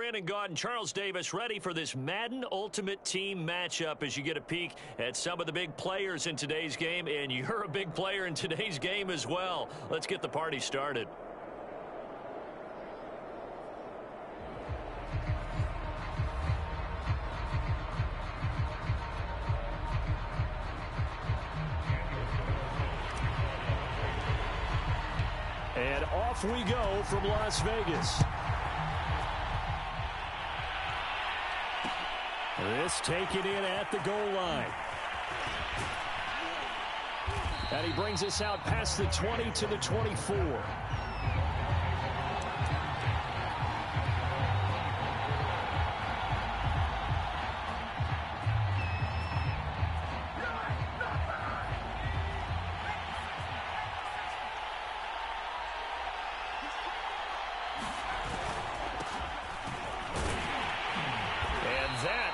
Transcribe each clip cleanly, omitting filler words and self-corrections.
Brandon Gaud and Charles Davis ready for this Madden Ultimate Team matchup as you get a peek at some of the big players in today's game, and you're a big player in today's game as well. Let's get the party started. And off we go from Las Vegas. This taken in at the goal line. And he brings us out past the 20 to the 24.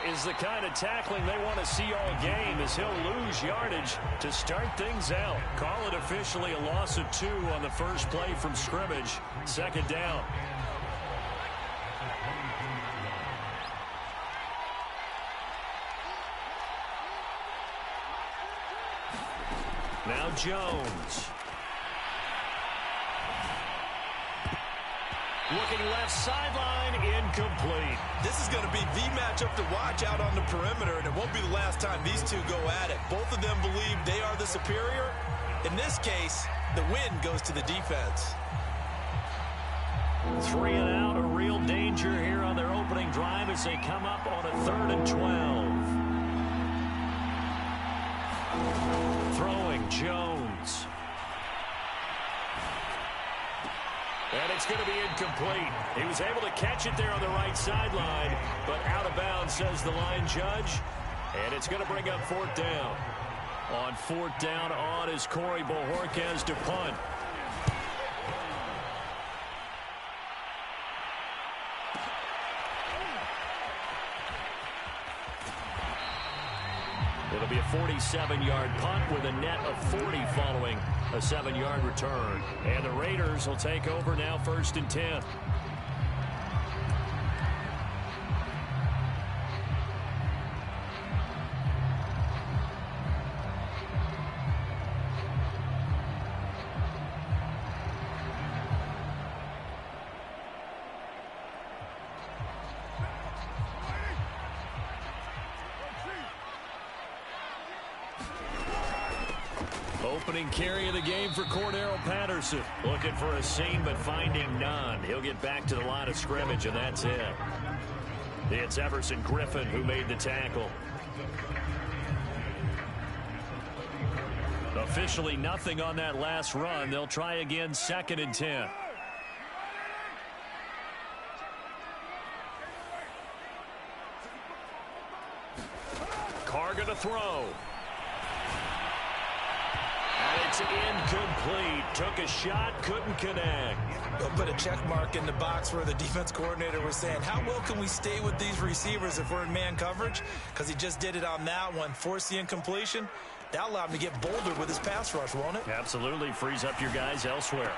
Is the kind of tackling they want to see all game, as he'll lose yardage to start things out. Call it officially a loss of 2 on the first play from scrimmage. Second down. Now Jones. Looking left sideline, incomplete. This is going to be the matchup to watch out on the perimeter, and it won't be the last time these two go at it. Both of them believe they are the superior. In this case, the win goes to the defense. 3 and out, a real danger here on their opening drive as they come up on a 3rd and 12. Throwing Jones. And it's going to be incomplete. He was able to catch it there on the right sideline, but out of bounds, says the line judge. And it's going to bring up 4th down. On 4th down, on is Corey Bojorquez to punt. It'll be a 47-yard punt with a net of 40 following a 7-yard return. And the Raiders will take over now, 1st and 10. Opening carry of the game for Cordero Patterson. Looking for a seam, but finding none. He'll get back to the line of scrimmage, and that's it. It's Everson Griffin who made the tackle. Officially nothing on that last run. They'll try again, 2nd and 10. Carr gonna throw. It's incomplete. Took a shot, couldn't connect. They'll put a check mark in the box where the defense coordinator was saying, how well can we stay with these receivers if we're in man coverage? Because he just did it on that one, forced the incompletion. That allowed him to get bolder with his pass rush, won't it? Absolutely. Frees up your guys elsewhere.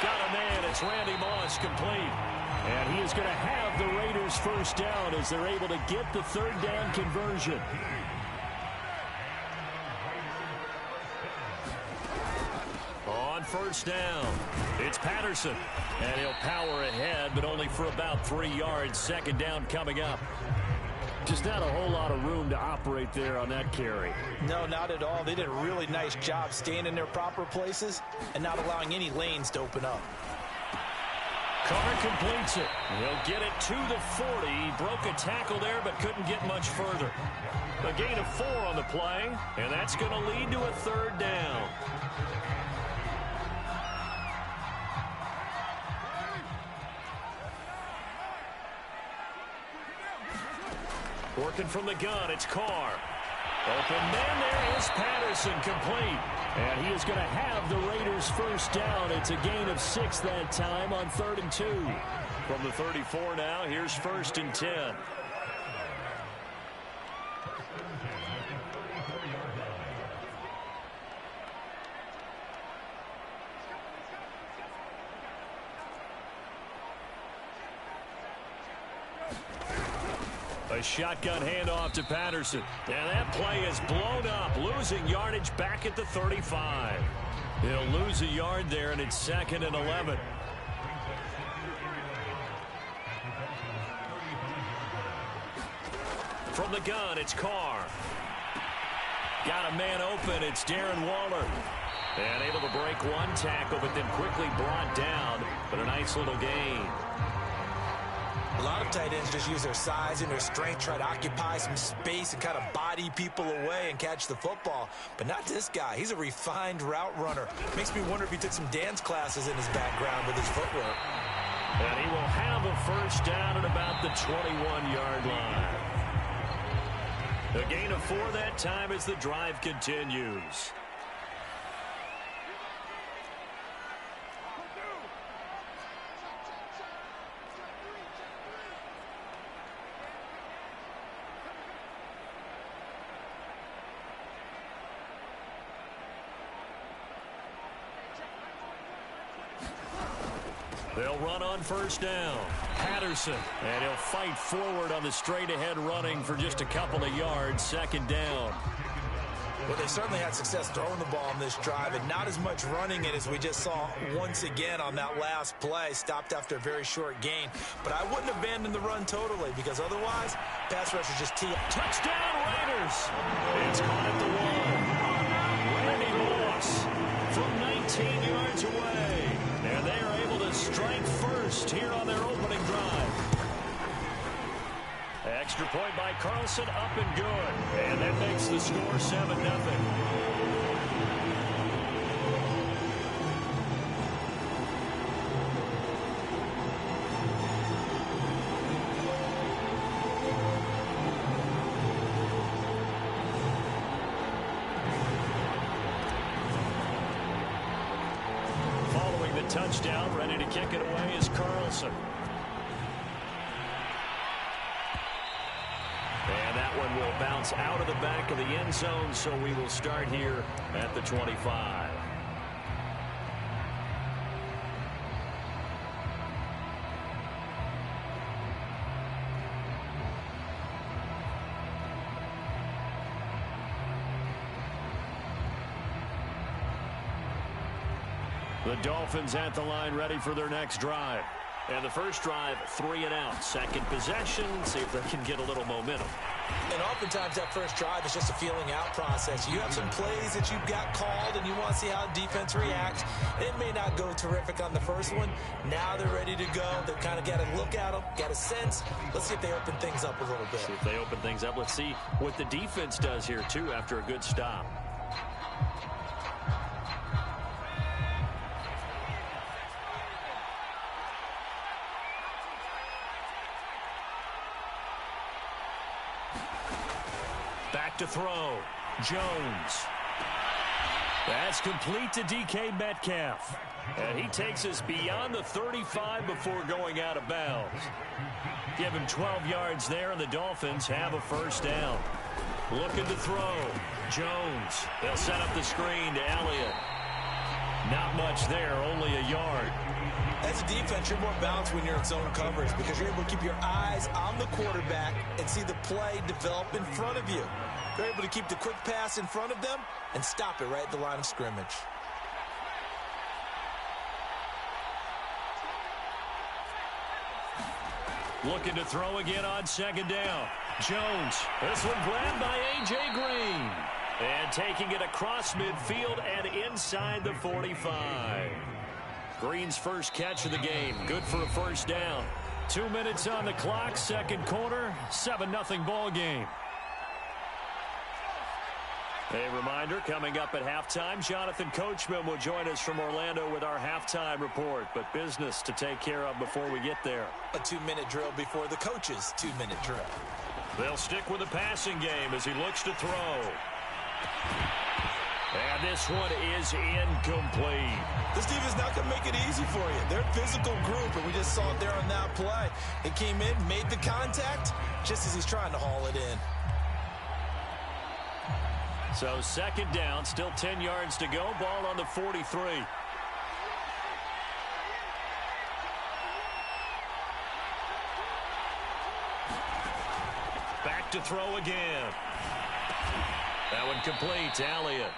Got a man. It's Randy Moss, complete. And he is going to have the Raiders 1st down as they're able to get the 3rd down conversion. On 1st down, it's Patterson. And he'll power ahead, but only for about 3 yards. 2nd down coming up. Just not a whole lot of room to operate there on that carry. No, not at all. They did a really nice job staying in their proper places and not allowing any lanes to open up. Carr completes it. He'll get it to the 40. He broke a tackle there, but couldn't get much further. A gain of 4 on the play, and that's going to lead to a 3rd down. Working from the gun, it's Carr. Open man, there is Patterson, complete. And he is going to have the Raiders 1st down. It's a gain of 6 that time on 3rd and 2. From the 34 now, here's 1st and 10. A shotgun handoff to Patterson. And that play is blown up, losing yardage back at the 35. He'll lose a yard there, and it's 2nd and 11. From the gun, it's Carr. Got a man open. It's Darren Waller. And able to break one tackle, but then quickly brought down. But a nice little gain. A lot of tight ends just use their size and their strength, try to occupy some space and kind of body people away and catch the football. But not this guy. He's a refined route runner. Makes me wonder if he took some dance classes in his background with his footwork. And he will have a first down at about the 21-yard line. A gain of 4 that time as the drive continues. They'll run on first down. Patterson, and he'll fight forward on the straight-ahead running for just a couple of yards. 2nd down. Well, they certainly had success throwing the ball on this drive, and not as much running it as we just saw once again on that last play. Stopped after a very short gain. But I wouldn't abandon the run totally, because otherwise, pass rush is just too. Touchdown, Raiders! It's caught at the 1. Randy Moss from 19 yards away. And they are able to strike first here on their opening drive. Extra point by Carlson, up and good. And that makes the score 7-0. Following the touchdown, ready to kick it away is Carlson. And that one will bounce out of the back of the end zone, so we will start here at the 25. The Dolphins at the line, ready for their next drive. And the first drive, 3 and out. Second possession, see if they can get a little momentum. And oftentimes that first drive is just a feeling out process. You have some plays that you've got called and you want to see how the defense reacts. It may not go terrific on the first one. Now they're ready to go. They've kind of got to look at them, got a sense. Let's see if they open things up a little bit. See if they open things up. Let's see what the defense does here, too, after a good stop. Back to throw. Jones. That's complete to DK Metcalf. And he takes us beyond the 35 before going out of bounds. Give him 12 yards there, and the Dolphins have a first down. Looking to throw. Jones. They'll set up the screen to Elliott. Not much there, only a yard. As a defense, you're more balanced when you're in zone coverage because you're able to keep your eyes on the quarterback and see the play develop in front of you. You're able to keep the quick pass in front of them and stop it right at the line of scrimmage. Looking to throw again on second down. Jones. This one grabbed by A.J. Green. And taking it across midfield and inside the 45. Green's first catch of the game. Good for a first down. 2 minutes on the clock. Second quarter. 7-0 ball game. A reminder, coming up at halftime, Jonathan Coachman will join us from Orlando with our halftime report. But business to take care of before we get there. A 2-minute drill before the coach's 2-minute drill. They'll stick with the passing game as he looks to throw. And this one is incomplete. This defense not going to make it easy for you. They're a physical group, and we just saw it there on that play. He came in, made the contact, just as he's trying to haul it in. So second down, still 10 yards to go. Ball on the 43. look to throw again. That one complete to Elliott.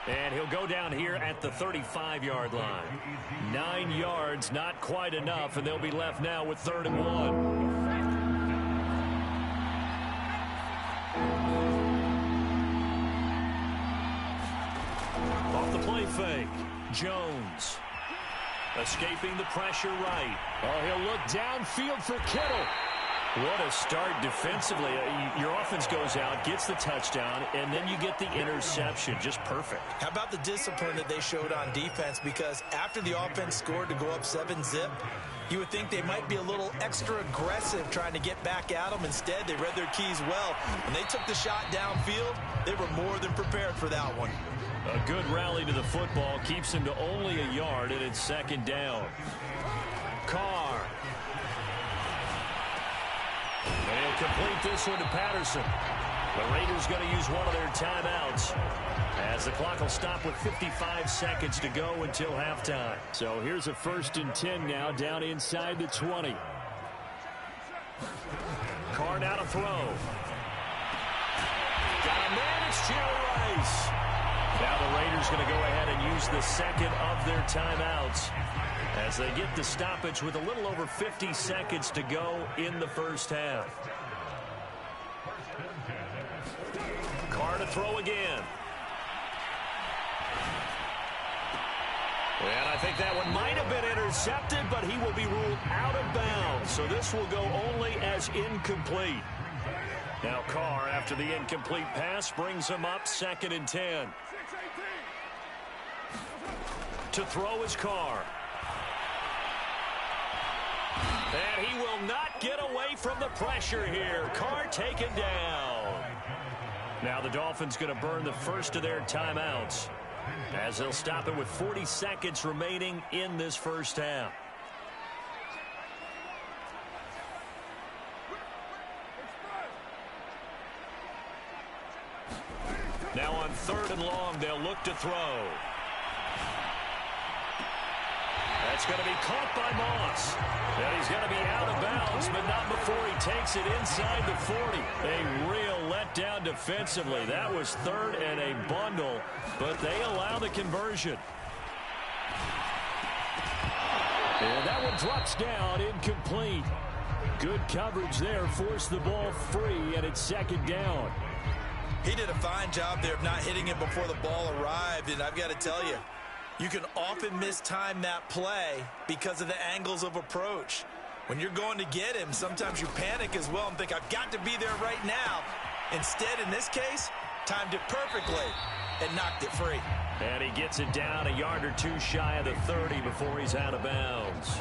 And he'll go down here at the 35-yard line. 9 yards, not quite enough, and they'll be left now with 3rd and 1. Off the play fake, Jones. Escaping the pressure right. Oh, he'll look downfield for Kittle. What a start defensively. Your offense goes out, gets the touchdown, and then you get the interception. Just perfect. How about the discipline that they showed on defense? Because after the offense scored to go up 7-zip, you would think they might be a little extra aggressive trying to get back at them. Instead, they read their keys well. When they took the shot downfield, they were more than prepared for that one. A good rally to the football keeps him to only a yard, and it's 2nd down. Carr. And he'll complete this one to Patterson. The Raiders going to use one of their timeouts as the clock will stop with 55 seconds to go until halftime. So here's a 1st and 10 now down inside the 20. Carr now to throw. Got a man, it's Jerry Rice. Now the Raiders going to go ahead and use the 2nd of their timeouts as they get the stoppage with a little over 50 seconds to go in the 1st half. Carr to throw again. And I think that one might have been intercepted, but he will be ruled out of bounds. So this will go only as incomplete. Now Carr, after the incomplete pass, brings him up 2nd and 10. To throw is Carr. And he will not get away from the pressure here. Carr taken down. Now the Dolphins going to burn the 1st of their timeouts as they'll stop it with 40 seconds remaining in this 1st half. Now on 3rd and long, they'll look to throw. That's going to be caught by Moss. And he's going to be out of bounds, but not before he takes it inside the 40. A real letdown defensively. That was 3rd and a bundle, but they allow the conversion. And that one drops down, incomplete. Good coverage there, forced the ball free, and it's 2nd down. He did a fine job there of not hitting it before the ball arrived, and I've got to tell you, you can often mistime that play because of the angles of approach. When you're going to get him, sometimes you panic as well and think, I've got to be there right now. Instead, in this case, timed it perfectly and knocked it free. And he gets it down a yard or 2 shy of the 30 before he's out of bounds.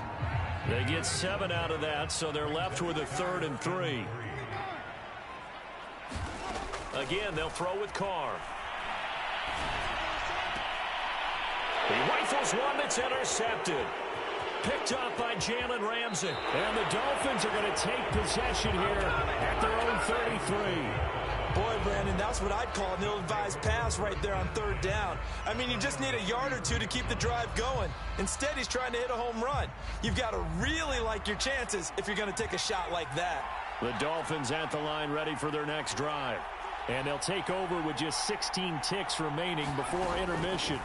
They get 7 out of that, so they're left with a 3rd and 3. Again, they'll throw with Carr. He rifles one that's intercepted. Picked up by Jalen Ramsey. And the Dolphins are going to take possession here at their own 33. Boy, Brandon, that's what I'd call an ill-advised pass right there on 3rd down. I mean, you just need a yard or 2 to keep the drive going. Instead, he's trying to hit a home run. You've got to really like your chances if you're going to take a shot like that. The Dolphins at the line ready for their next drive. And they'll take over with just 16 ticks remaining before intermission.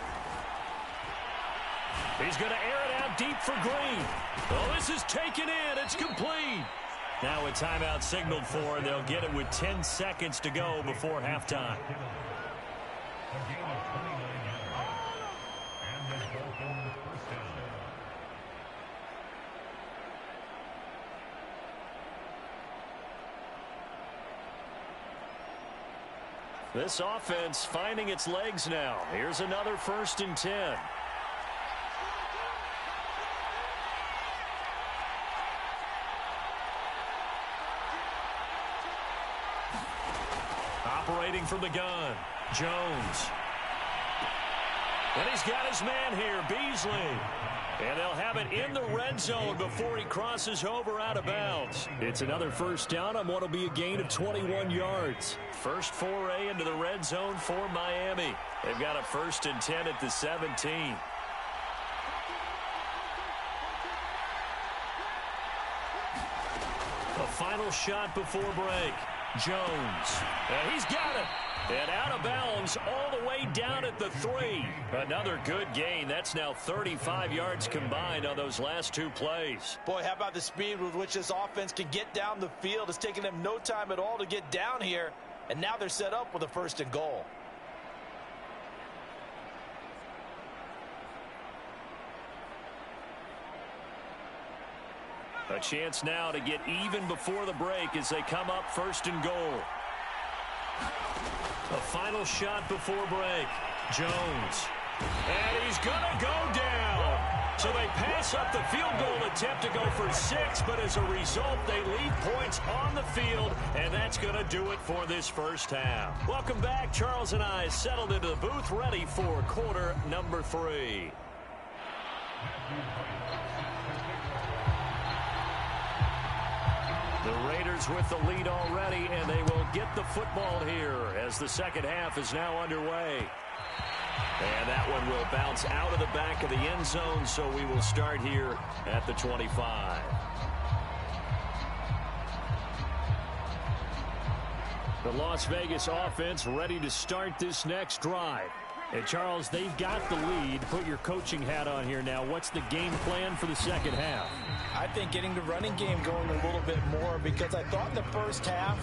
He's going to air it out deep for Green. Oh, this is taken in. It's complete. Now a timeout signaled for, and they'll get it with 10 seconds to go before halftime. This offense finding its legs now. Here's another 1st and 10. Operating from the gun, Jones. And he's got his man here, Beasley. And they'll have it in the red zone before he crosses over out of bounds. It's another 1st down on what will be a gain of 21 yards. First foray into the red zone for Miami. They've got a 1st and 10 at the 17. A final shot before break. Jones. And he's got it. And out of bounds all the way down at the 3. Another good gain. That's now 35 yards combined on those last 2 plays. Boy, how about the speed with which this offense can get down the field? It's taken them no time at all to get down here. And now they're set up with a 1st and goal. A chance now to get even before the break as they come up 1st and goal. A final shot before break. Jones. And he's going to go down. So they pass up the field goal attempt to go for 6, but as a result, they leave points on the field, and that's going to do it for this first half. Welcome back. Charles and I settled into the booth, ready for quarter number 3. The Raiders with the lead already, and they will get the football here as the second half is now underway. And that one will bounce out of the back of the end zone, so we will start here at the 25. The Las Vegas offense ready to start this next drive. And Charles, they've got the lead. Put your coaching hat on here now. What's the game plan for the second half? I think getting the running game going a little bit more, because I thought in the first half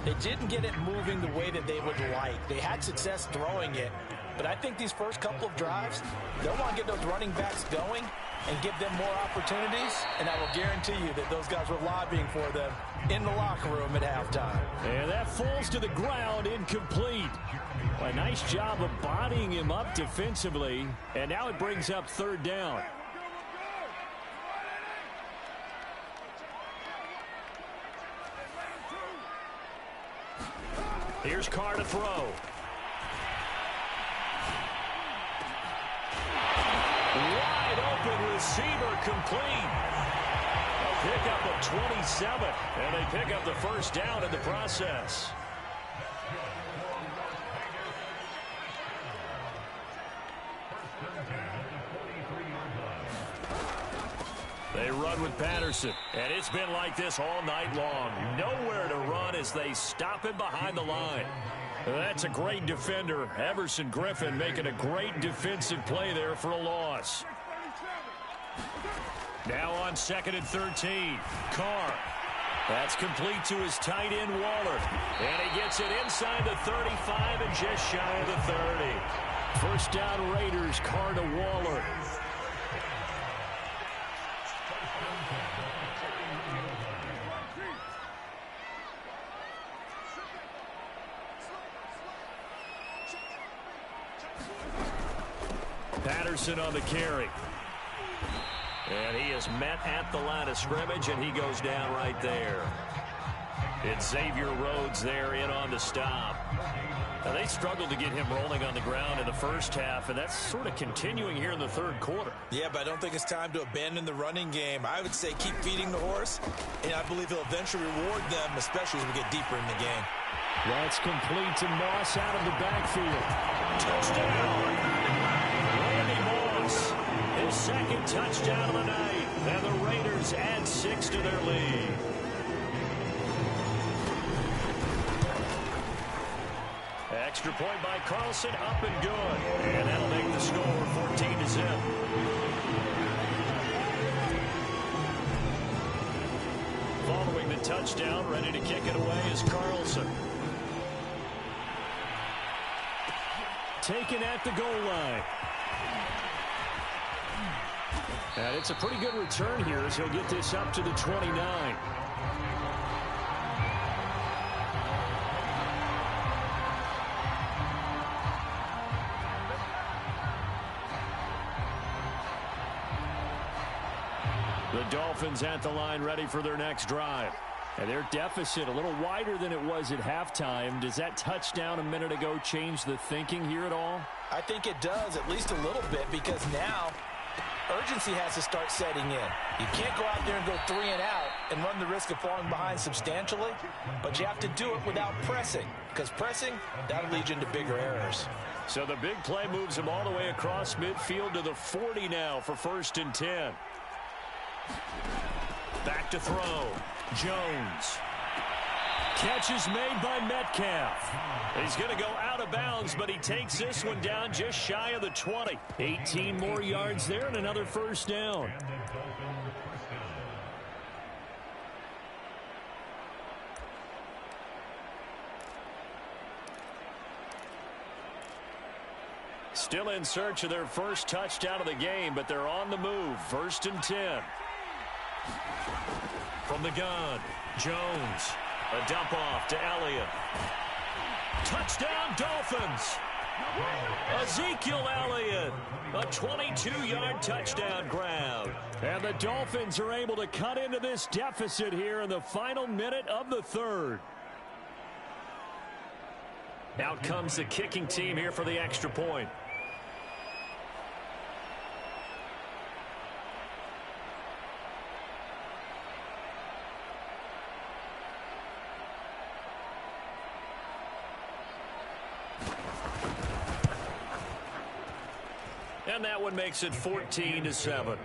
they didn't get it moving the way that they would like. They had success throwing it, but I think these first couple of drives, they'll want to get those running backs going and give them more opportunities, and I will guarantee you that those guys were lobbying for them in the locker room at halftime. And that falls to the ground, incomplete. A nice job of bodying him up defensively, and now it brings up 3rd down. Here's Carr to throw. Wide open receiver, complete. A pickup of 27, and they pick up the 1st down in the process. They run with Patterson, and it's been like this all night long. Nowhere to run as they stop him behind the line. That's a great defender. Everson Griffin making a great defensive play there for a loss. Now on 2nd and 13. Carr. That's complete to his tight end, Waller. And he gets it inside the 35 and just shy of the 30. 1st down Raiders, Carr to Waller. Patterson on the carry. And he is met at the line of scrimmage, and he goes down right there. It's Xavier Rhodes there in on the stop. Now, they struggled to get him rolling on the ground in the first half, and that's sort of continuing here in the 3rd quarter. Yeah, but I don't think it's time to abandon the running game. I would say keep feeding the horse, and I believe he'll eventually reward them, especially as we get deeper in the game. That's complete to Moss out of the backfield. Touchdown! His 2nd touchdown of the night, and the Raiders add 6 to their lead. Extra point by Carlson, up and good, and that'll make the score 14-0. Following the touchdown, ready to kick it away is Carlson. Taken at the goal line. And it's a pretty good return here as he'll get this up to the 29. The Dolphins at the line ready for their next drive. And their deficit a little wider than it was at halftime. Does that touchdown a minute ago change the thinking here at all? I think it does, at least a little bit, because now urgency has to start setting in. You can't go out there and go 3 and out and run the risk of falling behind substantially, but you have to do it without pressing, because pressing, that'll lead you into bigger errors. So the big play moves him all the way across midfield to the 40 now for 1st and 10. Back to throw. Jones. Catch is made by Metcalf. He's going to go out of bounds, but he takes this one down just shy of the 20. 18 more yards there and another first down. Still in search of their first touchdown of the game, but they're on the move. 1st and 10. From the gun, Jones. A dump off to Elliott. Touchdown, Dolphins. Ezekiel Elliott. A 22-yard touchdown grab. And the Dolphins are able to cut into this deficit here in the final minute of the 3rd. Out comes the kicking team here for the extra point. And that one makes it 14-7.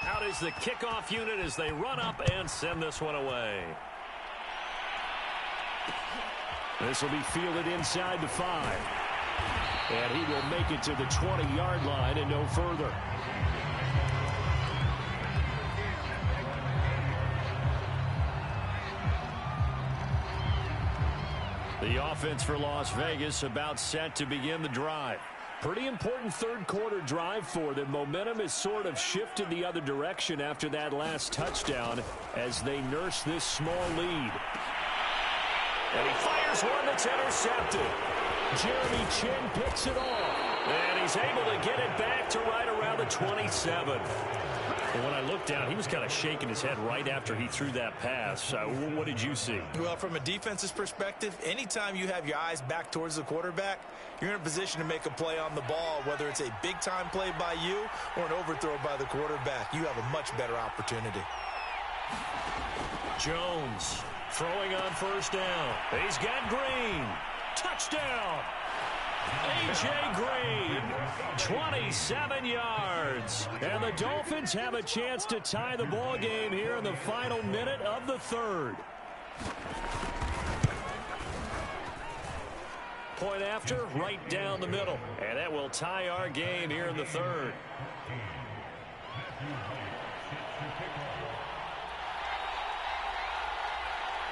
Out is the kickoff unit as they run up and send this one away. This will be fielded inside the 5. And he will make it to the 20-yard line and no further. The offense for Las Vegas about set to begin the drive. Pretty important third quarter drive for them. Momentum has sort of shifted the other direction after that last touchdown as they nurse this small lead. And he fires one that's intercepted. Jeremy Chin picks it off. And he's able to get it back to right around the 27. And when I looked down, he was kind of shaking his head right after he threw that pass. What did you see? Well, from a defense's perspective, anytime you have your eyes back towards the quarterback, you're in a position to make a play on the ball, whether it's a big-time play by you or an overthrow by the quarterback. You have a much better opportunity. Jones throwing on first down. He's got Green. Touchdown. A.J. Green, 27 yards. And the Dolphins have a chance to tie the ball game here in the final minute of the 3rd. Point after, right down the middle. And that will tie our game here in the 3rd.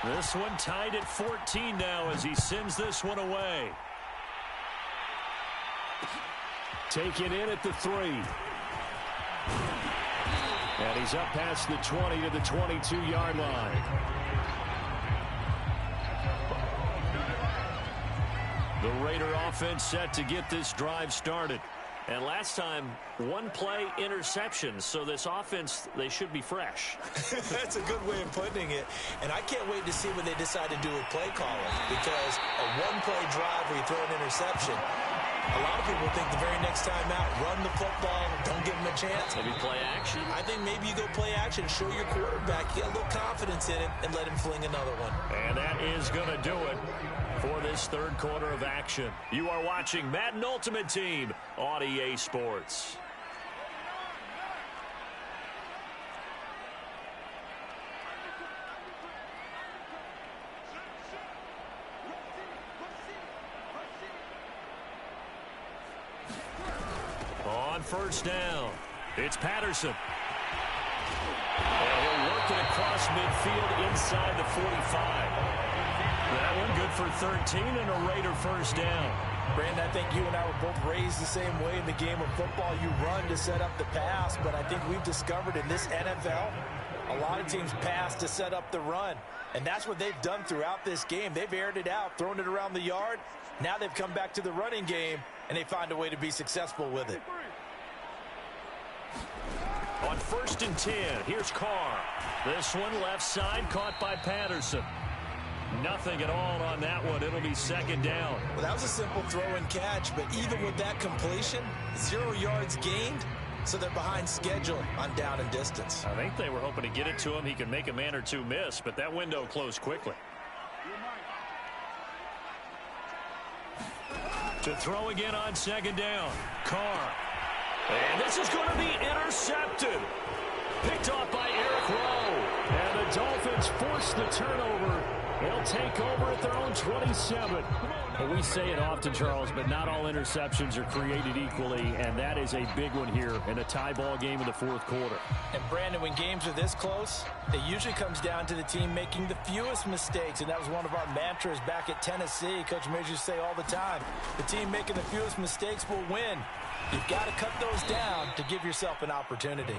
This one tied at 14 now as he sends this one away. Taken in at the 3. And he's up past the 20 to the 22-yard line. The Raider offense set to get this drive started. And last time, one play interception. So this offense, they should be fresh. That's a good way of putting it. And I can't wait to see what they decide to do with play calling. Because a one-play drive where you throw an interception, a lot of people think the very next time out, run the football, don't give them a chance. Maybe play action? I think maybe you go play action, show your quarterback, get a little confidence in it, and let him fling another one. And that is going to do it for this third quarter of action. You are watching Madden Ultimate Team on EA Sports. On first down, it's Patterson. And he'll work it across midfield inside the 45. That one good for 13 and a Raider first down. Brandon, I think you and I were both raised the same way in the game of football. You run to set up the pass, but I think we've discovered in this NFL, a lot of teams pass to set up the run. And that's what they've done throughout this game. They've aired it out, thrown it around the yard. Now they've come back to the running game, and they find a way to be successful with it. On 1st and 10, here's Carr. This one left side caught by Patterson. Nothing at all on that one. It'll be second down. Well, that was a simple throw and catch, but even with that completion, 0 yards gained, so they're behind schedule on down and distance. I think they were hoping to get it to him. He could make a man or two miss, but that window closed quickly. To throw again on second down. Carr. And this is going to be intercepted. Picked off by Eric Rowe. And the Dolphins force the turnover. They'll take over at their own 27. Well, we say it often, Charles, but not all interceptions are created equally, and that is a big one here in a tie ball game in the fourth quarter. And, Brandon, when games are this close, it usually comes down to the team making the fewest mistakes, and that was one of our mantras back at Tennessee. Coach Mears used to say all the time, the team making the fewest mistakes will win. You've got to cut those down to give yourself an opportunity.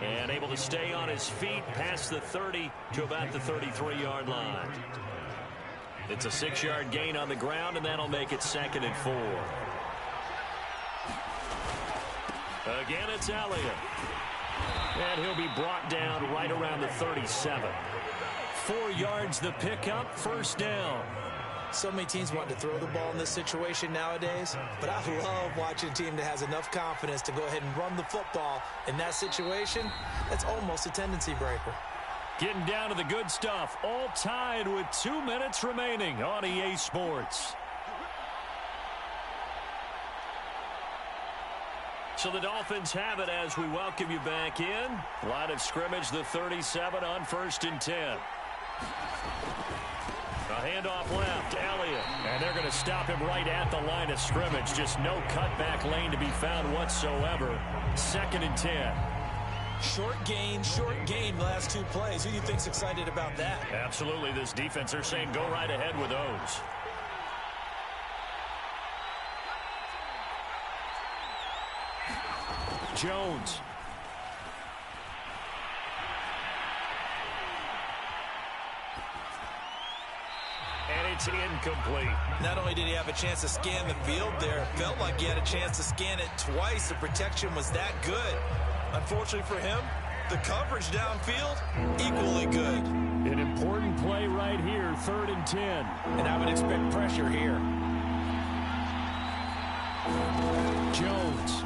And able to stay on his feet past the 30 to about the 33-yard line. It's a 6-yard gain on the ground, and that'll make it 2nd and 4. Again, it's Elliott. And he'll be brought down right around the 37. 4 yards the pickup, first down. So many teams want to throw the ball in this situation nowadays, but I love watching a team that has enough confidence to go ahead and run the football. In that situation, that's almost a tendency breaker. Getting down to the good stuff, all tied with 2 minutes remaining on EA Sports. So the Dolphins have it as we welcome you back in. Line of scrimmage, the 37 on 1st and 10. A handoff left, Elliott. And they're going to stop him right at the line of scrimmage. Just no cutback lane to be found whatsoever. 2nd and 10. Short gain last 2 plays. Who do you think's excited about that? Absolutely. This defense, they're saying go right ahead with those. Jones. And it's incomplete. Not only did he have a chance to scan the field there, it felt like he had a chance to scan it twice. The protection was that good. Unfortunately for him, the coverage downfield, equally good. An important play right here, 3rd and 10. And I would expect pressure here. Jones.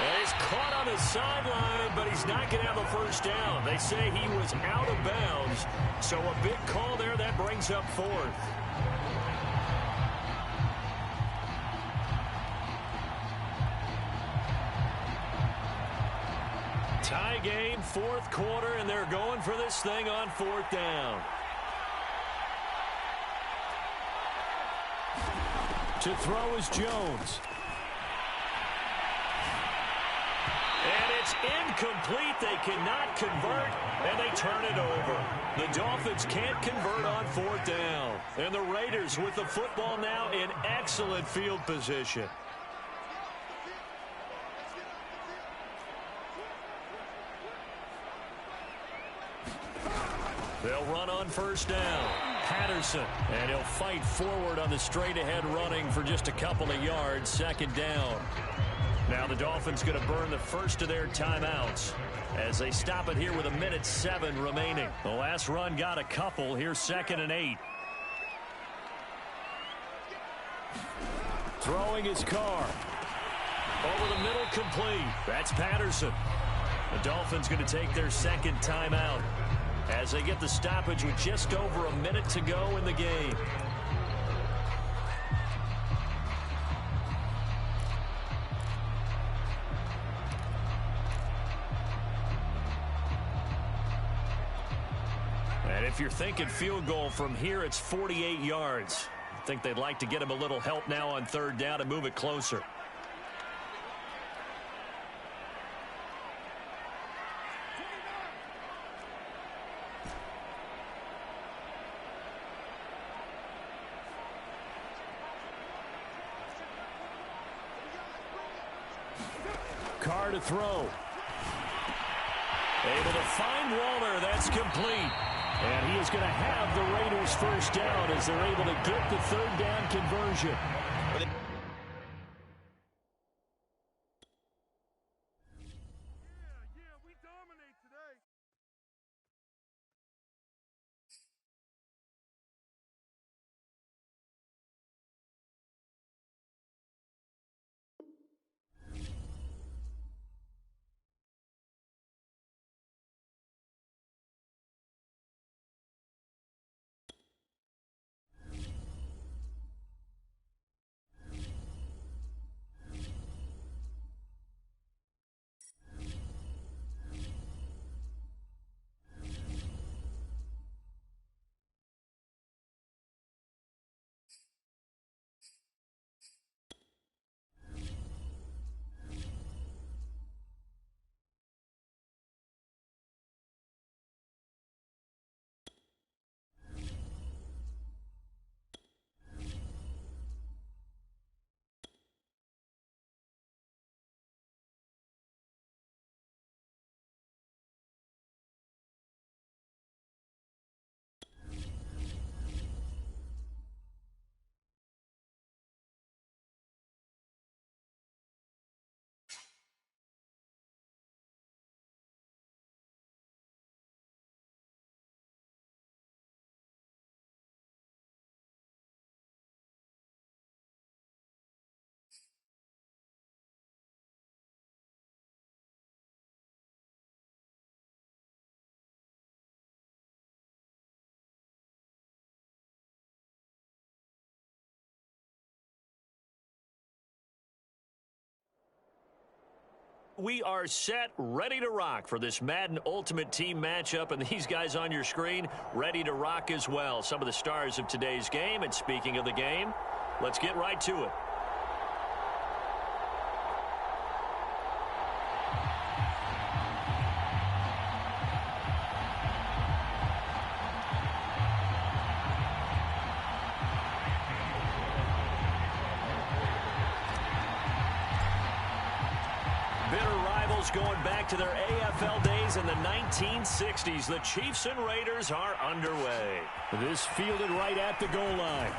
And he's caught on the sideline, but he's not going to have a first down. They say he was out of bounds, so a big call there. That brings up 4th. Tie game, 4th quarter, and they're going for this thing on 4th down. To throw is Jones. And it's incomplete. They cannot convert, and they turn it over. The Dolphins can't convert on 4th down. And the Raiders with the football now in excellent field position. They'll run on 1st down. Patterson, and he'll fight forward on the straight-ahead running for just a couple of yards. 2nd down. Now the Dolphins going to burn the first of their timeouts as they stop it here with 1:07 remaining. The last run got a couple. Here's 2nd and 8. Throwing his Carr. Over the middle, complete. That's Patterson. The Dolphins going to take their 2nd timeout as they get the stoppage with just over a minute to go in the game. And if you're thinking field goal from here, it's 48 yards. I think they'd like to get him a little help now on 3rd down and move it closer. Carr to throw. Able to find Waller. That's complete. And he is going to have the Raiders first down as they're able to get the 3rd down conversion. We dominate today. we are set, ready to rock for this Madden Ultimate Team matchup, and these guys on your screen ready to rock as well. Some of the stars of today's game, and speaking of the game, let's get right to it. Going back to their AFL days in the 1960s, the Chiefs and Raiders are underway. This fielded right at the goal line.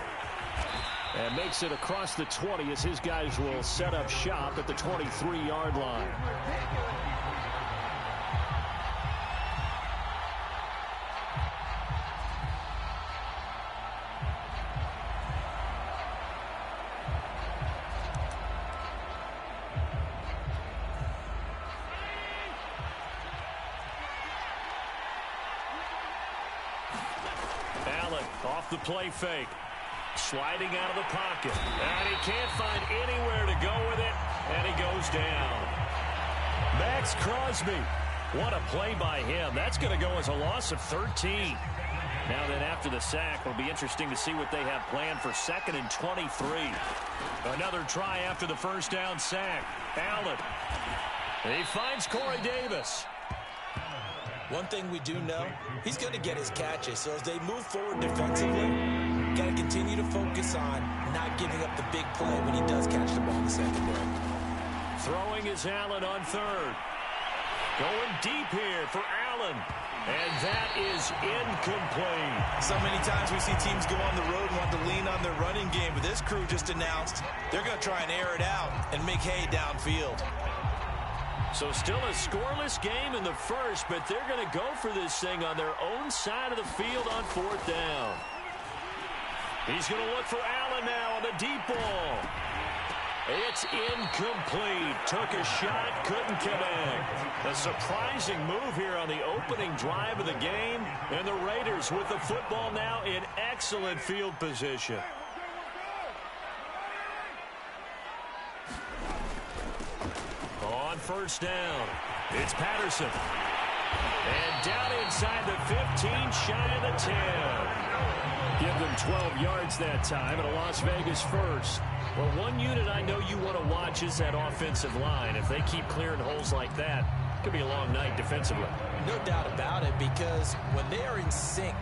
And makes it across the 20 as his guys will set up shop at the 23-yard line. Off the play fake. Sliding out of the pocket. And he can't find anywhere to go with it. And he goes down. Max Crosby. What a play by him. That's going to go as a loss of 13. Now then, after the sack, it'll be interesting to see what they have planned for 2nd and 23. Another try after the first down sack. Allen. And he finds Corey Davis. One thing we do know, he's going to get his catches. So as they move forward defensively, got to continue to focus on not giving up the big play when he does catch the ball in the secondary. Throwing is Allen on third. Going deep here for Allen. And that is incomplete. So many times we see teams go on the road and want to lean on their running game. But this crew just announced they're going to try and air it out and make hay downfield. So still a scoreless game in the first, but they're going to go for this thing on their own side of the field on 4th down. He's going to look for Allen now on the deep ball. It's incomplete. Took a shot, couldn't connect. A surprising move here on the opening drive of the game, and the Raiders with the football now in excellent field position. On 1st down, it's Patterson. And down inside the 15, shy of the 10. Give them 12 yards that time and a Las Vegas first. Well, one unit I know you want to watch is that offensive line. If they keep clearing holes like that, it could be a long night defensively. No doubt about it, because when they are in sync,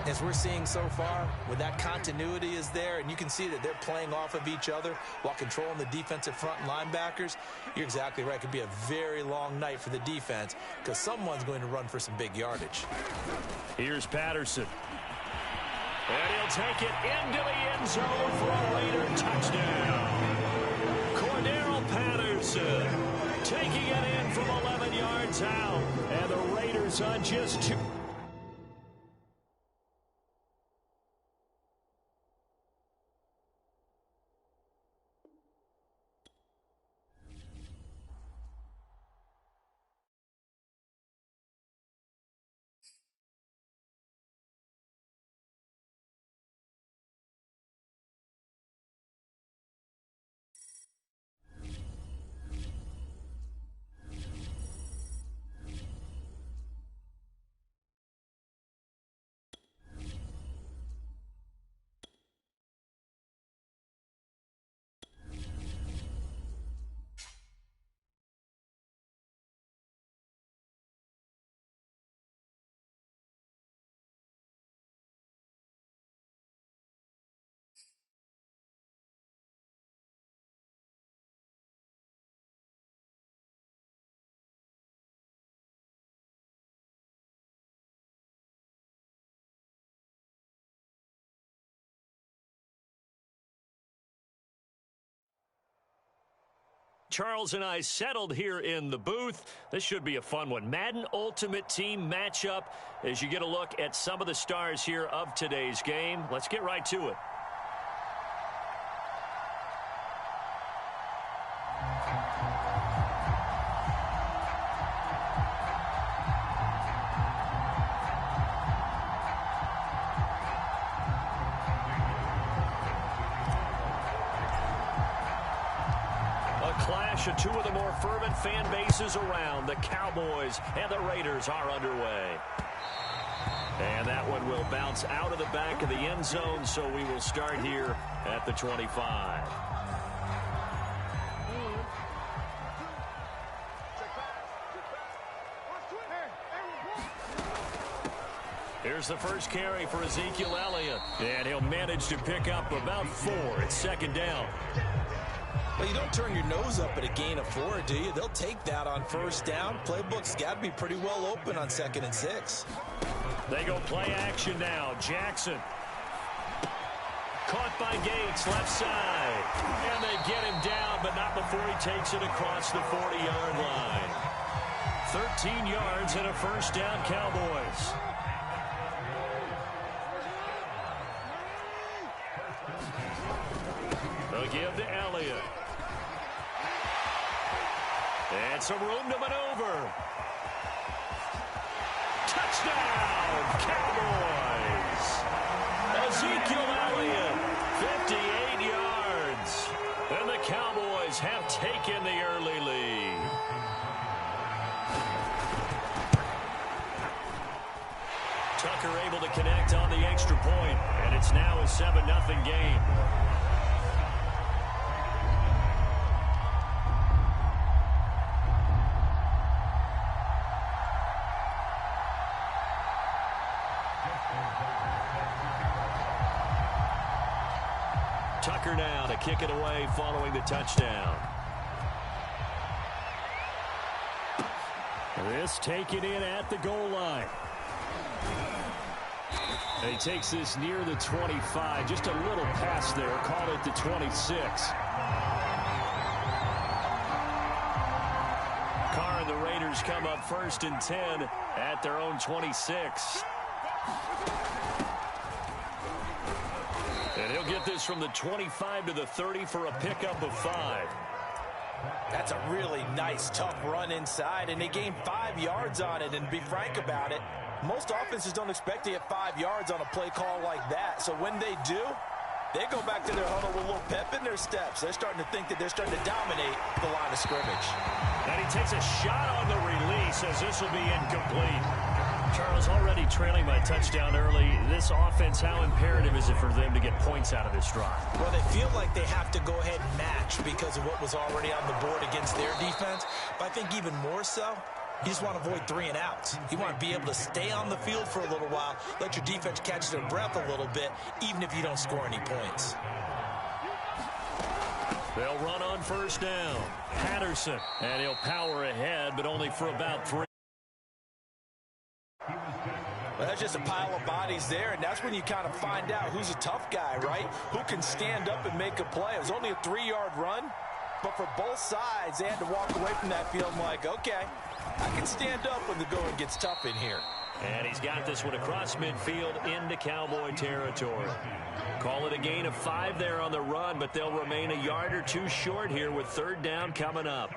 as we're seeing so far, when that continuity is there and you can see that they're playing off of each other while controlling the defensive front and linebackers, you're exactly right. It could be a very long night for the defense because someone's going to run for some big yardage. Here's Patterson. And he'll take it into the end zone for a Raider touchdown. Cordero Patterson taking it in from 11 yards out. And the Raiders on just 2. Charles and I settled here in the booth. This should be a fun one. Madden Ultimate Team matchup as you get a look at some of the stars here of today's game. Let's get right to it. clash of two of the more fervent fan bases around. The Cowboys and the Raiders are underway. And that one will bounce out of the back of the end zone, so we will start here at the 25. Here's the first carry for Ezekiel Elliott. And he'll manage to pick up about 4. It's second down. Well, you don't turn your nose up at a gain of 4, do you? They'll take that on first down. Playbook's got to be pretty well open on 2nd and 6. They go play action now. Jackson. Caught by Gates, left side. And they get him down, but not before he takes it across the 40-yard line. 13 yards and a first down, Cowboys. They'll give to Elliott. And some room to maneuver. Touchdown, Cowboys! Ezekiel Elliott, 58 yards. And the Cowboys have taken the early lead. Tucker able to connect on the extra point, and it's now a 7-0 game. Tucker now to kick it away following the touchdown. This taken in at the goal line. And he takes this near the 25. Just a little pass there. Call it the 26. Carr and the Raiders come up 1st and 10 at their own 26. And he'll get this from the 25 to the 30 for a pickup of 5. That's a really nice, tough run inside, and they gained 5 yards on it. And to be frank about it, most offenses don't expect to get 5 yards on a play call like that. So when they do, they go back to their huddle with a little pep in their steps. They're starting to think that they're starting to dominate the line of scrimmage. And he takes a shot on the release as this will be incomplete. Charles, already trailing by touchdown early. This offense, how imperative is it for them to get points out of this drive? Well, they feel like they have to go ahead and match because of what was already on the board against their defense. But I think even more so, you just want to avoid 3 and outs. You want to be able to stay on the field for a little while, let your defense catch their breath a little bit, even if you don't score any points. They'll run on first down. Patterson, and he'll power ahead, but only for about 3. Well, that's just a pile of bodies there, and that's when you kind of find out who's a tough guy, right? Who can stand up and make a play. It was only a 3-yard run, but for both sides, they had to walk away from that field like, okay, I can stand up when the going gets tough in here. And he's got this one across midfield into Cowboy territory. Call it a gain of 5 there on the run, but they'll remain a yard or 2 short here with 3rd down coming up.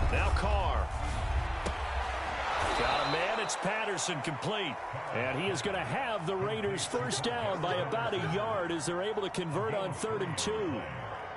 Now Carr. Got a man, it's Patterson complete. And he is going to have the Raiders first down by about a yard as they're able to convert on 3rd and 2.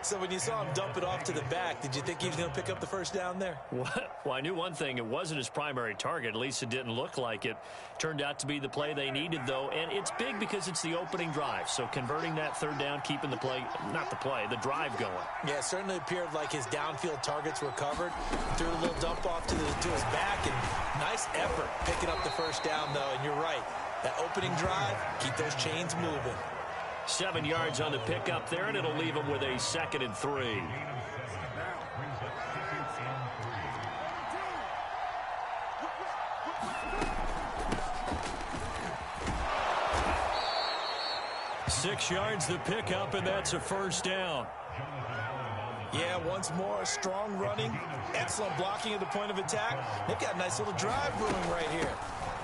So when you saw him dump it off to the back, did you think he was going to pick up the first down there? Well, I knew one thing. It wasn't his primary target. At least it didn't look like it. Turned out to be the play they needed, though. And it's big because it's the opening drive. So converting that 3rd down, keeping the play, not the play, the drive going. Yeah, it certainly appeared like his downfield targets were covered. Threw a little dump off to his back, and nice effort picking up the first down, though. And you're right. That opening drive, keep those chains moving. 7 yards on the pickup there, and it'll leave him with a 2nd and 3. Six yards the pickup, and that's a first down. Yeah, once more, strong running, excellent blocking at the point of attack. They've got a nice little drive brewing right here.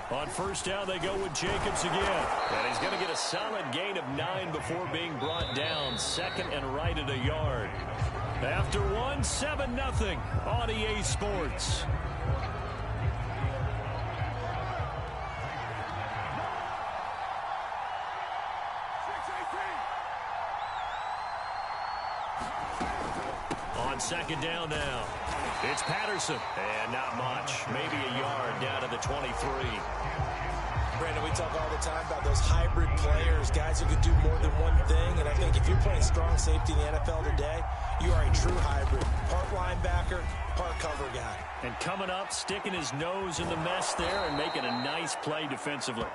On first down, they go with Jacobs again. And he's going to get a solid gain of 9 before being brought down. 2nd and right at a yard. After one, 7-0 on EA Sports. on second down now. It's Patterson, and not much. Maybe a yard down to the 23. Brandon, we talk all the time about those hybrid players, guys who can do more than one thing. And I think if you're playing strong safety in the NFL today, you are a true hybrid. Part linebacker, part cover guy. And coming up, sticking his nose in the mess there and making a nice play defensively.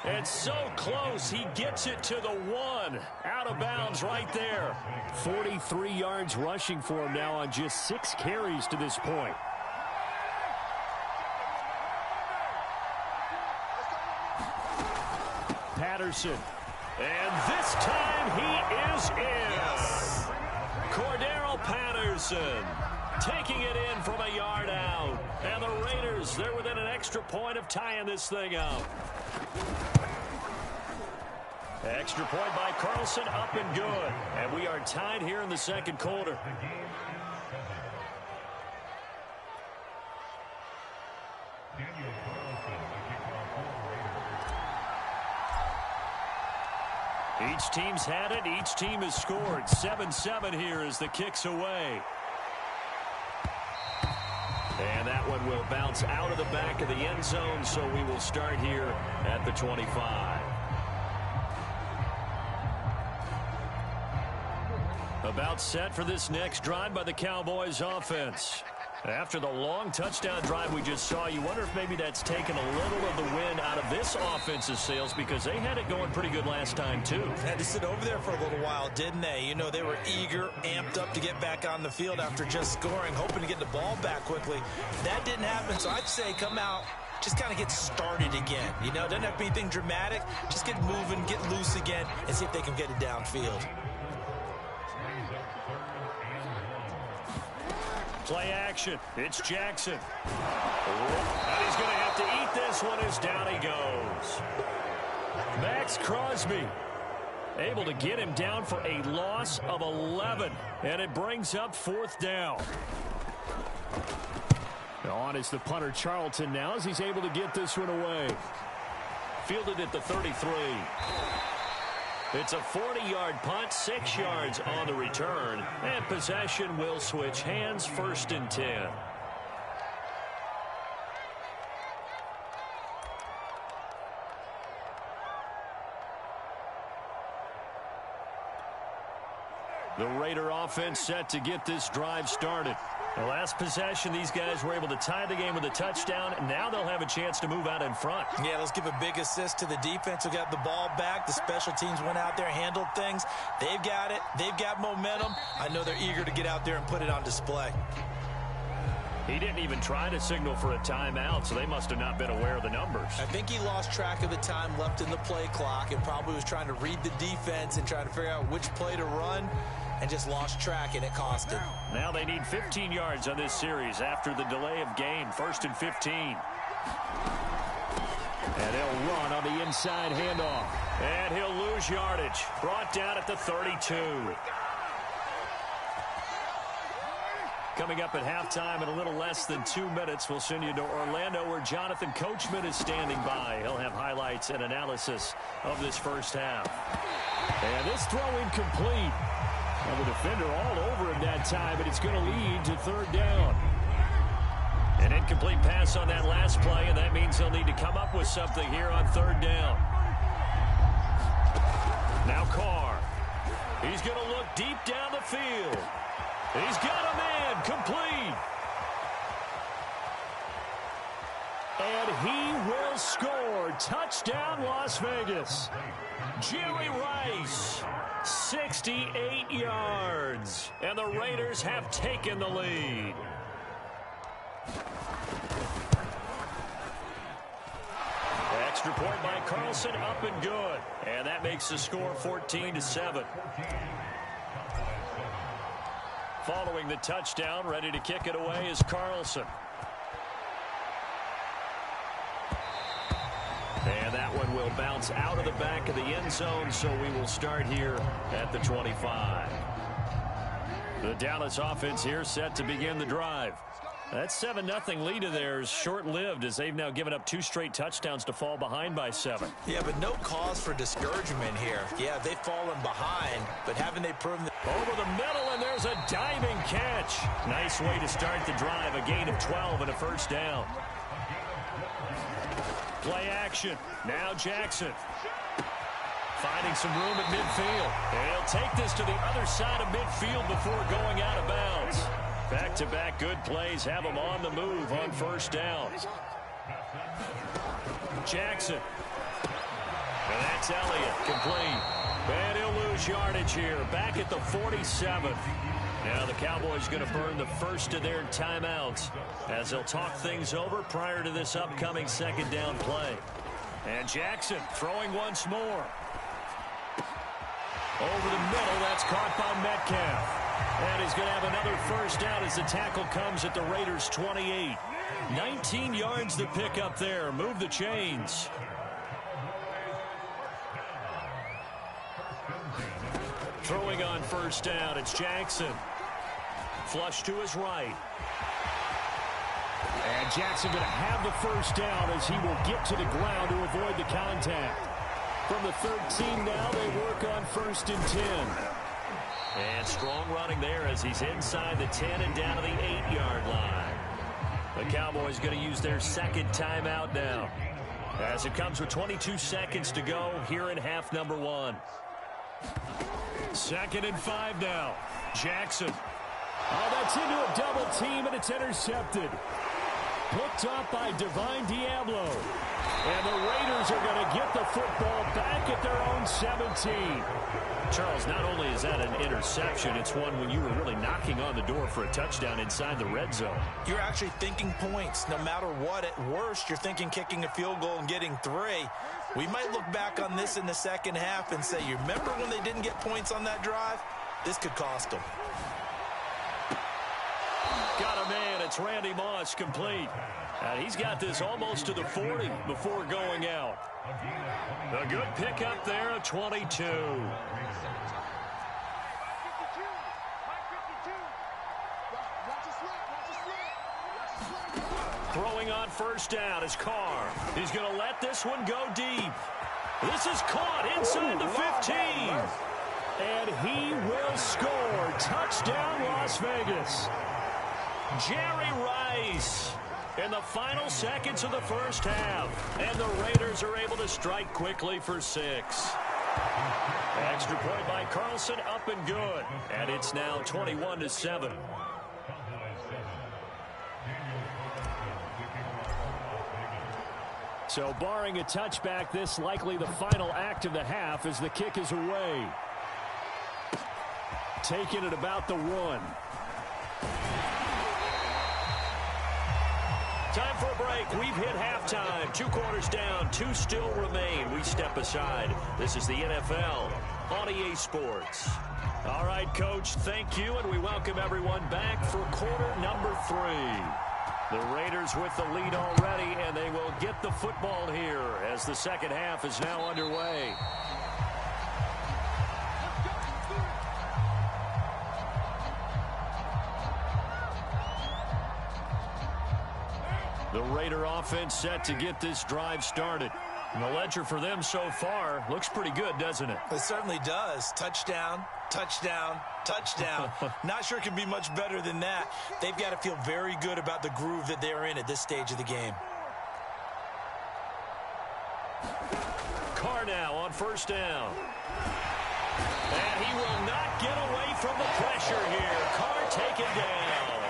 It's so close, he gets it to the 1. Out of bounds right there. 43 yards rushing for him now on just 6 carries to this point. Patterson. And this time he is in. Yes. Cordero Patterson taking it in from a yard out. And the Raiders, they're within an extra point of tying this thing up. Extra point by Carlson, up and good. And we are tied here in the second quarter. Each team's had it. Each team has scored. 7-7 here as the kick's away. And that one will bounce out of the back of the end zone, so we will start here at the 25. About set for this next drive by the Cowboys offense. After the long touchdown drive we just saw, you wonder if maybe that's taken a little of the wind out of this offense's sails, because they had it going pretty good last time too. Had to sit over there for a little while, didn't they? You know, they were eager, amped up to get back on the field after just scoring, hoping to get the ball back quickly. That didn't happen, so I'd say come out, just kind of get started again. You know, doesn't have to be anything dramatic. Just get moving, get loose again, and see if they can get it downfield. Play action. It's Jackson. And he's going to have to eat this one as down he goes. Max Crosby able to get him down for a loss of 11. And it brings up 4th down. On is the punter Charlton now as he's able to get this one away. Fielded at the 33. It's a 40-yard punt, 6 yards on the return, and possession will switch hands, 1st and 10. The Raider offense set to get this drive started. The last possession, these guys were able to tie the game with a touchdown. Now they'll have a chance to move out in front. Yeah, let's give a big assist to the defense who got the ball back. The special teams went out there, handled things. They've got it. They've got momentum. I know they're eager to get out there and put it on display. He didn't even try to signal for a timeout, so they must have not been aware of the numbers. I think he lost track of the time left in the play clock and probably was trying to read the defense and trying to figure out which play to run, and just lost track, and it cost him. Now they need 15 yards on this series after the delay of game. 1st and 15. And they'll run on the inside handoff. And he'll lose yardage. Brought down at the 32. Coming up at halftime in a little less than 2 minutes, we'll send you to Orlando where Jonathan Coachman is standing by. He'll have highlights and analysis of this first half. And this throw incomplete. Well, the defender all over him that time, but it's going to lead to 3rd down. An incomplete pass on that last play, and that means they'll need to come up with something here on 3rd down. Now Carr. He's going to look deep down the field. He's got a man complete. And he will score. Touchdown, Las Vegas. Jerry Rice, 68 yards. And the Raiders have taken the lead. Extra point by Carlson, up and good. And that makes the score 14-7. Following the touchdown, ready to kick it away is Carlson. And that one will bounce out of the back of the end zone, so we will start here at the 25. The Dallas offense here set to begin the drive. That 7-0 lead of theirs short-lived as they've now given up 2 straight touchdowns to fall behind by 7. Yeah, but no cause for discouragement here. Yeah, they've fallen behind, but haven't they proven that? Over the middle, and there's a diving catch. Nice way to start the drive. A gain of 12 and a first down. Play action. Now Jackson. Finding some room at midfield. And he'll take this to the other side of midfield before going out of bounds. Back-to-back good plays have him on the move on first down. Jackson. And that's Elliott, complete. And he'll lose yardage here, back at the 47. Now the Cowboys going to burn the first of their timeouts as they'll talk things over prior to this upcoming second down play. And Jackson throwing once more. Over the middle, that's caught by Metcalf. And he's going to have another first down as the tackle comes at the Raiders' 28. 19 yards to pick up there. Move the chains. Throwing on first down, it's Jackson. Flush to his right. And Jackson going to have the first down as he will get to the ground to avoid the contact. From the 13 now, they work on 1st and 10. And strong running there as he's inside the 10 and down to the 8-yard line. The Cowboys going to use their second timeout now, as it comes with 22 seconds to go here in half number 1. 2nd and 5 now. Jackson. Oh, that's into a double team, and it's intercepted. Picked up by Divine Diablo. And the Raiders are going to get the football back at their own 17. Charles, not only is that an interception, it's one when you were really knocking on the door for a touchdown inside the red zone. You're actually thinking points. No matter what, at worst, you're thinking kicking a field goal and getting 3. We might look back on this in the second half and say, you remember when they didn't get points on that drive? This could cost them. Got a man. It's Randy Moss, complete. And he's got this almost to the 40 before going out. A good pickup there at 22. Throwing on first down is Carr. He's going to let this one go deep. This is caught inside the 15. And he will score. Touchdown, Las Vegas. Jerry Rice in the final seconds of the first half. And the Raiders are able to strike quickly for 6. Extra point by Carlson, up and good. And it's now 21-7. So barring a touchback, this likely the final act of the half as the kick is away. Taking it about the 1. Time for a break. We've hit halftime. 2 quarters down. 2 still remain. We step aside. This is the NFL on EA Sports. All right, Coach, thank you, and we welcome everyone back for quarter number 3. The Raiders with the lead already, and they will get the football here as the second half is now underway. The Raider offense set to get this drive started. And the ledger for them so far looks pretty good, doesn't it? It certainly does. Touchdown, touchdown, touchdown. Not sure it can be much better than that. They've got to feel very good about the groove that they're in at this stage of the game. Carr now on first down. And he will not get away from the pressure here. Carr taken down.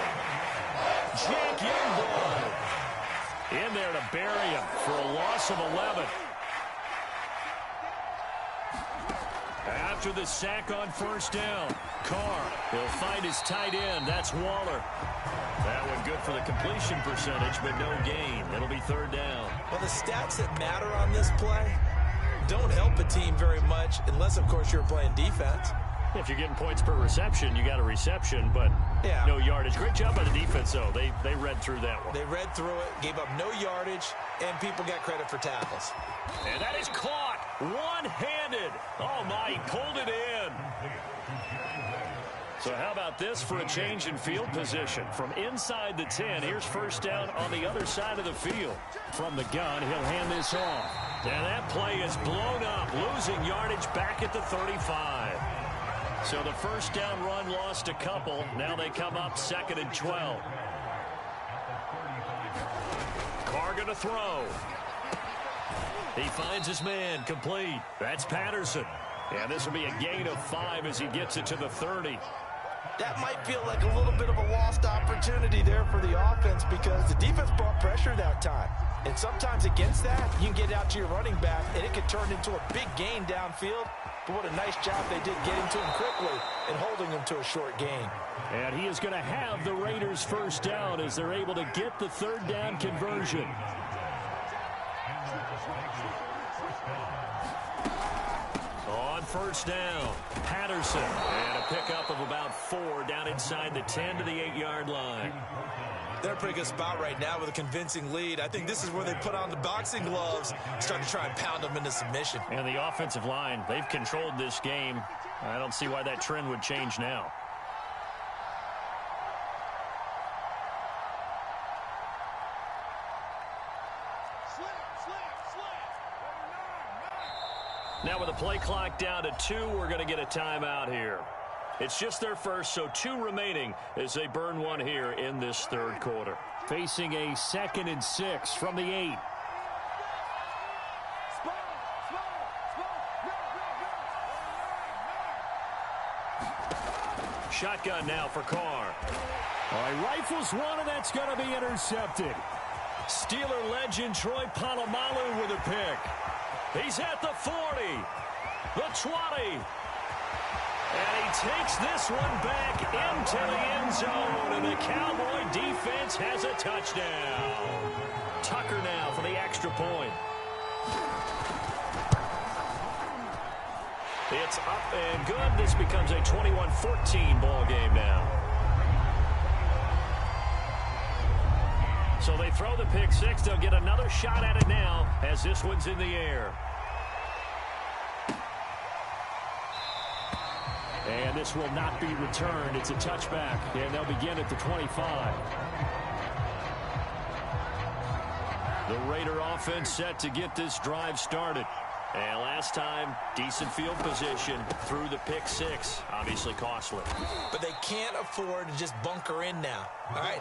Jake Youngblood in there to bury him for a loss of 11. After the sack on first down, Carr, he'll find his tight end. That's Waller. That one good for the completion percentage, but no gain. It'll be third down. Well, the stats that matter on this play don't help a team very much unless, of course, you're playing defense. If you're getting points per reception, you got a reception, but no yardage. Great job by the defense, though. They read through that one. They read through it, gave up no yardage, and people got credit for tackles. And that is caught one-handed. Oh, my, he pulled it in. So how about this for a change in field position? From inside the 10, here's first down on the other side of the field. From the gun, he'll hand this off. And that play is blown up, losing yardage back at the 35. So the first down run lost a couple. Now they come up 2nd and 12. Carr going to throw. He finds his man, complete. That's Patterson. And this will be a gain of 5 as he gets it to the 30. That might feel like a little bit of a lost opportunity there for the offense because the defense brought pressure that time. And sometimes against that, you can get out to your running back, and it can turn into a big gain downfield. But what a nice job they did getting to him quickly and holding him to a short gain. And he is going to have the Raiders first down as they're able to get the third down conversion. On first down, Patterson. And a pickup of about 4 down inside the 10 to the 8-yard line. They're in a pretty good spot right now with a convincing lead. I think this is where they put on the boxing gloves, start to try and pound them into submission. And the offensive line, they've controlled this game. I don't see why that trend would change now. Now with the play clock down to 2, we're going to get a timeout here. It's just their first, so 2 remaining as they burn one here in this third quarter. Facing a 2nd and 6 from the 8. Shotgun now for Carr. He rifles one, and that's going to be intercepted. Steeler legend Troy Polamalu with a pick. He's at the 40, the 20. And he takes this one back into the end zone, and the Cowboy defense has a touchdown. Tucker now for the extra point. It's up and good. This becomes a 21-14 ball game now. So they throw the pick 6. They'll get another shot at it now as this one's in the air. And this will not be returned. It's a touchback, and they'll begin at the 25. The Raider offense set to get this drive started. And last time, decent field position through the pick 6. Obviously costly. But they can't afford to just bunker in now. All right,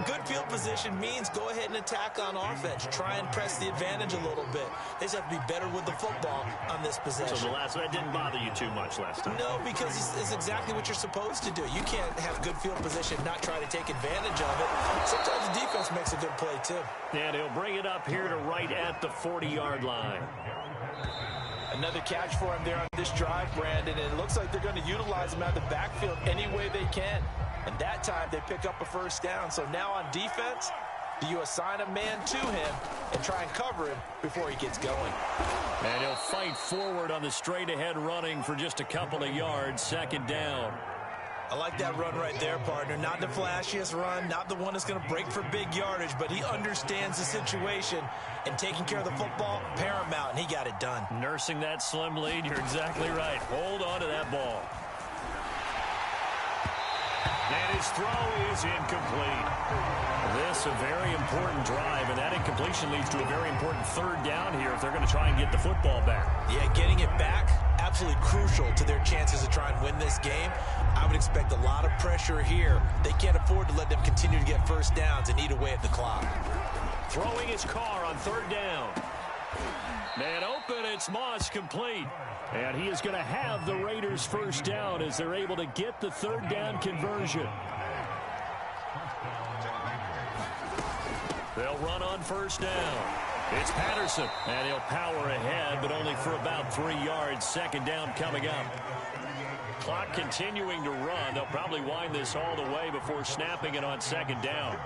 good field position means go ahead and attack on offense. Try and press the advantage a little bit. They just have to be better with the football on this possession. So that didn't bother you too much last time? No, because it's exactly what you're supposed to do. You can't have good field position, not try to take advantage of it. Sometimes the defense makes a good play, too. And he'll bring it up here to right at the 40-yard line. Another catch for him there on this drive, Brandon, and it looks like they're going to utilize him out of the backfield any way they can. And that time, they pick up a first down. So now on defense, do you assign a man to him and try and cover him before he gets going? And he'll fight forward on the straight-ahead running for just a couple of yards, 2nd down. I like that run right there, partner. Not the flashiest run, not the one that's going to break for big yardage, but he understands the situation, and taking care of the football, paramount, and he got it done. Nursing that slim lead, you're exactly right. Hold on to that ball. And his throw is incomplete. This a very important drive, and that incompletion leads to a very important third down here if they're going to try and get the football back. Yeah, getting it back, absolutely crucial to their chances to try and win this game. I would expect a lot of pressure here. They can't afford to let them continue to get first downs and eat away at the clock. Throwing his car on 3rd down. Man open, it's Moss, complete. And he is going to have the Raiders first down as they're able to get the 3rd down conversion. They'll run on first down. It's Patterson, and he'll power ahead, but only for about 3 yards. 2nd down coming up. Clock continuing to run. They'll probably wind this all the way before snapping it on 2nd down.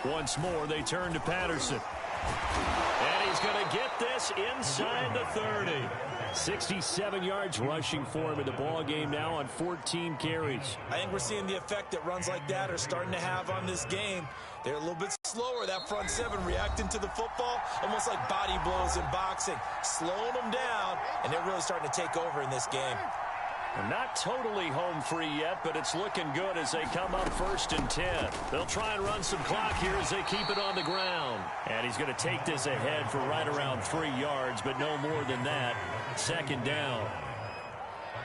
Once more, they turn to Patterson. And he's he's going to get this inside the 30. 67 yards rushing for him in the ball game now on 14 carries. I think we're seeing the effect that runs like that are starting to have on this game. They're a little bit slower, that front seven, reacting to the football, almost like body blows in boxing, slowing them down, and they're really starting to take over in this game. Not totally home free yet, but it's looking good as they come up 1st and 10. They'll try and run some clock here as they keep it on the ground. And he's going to take this ahead for right around 3 yards, but no more than that. 2nd down.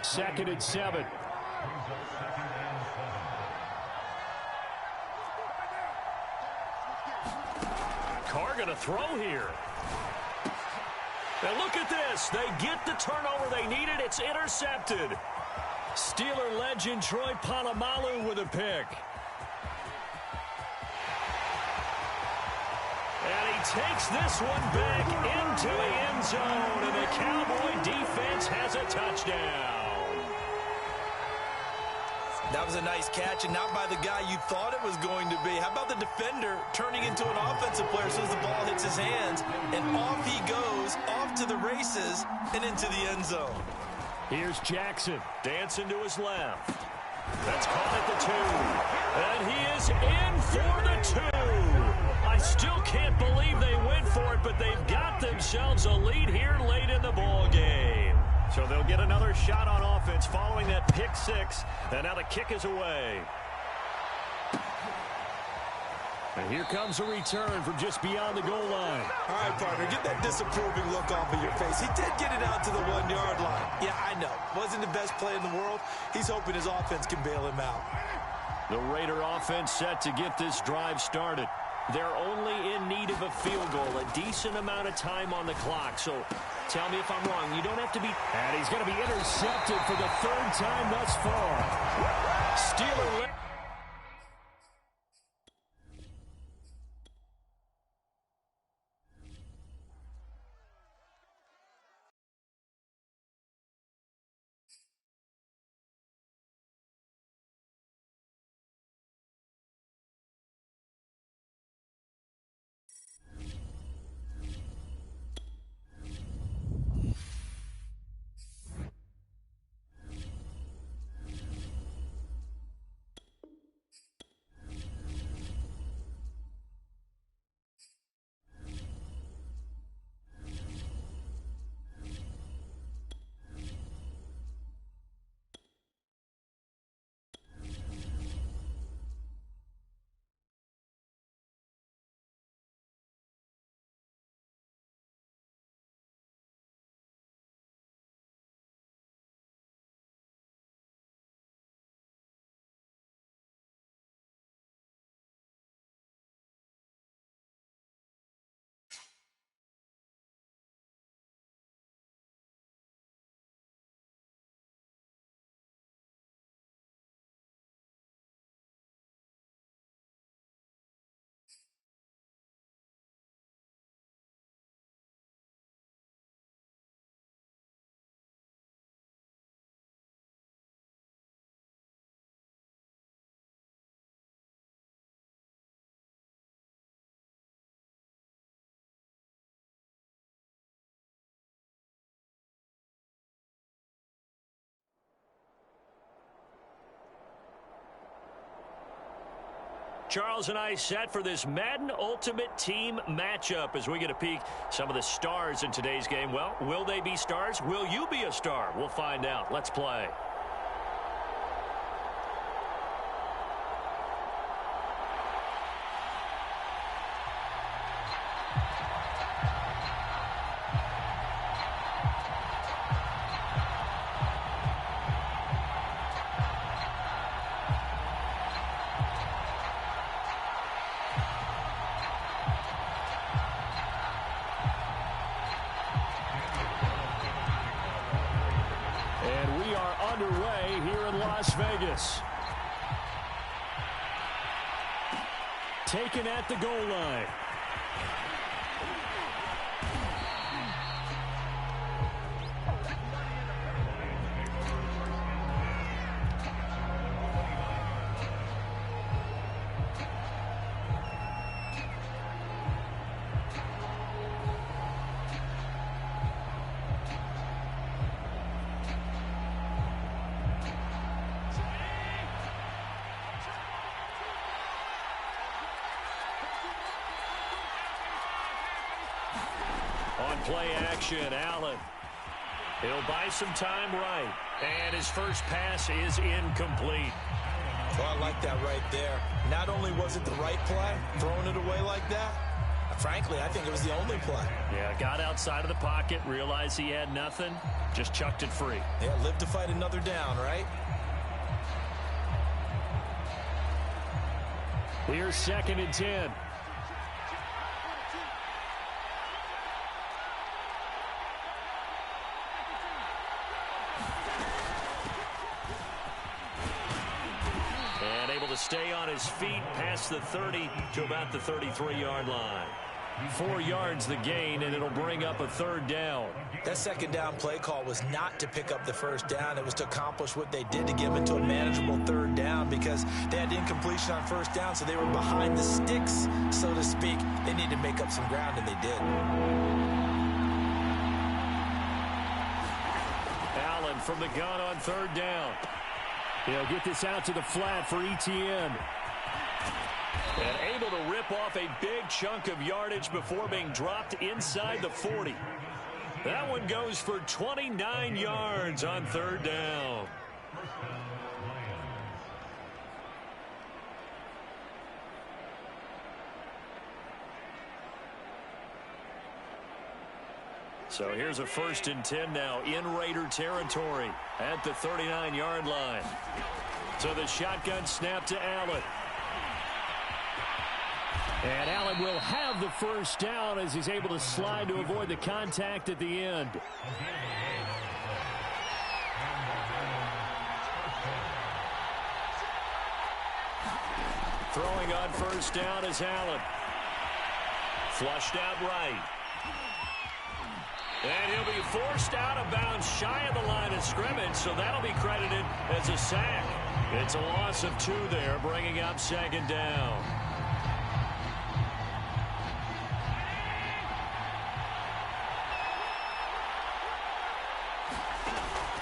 2nd and 7. Carr going to throw here. And look at this. They get the turnover they needed. It's intercepted. Steeler legend Troy Polamalu with a pick. And he takes this one back into the end zone. And the Cowboy defense has a touchdown. That was a nice catch, and not by the guy you thought it was going to be. How about the defender turning into an offensive player as soon as the ball hits his hands, and off he goes, off to the races, and into the end zone. Here's Jackson, dancing to his left. That's caught at the 2. And he is in for the 2. I still can't believe they went for it, but they've got themselves a lead here late in the ball game. So they'll get another shot on offense following that pick 6. And now the kick is away. And here comes a return from just beyond the goal line. All right, partner, get that disapproving look off of your face. He did get it out to the 1-yard line. Yeah, I know. Wasn't the best play in the world. He's hoping his offense can bail him out. The Raider offense set to get this drive started. They're only in need of a field goal, a decent amount of time on the clock. So tell me if I'm wrong. You don't have to be. And he's going to be intercepted for the 3rd time thus far. Steeler. Charles and I set for this Madden Ultimate Team matchup as we get a peek some of the stars in today's game. Well, will they be stars? Will you be a star? We'll find out. Let's play. Underway here in Las Vegas. Taken at the goal line. On play action, Allen. He'll buy some time right. And his first pass is incomplete. Well, I like that right there. Not only was it the right play, throwing it away like that, frankly, I think it was the only play. Yeah, got outside of the pocket, realized he had nothing, just chucked it free. Yeah, live to fight another down, right? Here's 2nd and 10. And able to stay on his feet past the 30 to about the 33-yard line. 4 yards the gain, and it'll bring up a 3rd down. That 2nd down play call was not to pick up the 1st down. It was to accomplish what they did to get them into a manageable 3rd down because they had incompletion on 1st down, so they were behind the sticks, so to speak. They needed to make up some ground, and they did. Allen from the gun on 3rd down. He'll get this out to the flat for Etienne. And able to rip off a big chunk of yardage before being dropped inside the 40. That one goes for 29 yards on 3rd down. So here's a 1st and 10 now in Raider territory at the 39-yard line. So the shotgun snap to Allen. And Allen will have the 1st down as he's able to slide to avoid the contact at the end. Throwing on 1st down is Allen. Flushed out right. And he'll be forced out of bounds shy of the line of scrimmage, so that'll be credited as a sack. It's a loss of 2 there, bringing up 2nd down.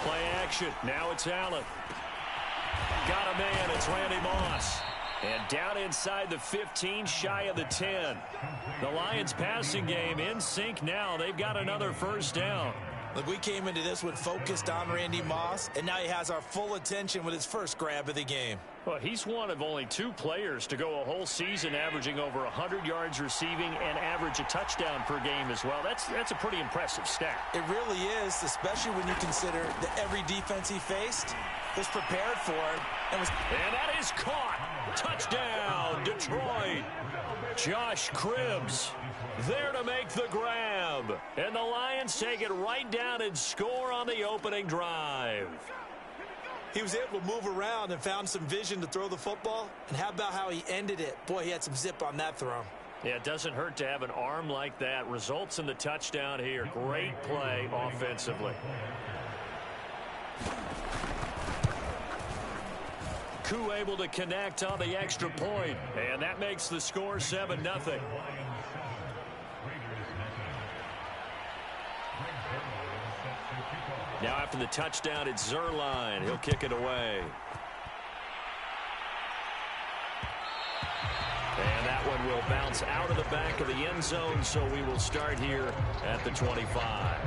Play action. Now it's Allen. Got a man. It's Randy Moss. And down inside the 15, shy of the 10. The Lions passing game in sync now. They've got another 1st down. Look, we came into this one focused on Randy Moss, and now he has our full attention with his first grab of the game. Well, he's one of only 2 players to go a whole season averaging over 100 yards receiving and average a touchdown per game as well. That's a pretty impressive stat. It really is, especially when you consider that every defense he faced was prepared for it. And that is caught. Touchdown, Detroit. Josh Cribbs there to make the grab. And the Lions take it right down and score on the opening drive. He was able to move around and found some vision to throw the football. And how about how he ended it? Boy, he had some zip on that throw. Yeah, it doesn't hurt to have an arm like that. Results in the touchdown here. Great play offensively. Koo able to connect on the extra point, and that makes the score 7-0. Now after the touchdown, it's Zuerlein. He'll kick it away. And that one will bounce out of the back of the end zone, so we will start here at the 25.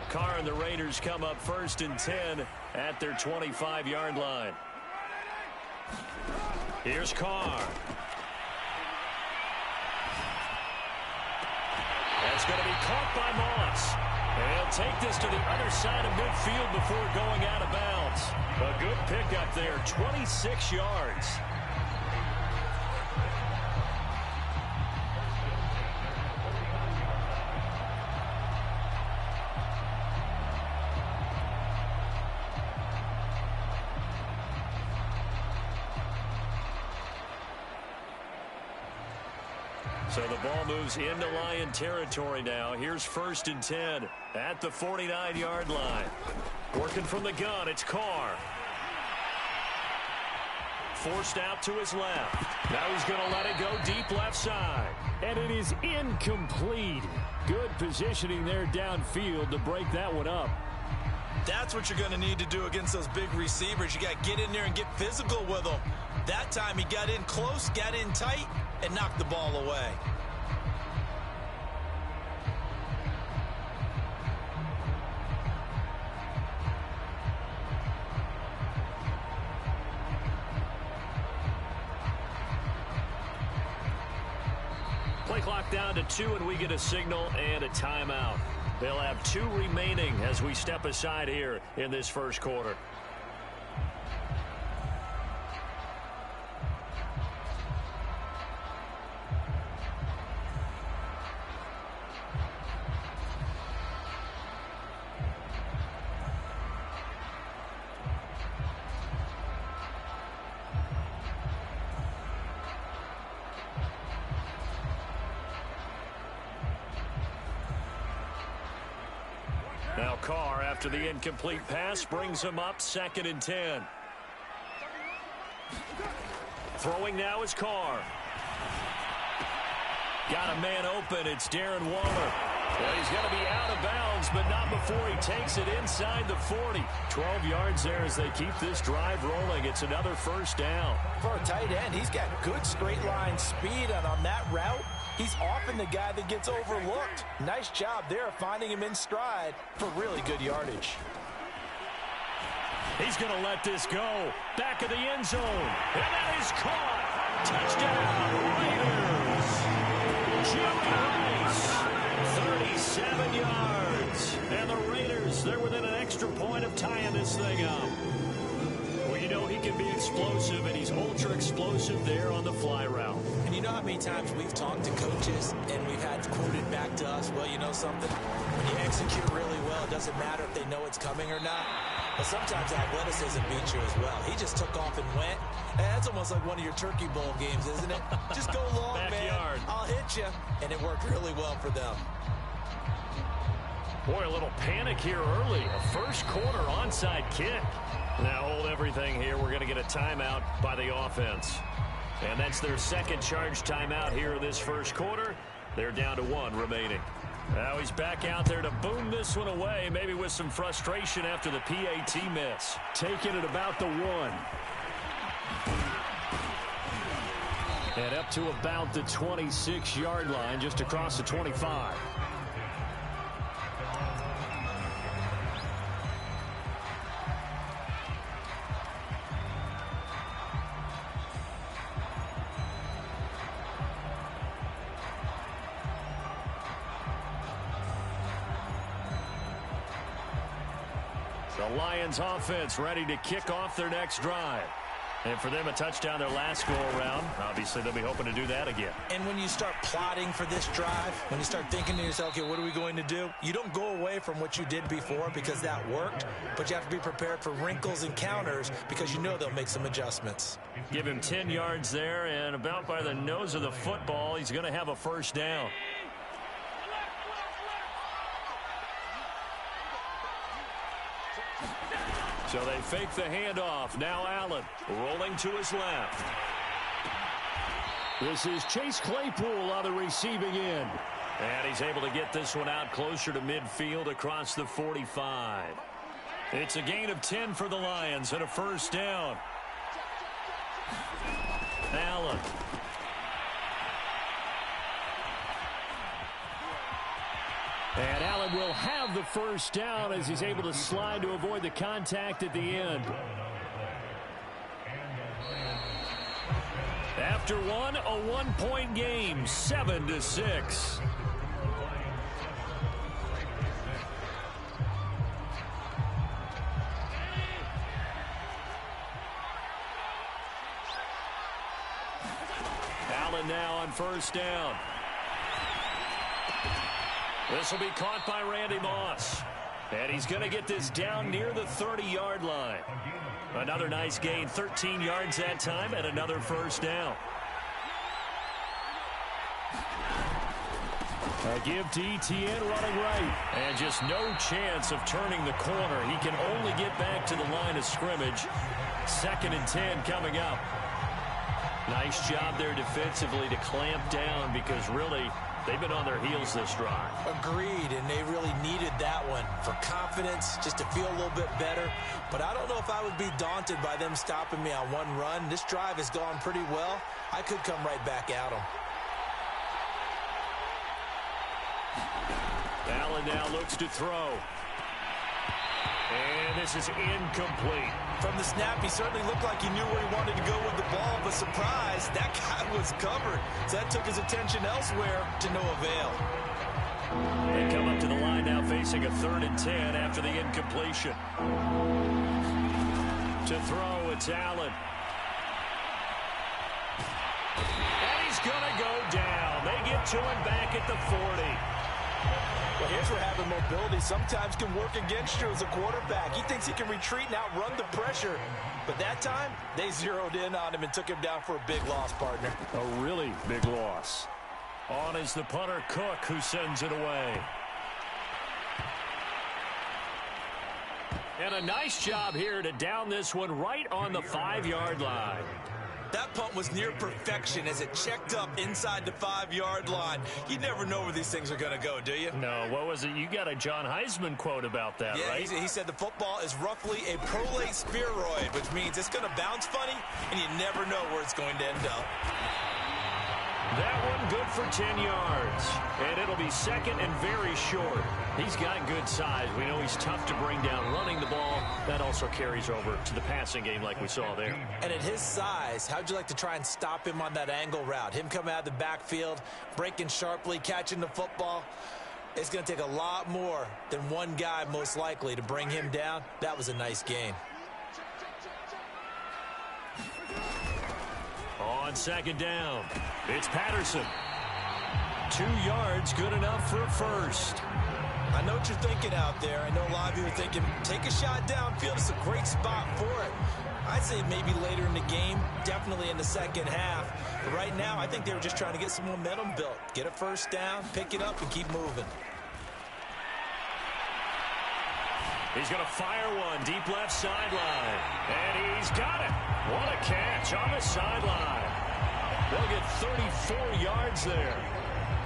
Carr and the Raiders come up 1st and 10 at their 25-yard line. Here's Carr. That's going to be caught by Moss. And he'll take this to the other side of midfield before going out of bounds. A good pickup there, 26 yards. So the ball moves into Lion territory now. Here's 1st and 10 at the 49-yard line. Working from the gun, it's Carr. Forced out to his left. Now he's going to let it go deep left side. And it is incomplete. Good positioning there downfield to break that one up. That's what you're going to need to do against those big receivers. You got to get in there and get physical with them. That time he got in close, got in tight, and knocked the ball away. Play clock down to 2, and we get a signal and a timeout. They'll have 2 remaining as we step aside here in this first quarter. Now Carr, after the incomplete pass, brings him up 2nd and 10. Throwing now is Carr. Got a man open. It's Darren Waller. Well, he's going to be out of bounds, but not before he takes it inside the 40. 12 yards there as they keep this drive rolling. It's another first down. For a tight end, he's got good straight line speed, and on that route, he's often the guy that gets overlooked. Nice job there finding him in stride for really good yardage. He's going to let this go. Back of the end zone. And that is caught. Touchdown, Raiders. Jimmy Rice, 37 yards. And the Raiders, they're within an extra point of tying this thing up. Well, you know he can be explosive, and he's ultra explosive there on the fly route. And you know how many times we've talked to coaches and we've had quoted back to us, well, you know something? When you execute really well, it doesn't matter if they know it's coming or not. But sometimes athleticism beats you as well. He just took off and went. And that's almost like one of your Turkey Bowl games, isn't it? Just go long, Backyard. man. I'll hit you. And it worked really well for them. Boy, a little panic here early. A first quarter onside kick. Now hold everything here. We're going to get a timeout by the offense. And that's their second charge timeout here in this first quarter. They're down to 1 remaining. Now he's back out there to boom this one away, maybe with some frustration after the PAT miss. Taking it about the 1. And up to about the 26-yard line, just across the 25. The Lions offense ready to kick off their next drive. And for them, a touchdown their last go-around. Obviously, they'll be hoping to do that again. And when you start plotting for this drive, when you start thinking to yourself, okay, what are we going to do? You don't go away from what you did before because that worked, but you have to be prepared for wrinkles and counters because you know they'll make some adjustments. Give him 10 yards there, and about by the nose of the football, he's going to have a first down. So they fake the handoff. Now Allen rolling to his left. This is Chase Claypool on the receiving end. And he's able to get this one out closer to midfield across the 45. It's a gain of 10 for the Lions and a first down. Allen. And Allen will have the first down as he's able to slide to avoid the contact at the end. After one, a 1-point game, 7-6. Allen now on first down. This will be caught by Randy Moss. And he's going to get this down near the 30-yard line. Another nice gain, 13 yards that time, and another first down. A give to Etienne running right. And just no chance of turning the corner. He can only get back to the line of scrimmage. 2nd and 10 coming up. Nice job there defensively to clamp down because really they've been on their heels this drive. Agreed, and they really needed that one for confidence. confidence, just to feel a little bit better. But I don't know if I would be daunted by them stopping me on one run. This drive has gone pretty well. I could come right back at them. Allen now looks to throw. And this is incomplete. From the snap, he certainly looked like he knew where he wanted to go with the ball, but surprise, that guy was covered. So that took his attention elsewhere to no avail. They come up to the line now facing a 3rd and 10 after the incompletion. To throw, it's Allen. And he's going to go down. They get to him back at the 40. Well, here's where having mobility sometimes can work against you as a quarterback. He thinks he can retreat and outrun the pressure. But that time, they zeroed in on him and took him down for a big loss, partner. A really big loss. On is the punter, Cook, who sends it away. And a nice job here to down this one right on the 5-yard line. That punt was near perfection as it checked up inside the 5-yard line. You never know where these things are going to go, do you? No, what was it? You got a John Heisman quote about that, yeah, right? He said the football is roughly a prolate spheroid, which means it's going to bounce funny, and you never know where it's going to end up. That one good for 10 yards. And it'll be second and very short. He's got good size. We know he's tough to bring down running the ball. That also carries over to the passing game like we saw there. And at his size, how'd you like to try and stop him on that angle route? Him coming out of the backfield, breaking sharply, catching the football. It's going to take a lot more than one guy most likely to bring him down. That was a nice gain. On 2nd down, it's Patterson. 2 yards, good enough for a first. I know what you're thinking out there. I know a lot of you are thinking, take a shot downfield. It's a great spot for it. I'd say maybe later in the game, definitely in the second half. But right now, I think they were just trying to get some momentum built. Get a first down, pick it up, and keep moving. He's going to fire one deep left sideline. And he's got it. What a catch on the sideline. They'll get 34 yards there.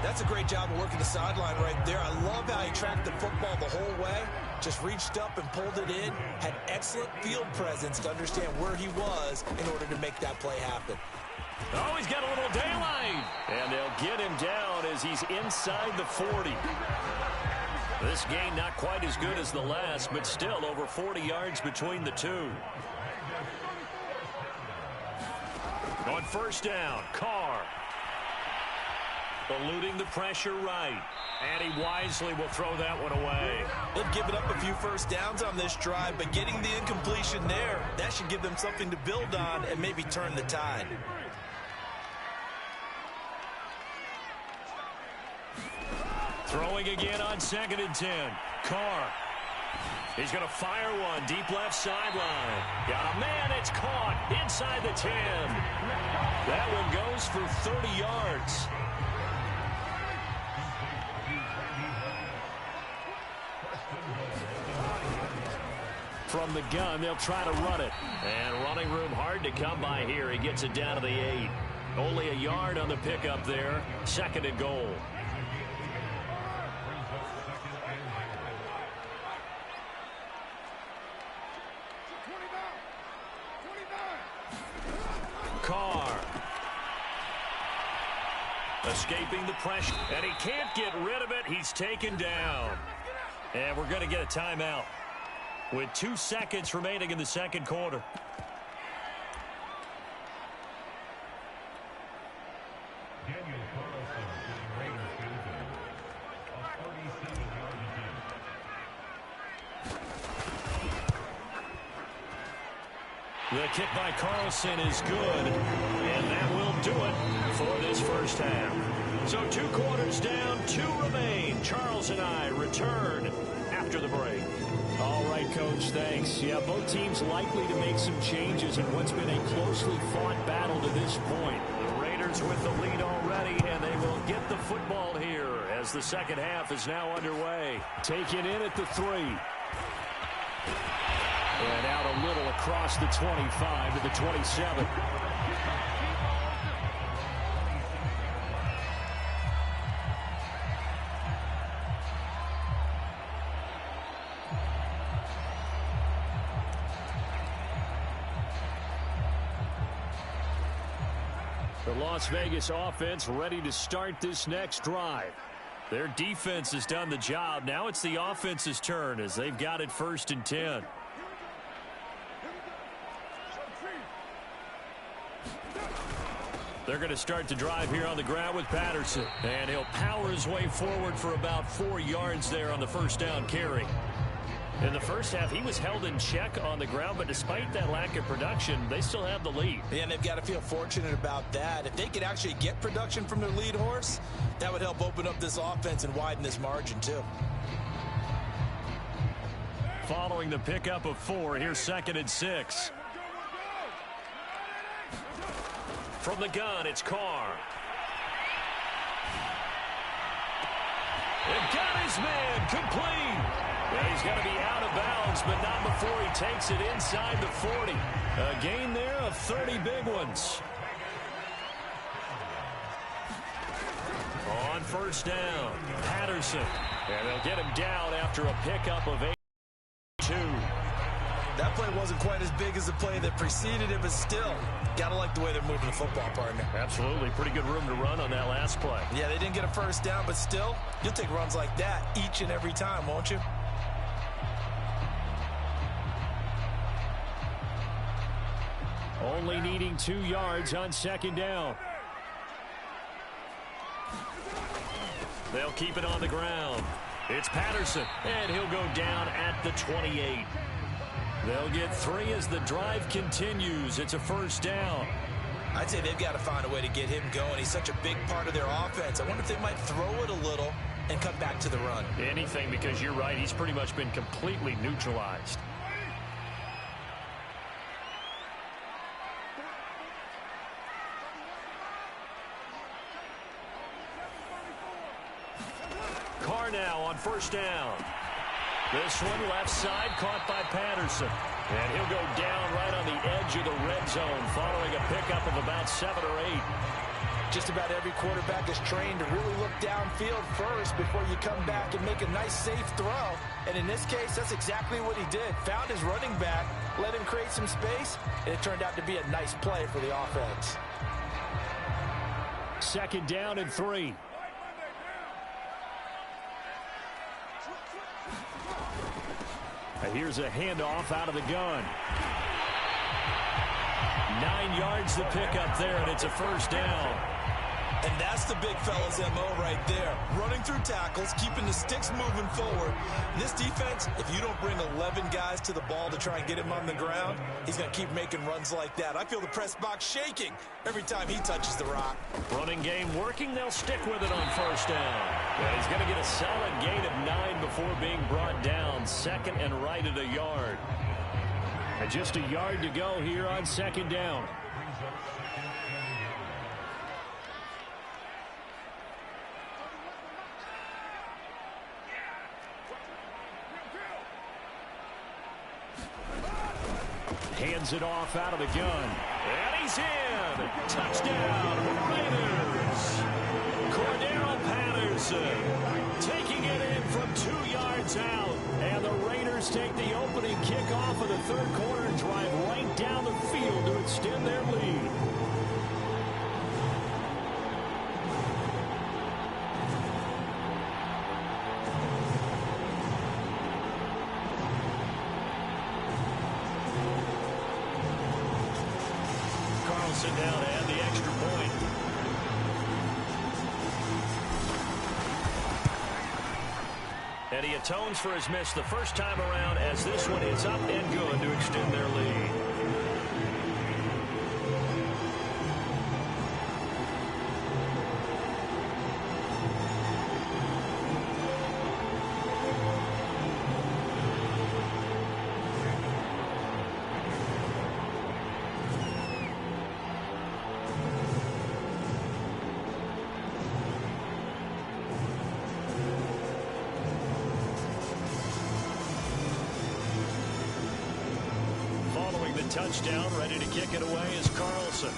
That's a great job of working the sideline right there. I love how he tracked the football the whole way. Just reached up and pulled it in. Had excellent field presence to understand where he was in order to make that play happen. Oh, he's got a little daylight. And they'll get him down as he's inside the 40. This gain not quite as good as the last, but still over 40 yards between the two. On 1st down, Carr. Eluding the pressure right. And he wisely will throw that one away. They've given up a few first downs on this drive, but getting the incompletion there, that should give them something to build on and maybe turn the tide. Throwing again on 2nd and 10. Carr. He's going to fire one deep left sideline. Got a man. It's caught inside the 10. That one goes for 30 yards. From the gun, they'll try to run it. And running room hard to come by here. He gets it down to the 8. Only a yard on the pickup there. 2nd and goal. Carr. Escaping the pressure. And he can't get rid of it. He's taken down. And we're going to get a timeout with 2 seconds remaining in the second quarter. The kick by Carlson is good, and that will do it for this first half. So 2 quarters down, 2 remain. Charles and I return after the break. All right, Coach, thanks. Yeah, both teams likely to make some changes in what's been a closely fought battle to this point. The Raiders with the lead already, and they will get the football here as the second half is now underway. Taken in at the 3. And out a little across the 25 to the 27. The Las Vegas offense ready to start this next drive. Their defense has done the job. Now it's the offense's turn as they've got it 1st and 10. They're going to start the drive here on the ground with Patterson. And he'll power his way forward for about 4 yards there on the first down carry. In the first half, he was held in check on the ground, but despite that lack of production, they still have the lead. Yeah, and they've got to feel fortunate about that. If they could actually get production from their lead horse, that would help open up this offense and widen this margin, too. Following the pickup of 4, here's 2nd and 6. From the gun, it's Carr. And got his man complete. Well, he's going to be out of bounds, but not before he takes it inside the 40. A gain there of 30 big ones. On first down, Patterson. And they'll get him down after a pickup of 8-2. That play wasn't quite as big as the play that preceded it, but still, got to like the way they're moving the football, partner. Absolutely. Pretty good room to run on that last play. Yeah, they didn't get a first down, but still, you'll take runs like that each and every time, won't you? Only needing 2 yards on 2nd down. They'll keep it on the ground. It's Patterson, and he'll go down at the 28. They'll get 3 as the drive continues. It's a first down. I'd say they've got to find a way to get him going. He's such a big part of their offense. I wonder if they might throw it a little and come back to the run. Anything, because you're right. He's pretty much been completely neutralized. Carr now on first down. This one left side caught by Patterson. And he'll go down right on the edge of the red zone following a pickup of about 7 or 8. Just about every quarterback is trained to really look downfield first before you come back and make a nice, safe throw. And in this case, that's exactly what he did. Found his running back, let him create some space, and it turned out to be a nice play for the offense. 2nd down and 3. Here's a handoff out of the gun. 9 yards to pick up there, and it's a first down. And that's the big fella's MO right there. Running through tackles, keeping the sticks moving forward. This defense, if you don't bring 11 guys to the ball to try and get him on the ground, he's going to keep making runs like that. I feel the press box shaking every time he touches the rock. Running game working. They'll stick with it on first down. Yeah, he's going to get a solid gain of 9 before being brought down. 2nd and right at a yard. And just a yard to go here on 2nd down. Hands it off out of the gun. And he's in. Touchdown, Raiders. Cordero Patterson taking it in from 2 yards out. And the Raiders take the opening kickoff of the 3rd quarter and drive right down the field to extend their lead. Down to add the extra point. And he atones for his miss the first time around as this one is up and good to extend their lead. Touchdown, ready to kick it away is Carlson.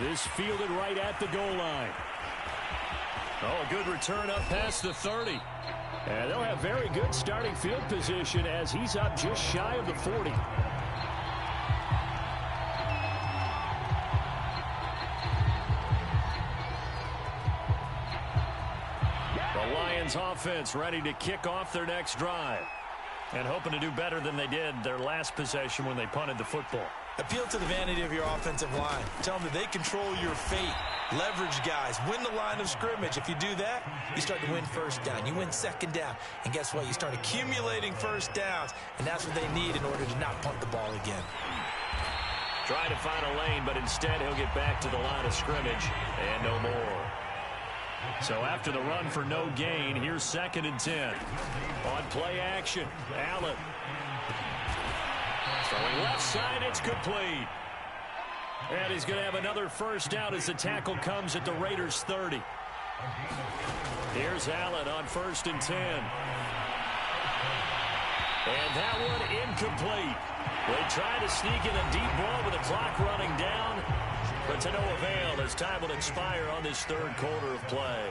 This fielded right at the goal line. Oh, a good return up past the 30. And they'll have very good starting field position as he's up just shy of the 40. The Lions offense ready to kick off their next drive and hoping to do better than they did their last possession when they punted the football. Appeal to the vanity of your offensive line. Tell them that they control your fate. Leverage guys. Win the line of scrimmage. If you do that, you start to win first down. You win second down. And guess what? You start accumulating first downs. And that's what they need in order to not punt the ball again. Trying to find a lane, but instead he'll get back to the line of scrimmage and no more. So after the run for no gain, here's 2nd and 10. On play action, Allen. Throwing left side, it's complete. And he's going to have another first down as the tackle comes at the Raiders' 30. Here's Allen on 1st and 10. And that one incomplete. They try to sneak in a deep ball with the clock running down, but to no avail as time will expire on this 3rd quarter of play.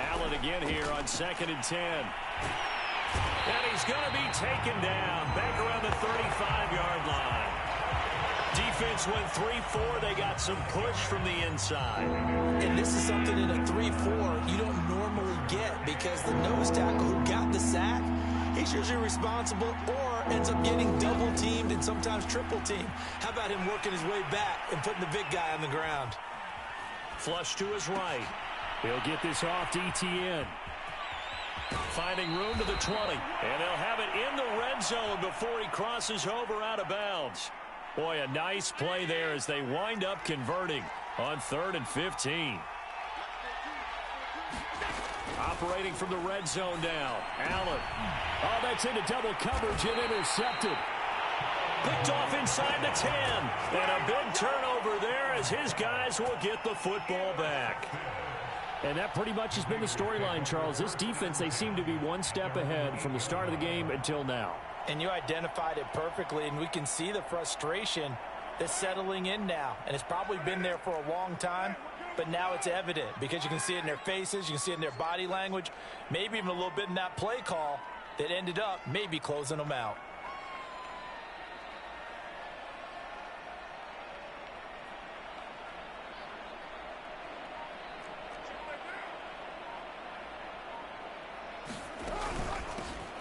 Allen again here on 2nd and 10. And he's going to be taken down back around the 35-yard line. Defense went 3-4. They got some push from the inside. And this is something in a 3-4 you don't normally get because the nose tackle who got the sack, he's usually responsible or ends up getting double-teamed and sometimes triple-teamed. How about him working his way back and putting the big guy on the ground? Flush to his right. He'll get this off to Etienne. Finding room to the 20. And they'll have it in the red zone before he crosses over out of bounds. Boy, a nice play there as they wind up converting on 3rd and 15. Operating from the red zone now. Allen. Oh, that's into double coverage and intercepted. Picked off inside the 10. And a big turnover there as his guys will get the football back. And that pretty much has been the storyline, Charles. This defense, they seem to be one step ahead from the start of the game until now. And you identified it perfectly, and we can see the frustration that's settling in now. And it's probably been there for a long time, but now it's evident because you can see it in their faces, you can see it in their body language, maybe even a little bit in that play call that ended up maybe closing them out.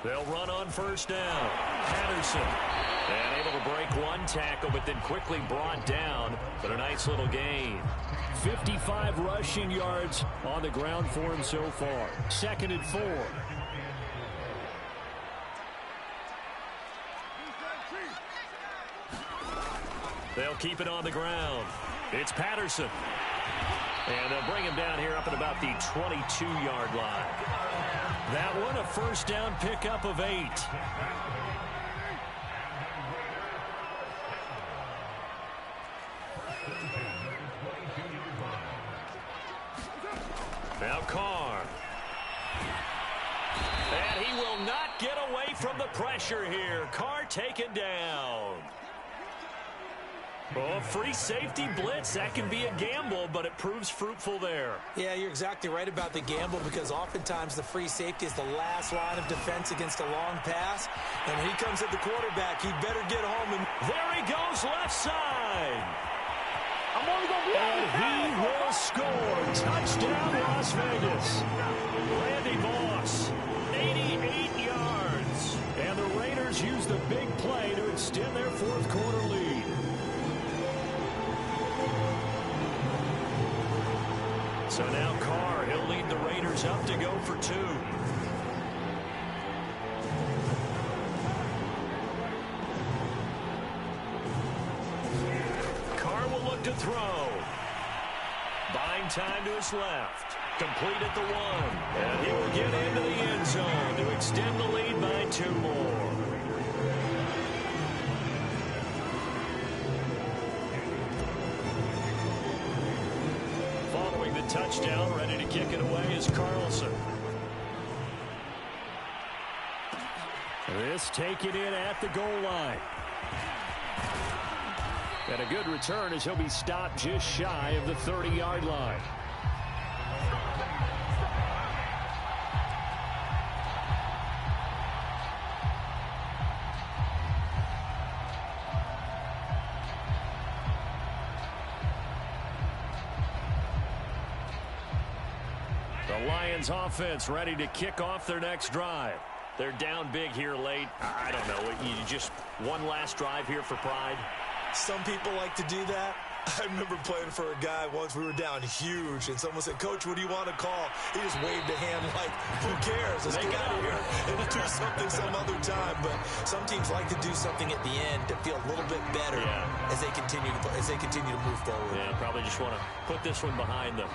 They'll run on 1st down. Patterson. And able to break one tackle, but then quickly brought down. But a nice little gain. 55 rushing yards on the ground for him so far. 2nd and 4. They'll keep it on the ground. It's Patterson. And they'll bring him down here up at about the 22-yard line. That one, a first down pickup of 8. Now Carr. And he will not get away from the pressure here. Carr taken down. Oh, free safety blitz. That can be a gamble, but it proves fruitful there. Yeah, you're exactly right about the gamble because oftentimes the free safety is the last line of defense against a long pass. And when he comes at the quarterback, he better get home. And there he goes, left side. And he will score. Touchdown, Las Vegas. Randy Moss, 88 yards. And the Raiders use the big play to extend their 4th quarter lead. So now Carr, he'll lead the Raiders up to go for 2. Carr will look to throw. Buying time to his left. Complete at the 1. And he will get into the end zone to extend the lead by 2 more. Touchdown, ready to kick it away is Carlson. This taken in at the goal line. And a good return as he'll be stopped just shy of the 30-yard line. The Lions offense ready to kick off their next drive. They're down big here late. I don't know. You just one last drive here for pride? Some people like to do that. I remember playing for a guy once. We were down huge, and someone said, "Coach, what do you want to call?" He just waved a hand like, "Who cares? Let's get out of here and we'll do something some other time." But some teams like to do something at the end to feel a little bit better as they continue to move forward. Yeah, probably just want to put this one behind them.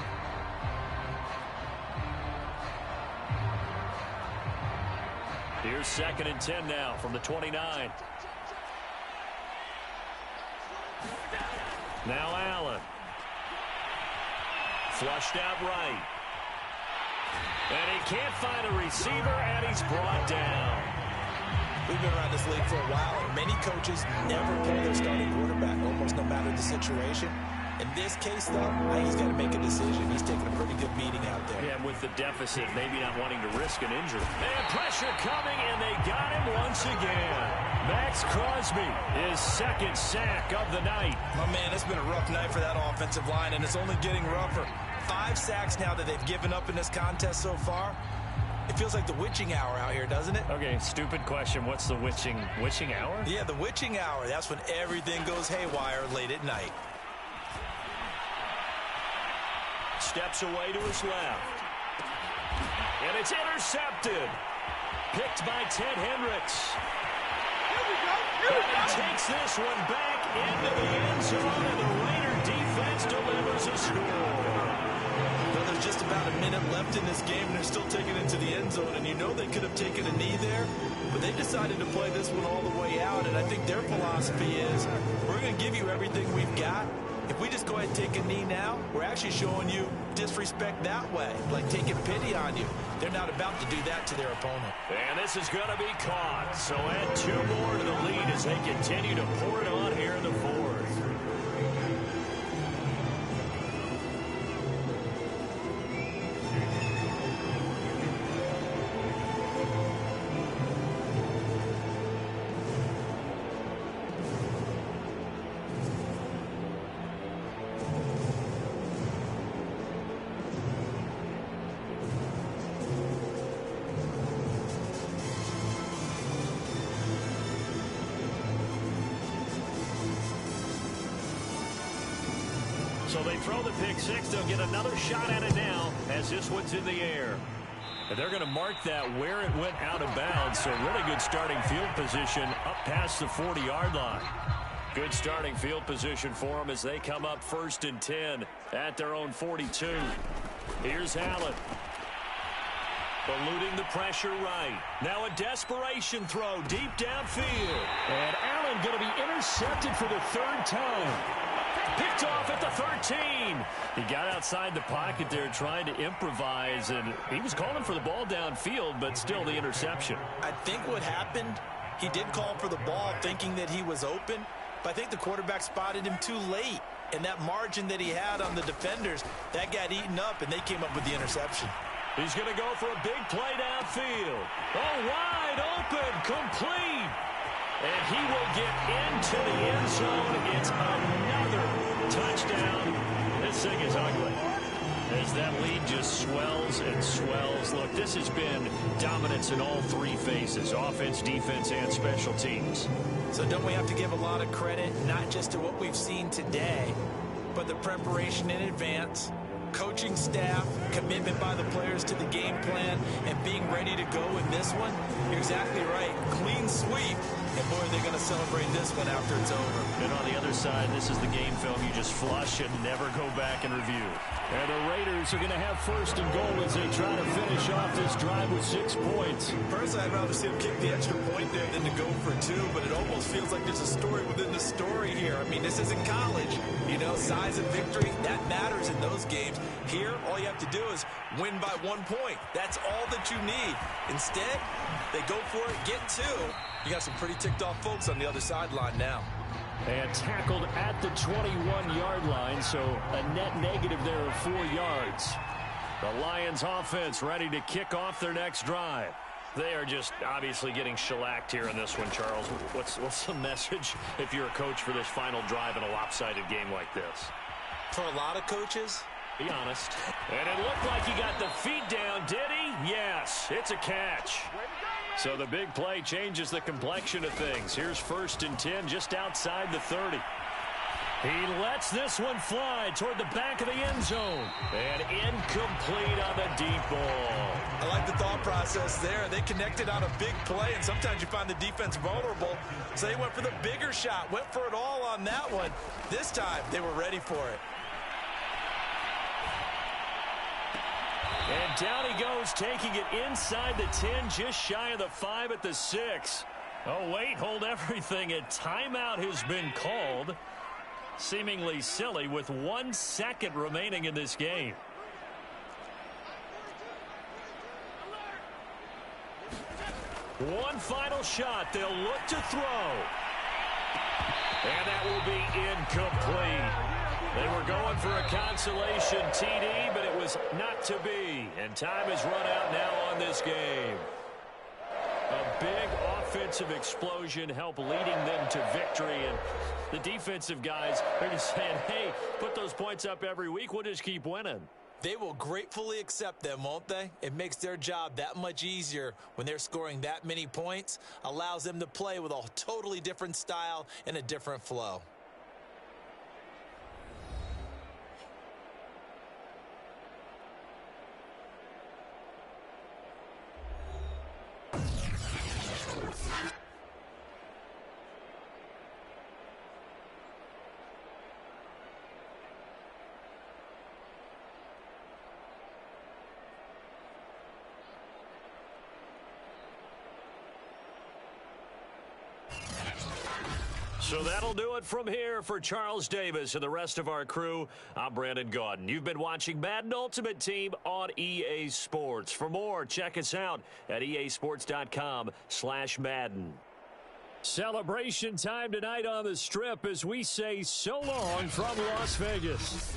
Here's 2nd and 10 now from the 29. Now Allen. Flushed out right. And he can't find a receiver, and he's brought down. We've been around this league for a while, and many coaches never pull their starting quarterback, almost no matter the situation. In this case, though, he's got to make a decision. He's taking a pretty good beating out there. Yeah, with the deficit, maybe not wanting to risk an injury. And pressure coming, and they got him once again. Max Crosby, his 2nd sack of the night. Oh, man, it's been a rough night for that offensive line, and it's only getting rougher. 5 sacks now that they've given up in this contest so far. It feels like the witching hour out here, doesn't it? Okay, stupid question. What's the witching hour? Yeah, the witching hour. That's when everything goes haywire late at night. Steps away to his left. And it's intercepted. Picked by Ted Hendricks. And he takes this one back into the end zone, and the Raider defense delivers a score. Well, there's just about a minute left in this game, and they're still taking it to the end zone. And you know they could have taken a knee there, but they decided to play this one all the way out. And I think their philosophy is, we're going to give you everything we've got. If we just go ahead and take a knee now, we're actually showing you disrespect that way, like taking pity on you. They're not about to do that to their opponent. And this is going to be caught. So add 2 more to the lead as they continue to pour it on here in the 4th. So they throw the pick 6. They'll get another shot at it now as this one's in the air. And they're going to mark that where it went out of bounds. So really good starting field position up past the 40-yard line. Good starting field position for them as they come up 1st and 10 at their own 42. Here's Allen. Eluding the pressure right. Now a desperation throw deep downfield. And Allen going to be intercepted for the 3rd time. Picked off at the 13. He got outside the pocket there trying to improvise, and he was calling for the ball downfield, but still the interception. I think what happened, he did call for the ball thinking that he was open, but I think the quarterback spotted him too late. And that margin that he had on the defenders, that got eaten up, and they came up with the interception. He's going to go for a big play downfield. Oh, wide open, complete. And he will get into the end zone. It's another touchdown. This thing is ugly as that lead just swells and swells. Look, this has been dominance in all 3 phases, offense, defense, and special teams. So don't we have to give a lot of credit, not just to what we've seen today, but the preparation in advance, coaching staff, commitment by the players to the game plan, and being ready to go in this one? You're exactly right. Clean sweep. And boy, they're going to celebrate this one after it's over. And on the other side, this is the game film you just flush and never go back and review. And the Raiders are going to have 1st and goal as they try to finish off this drive with 6 points. Personally, I'd rather see them kick the extra point there than to go for 2, but it almost feels like there's a story within the story here. I mean, this isn't college. You know, size of victory, that matters in those games. Here, all you have to do is win by 1 point. That's all that you need. Instead, they go for it, get 2. You got some pretty ticked off folks on the other sideline now. And tackled at the 21-yard line, so a net negative there of 4 yards. The Lions offense ready to kick off their next drive. They are just obviously getting shellacked here in this one, Charles. What's the message if you're a coach for this final drive in a lopsided game like this? For a lot of coaches, Be honest. And it looked like he got the feet down, did he? Yes, it's a catch. So the big play changes the complexion of things. Here's 1st and 10 just outside the 30. He lets this one fly toward the back of the end zone. And incomplete on the deep ball. I like the thought process there. They connected on a big play, and sometimes you find the defense vulnerable. So they went for the bigger shot, went for it all on that one. This time, they were ready for it. And down he goes, taking it inside the 10, just shy of the 5 at the 6. Oh, wait, hold everything. A timeout has been called. Seemingly silly with 1 second remaining in this game. One final shot. They'll look to throw. And that will be incomplete. They were going for a consolation TD, but it was not to be. And time has run out now on this game. A big offensive explosion helped leading them to victory. And the defensive guys are just saying, hey, put those points up every week. We'll just keep winning. They will gratefully accept them, won't they? It makes their job that much easier when they're scoring that many points. Allows them to play with a totally different style and a different flow. So that'll do it from here for Charles Davis and the rest of our crew. I'm Brandon Gaudin. You've been watching Madden Ultimate Team on EA Sports. For more, check us out at easports.com/Madden. Celebration time tonight on the Strip as we say so long from Las Vegas.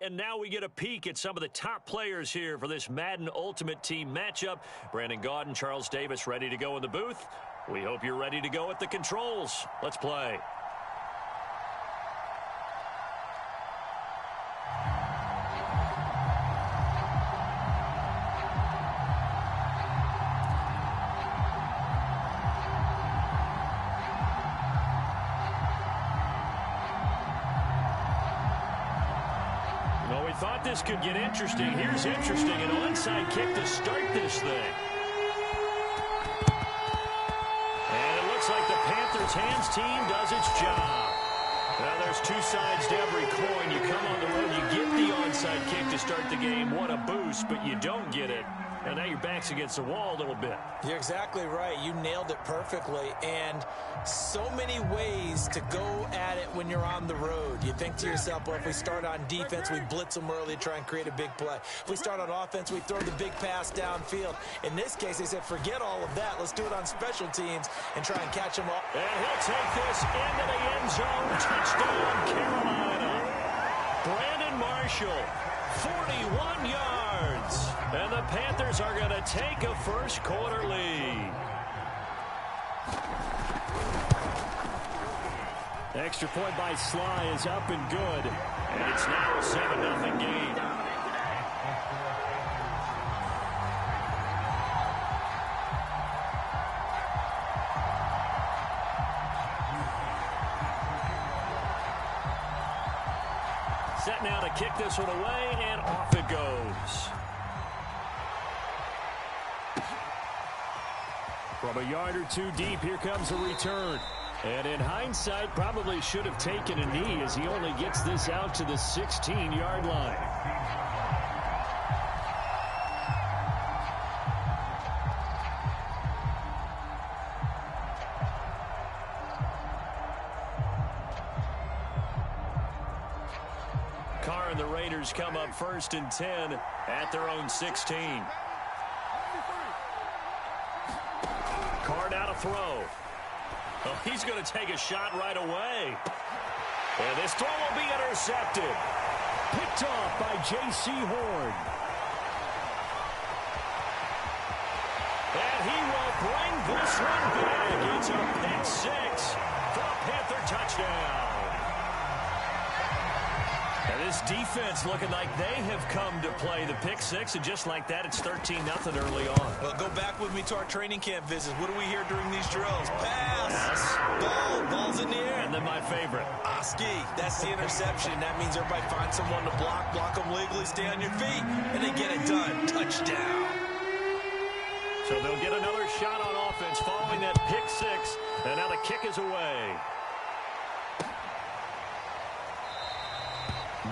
And now we get a peek at some of the top players here for this Madden Ultimate Team matchup. Brandon Gaudin, Charles Davis ready to go in the booth. We hope you're ready to go at the controls. Let's play. Thought this could get interesting. Here's interesting. An onside kick to start this thing. And it looks like the Panthers hands team does its job. Now there's two sides to every coin. You come on the road, you get the onside kick to start the game. What a boost, but you don't get it. And now your back's against the wall a little bit. You're exactly right. You nailed it perfectly. And so many ways to go at it when you're on the road. You think to yourself, well, if we start on defense, we blitz them early, try and create a big play. If we start on offense, we throw the big pass downfield. In this case, they said, forget all of that. Let's do it on special teams and try and catch them all. And he'll take this into the end zone. Touchdown, Carolina. Brandon Marshall, 41 yards. And the Panthers are going to take a first quarter lead. Extra point by Sly is up and good. And it's now a 7-0 game. now to kick this one away, and off it goes. From a yard or two deep, here comes a return. And in hindsight, probably should have taken a knee as he only gets this out to the 16-yard line. Carr and the Raiders come up 1st and 10 at their own 16. Carr now to throw. Oh, he's going to take a shot right away. And this throw will be intercepted. Picked off by J.C. Horn. And he will bring this one back. It's a pick six for a Panther touchdown. And this defense looking like they have come to play the pick six, and just like that, it's 13-0 early on. Well, go back with me to our training camp visits. What do we hear during these drills? Pass, yes. Ball's in the air. And then my favorite. Oski, that's the interception. That means everybody find someone to block them legally, stay on your feet, and they get it done. Touchdown. So they'll get another shot on offense following that pick six, and now the kick is away.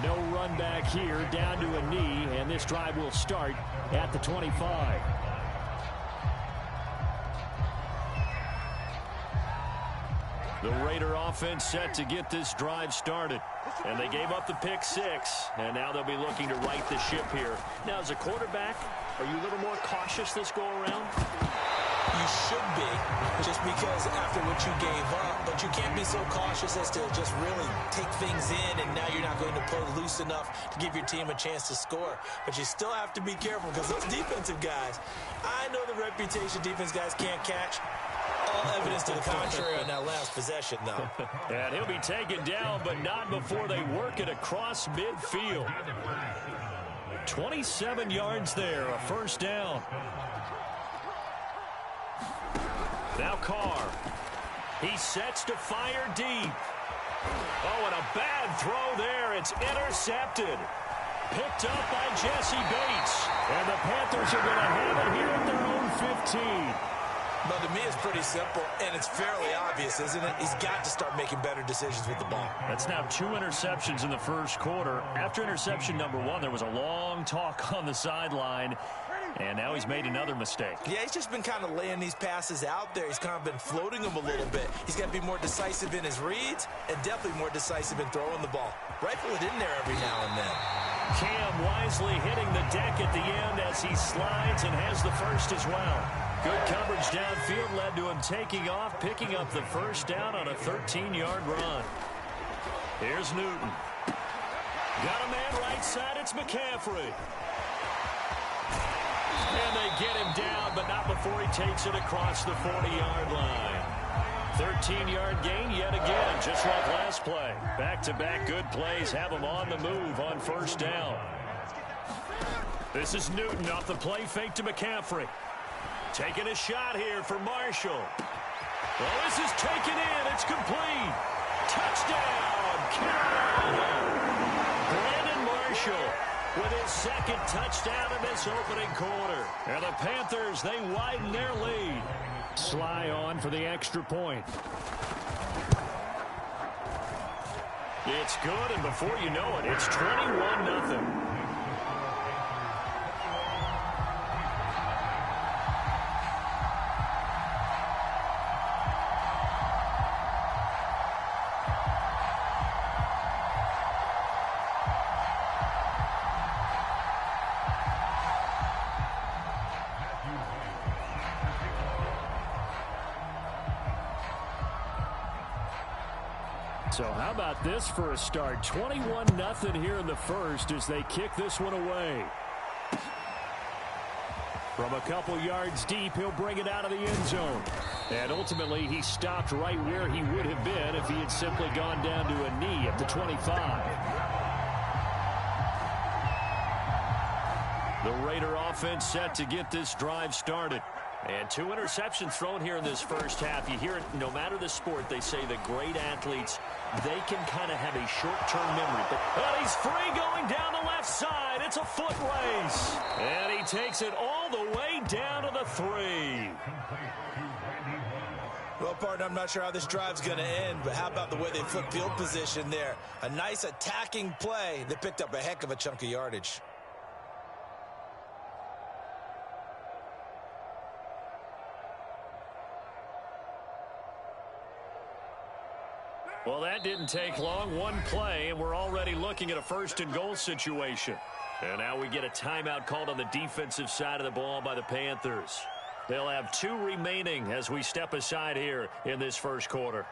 No run back here, down to a knee, and this drive will start at the 25. The Raider offense set to get this drive started. And they gave up the pick six, and now they'll be looking to right the ship here. Now, as a quarterback, are you a little more cautious this go-around? You should be, just because after what you gave up, but you can't be so cautious as to just really take things in, and now you're not going to play loose enough to give your team a chance to score. But you still have to be careful, because those defensive guys, I know the reputation defense guys can't catch. All evidence to the contrary on that last possession, though. And he'll be taken down, but not before they work it across midfield. 27 yards there, a first down. Now Carr. He sets to fire deep. Oh, and a bad throw there. It's intercepted. Picked up by Jesse Bates. And the Panthers are going to have it here at their own 15. But to me, it's pretty simple, and it's fairly obvious, isn't it? He's got to start making better decisions with the ball. That's now 2 interceptions in the first quarter. After interception number 1, there was a long talk on the sideline, and now he's made another mistake. Yeah, he's just been kind of laying these passes out there. He's kind of been floating them a little bit. He's got to be more decisive in his reads and definitely more decisive in throwing the ball. Rifle it in there every now and then. Cam wisely hitting the deck at the end as he slides and has the first as well. Good coverage downfield led to him taking off, picking up the first down on a 13-yard run. Here's Newton. Got a man right side. It's McCaffrey. And they get him down, but not before he takes it across the 40-yard line. 13-yard gain yet again, just like last play. Back-to-back good plays have him on the move on first down. This is Newton off the play fake to McCaffrey. Taking a shot here for Marshall. Well, this is taken in. It's complete. Touchdown, Carolina. Brandon Marshall with his second touchdown in this opening quarter. And the Panthers, they widen their lead. Sly on for the extra point. It's good, and before you know it, it's 21-0. So how about this for a start? 21-0 here in the first as they kick this one away. From a couple yards deep, he'll bring it out of the end zone. And ultimately, he stopped right where he would have been if he had simply gone down to a knee at the 25. The Raider offense set to get this drive started. And 2 interceptions thrown here in this first half. You hear it no matter the sport. They say the great athletes, they can kind of have a short-term memory. But he's free going down the left side. It's a foot race. And he takes it all the way down to the 3. Well, partner, I'm not sure how this drive's going to end, but how about the way they flip field position there? A nice attacking play. They picked up a heck of a chunk of yardage. Well, that didn't take long. One play, and we're already looking at a first-and-goal situation. And now we get a timeout called on the defensive side of the ball by the Panthers. They'll have 2 remaining as we step aside here in this first quarter.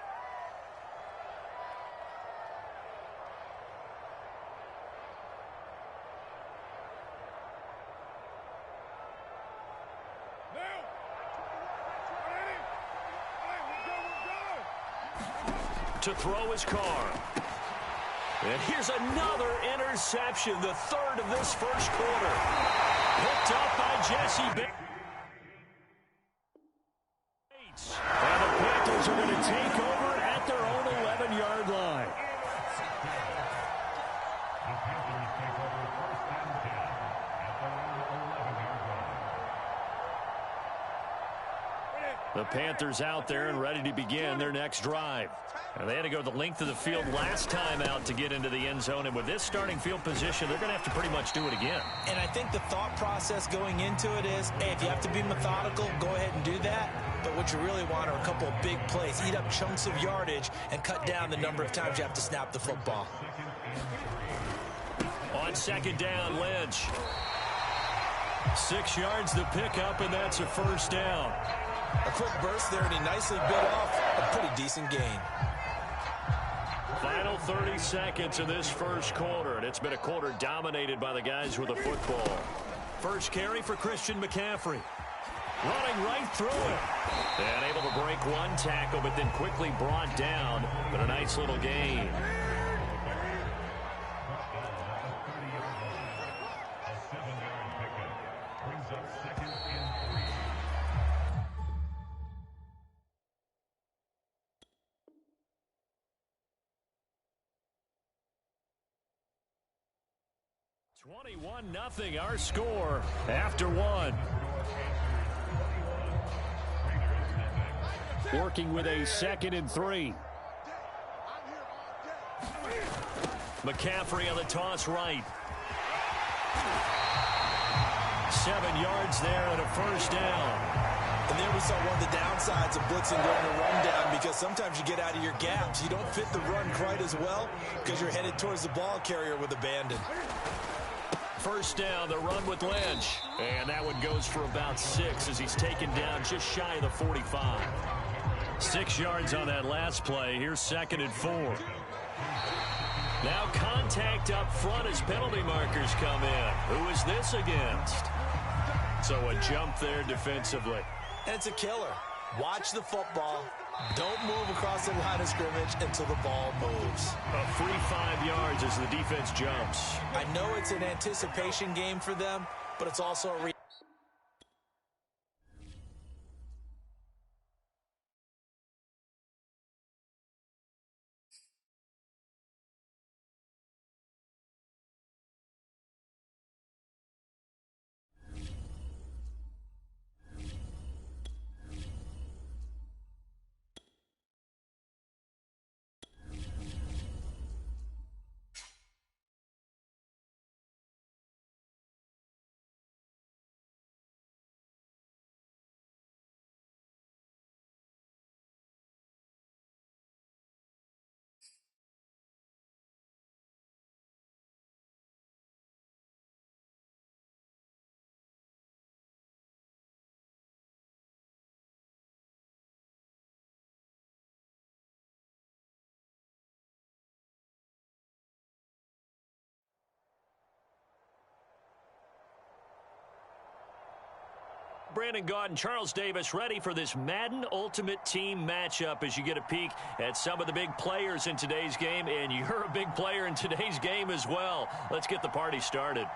To throw his car. And here's another interception, the 3rd of this first quarter. Picked up by Jesse Bates. And the Panthers are going to take over at their own 11-yard line. The Panthers out there and ready to begin their next drive. And they had to go the length of the field last time out to get into the end zone. And with this starting field position, they're going to have to pretty much do it again. And I think the thought process going into it is, hey, if you have to be methodical, go ahead and do that. But what you really want are a couple of big plays. Eat up chunks of yardage and cut down the number of times you have to snap the football. On second down, Lynch. 6 yards to pick up, and that's a first down. A quick burst there, and he nicely bit off a pretty decent gain. Final 30 seconds of this first quarter, and it's been a quarter dominated by the guys with the football. First carry for Christian McCaffrey. Running right through it. And able to break one tackle, but then quickly brought down. But a nice little gain. $21-0 our score after one. Working with a 2nd and 3. McCaffrey on the toss right. 7 yards there and a first down. And there we saw one of the downsides of blitzing during the rundown, because sometimes you get out of your gaps. You don't fit the run quite as well because you're headed towards the ball carrier with abandon. First down, the run with Lynch. And that one goes for about 6 as he's taken down just shy of the 45. 6 yards on that last play. Here's 2nd and 4. Now contact up front as penalty markers come in. Who is this against? So a jump there defensively. And it's a killer. Watch the football. Don't move across the line of scrimmage until the ball moves. A free 5 yards as the defense jumps. I know it's an anticipation game for them, but it's also a Brandon Gaud and Charles Davis ready for this Madden Ultimate Team matchup as you get a peek at some of the big players in today's game, and you're a big player in today's game as well. Let's get the party started.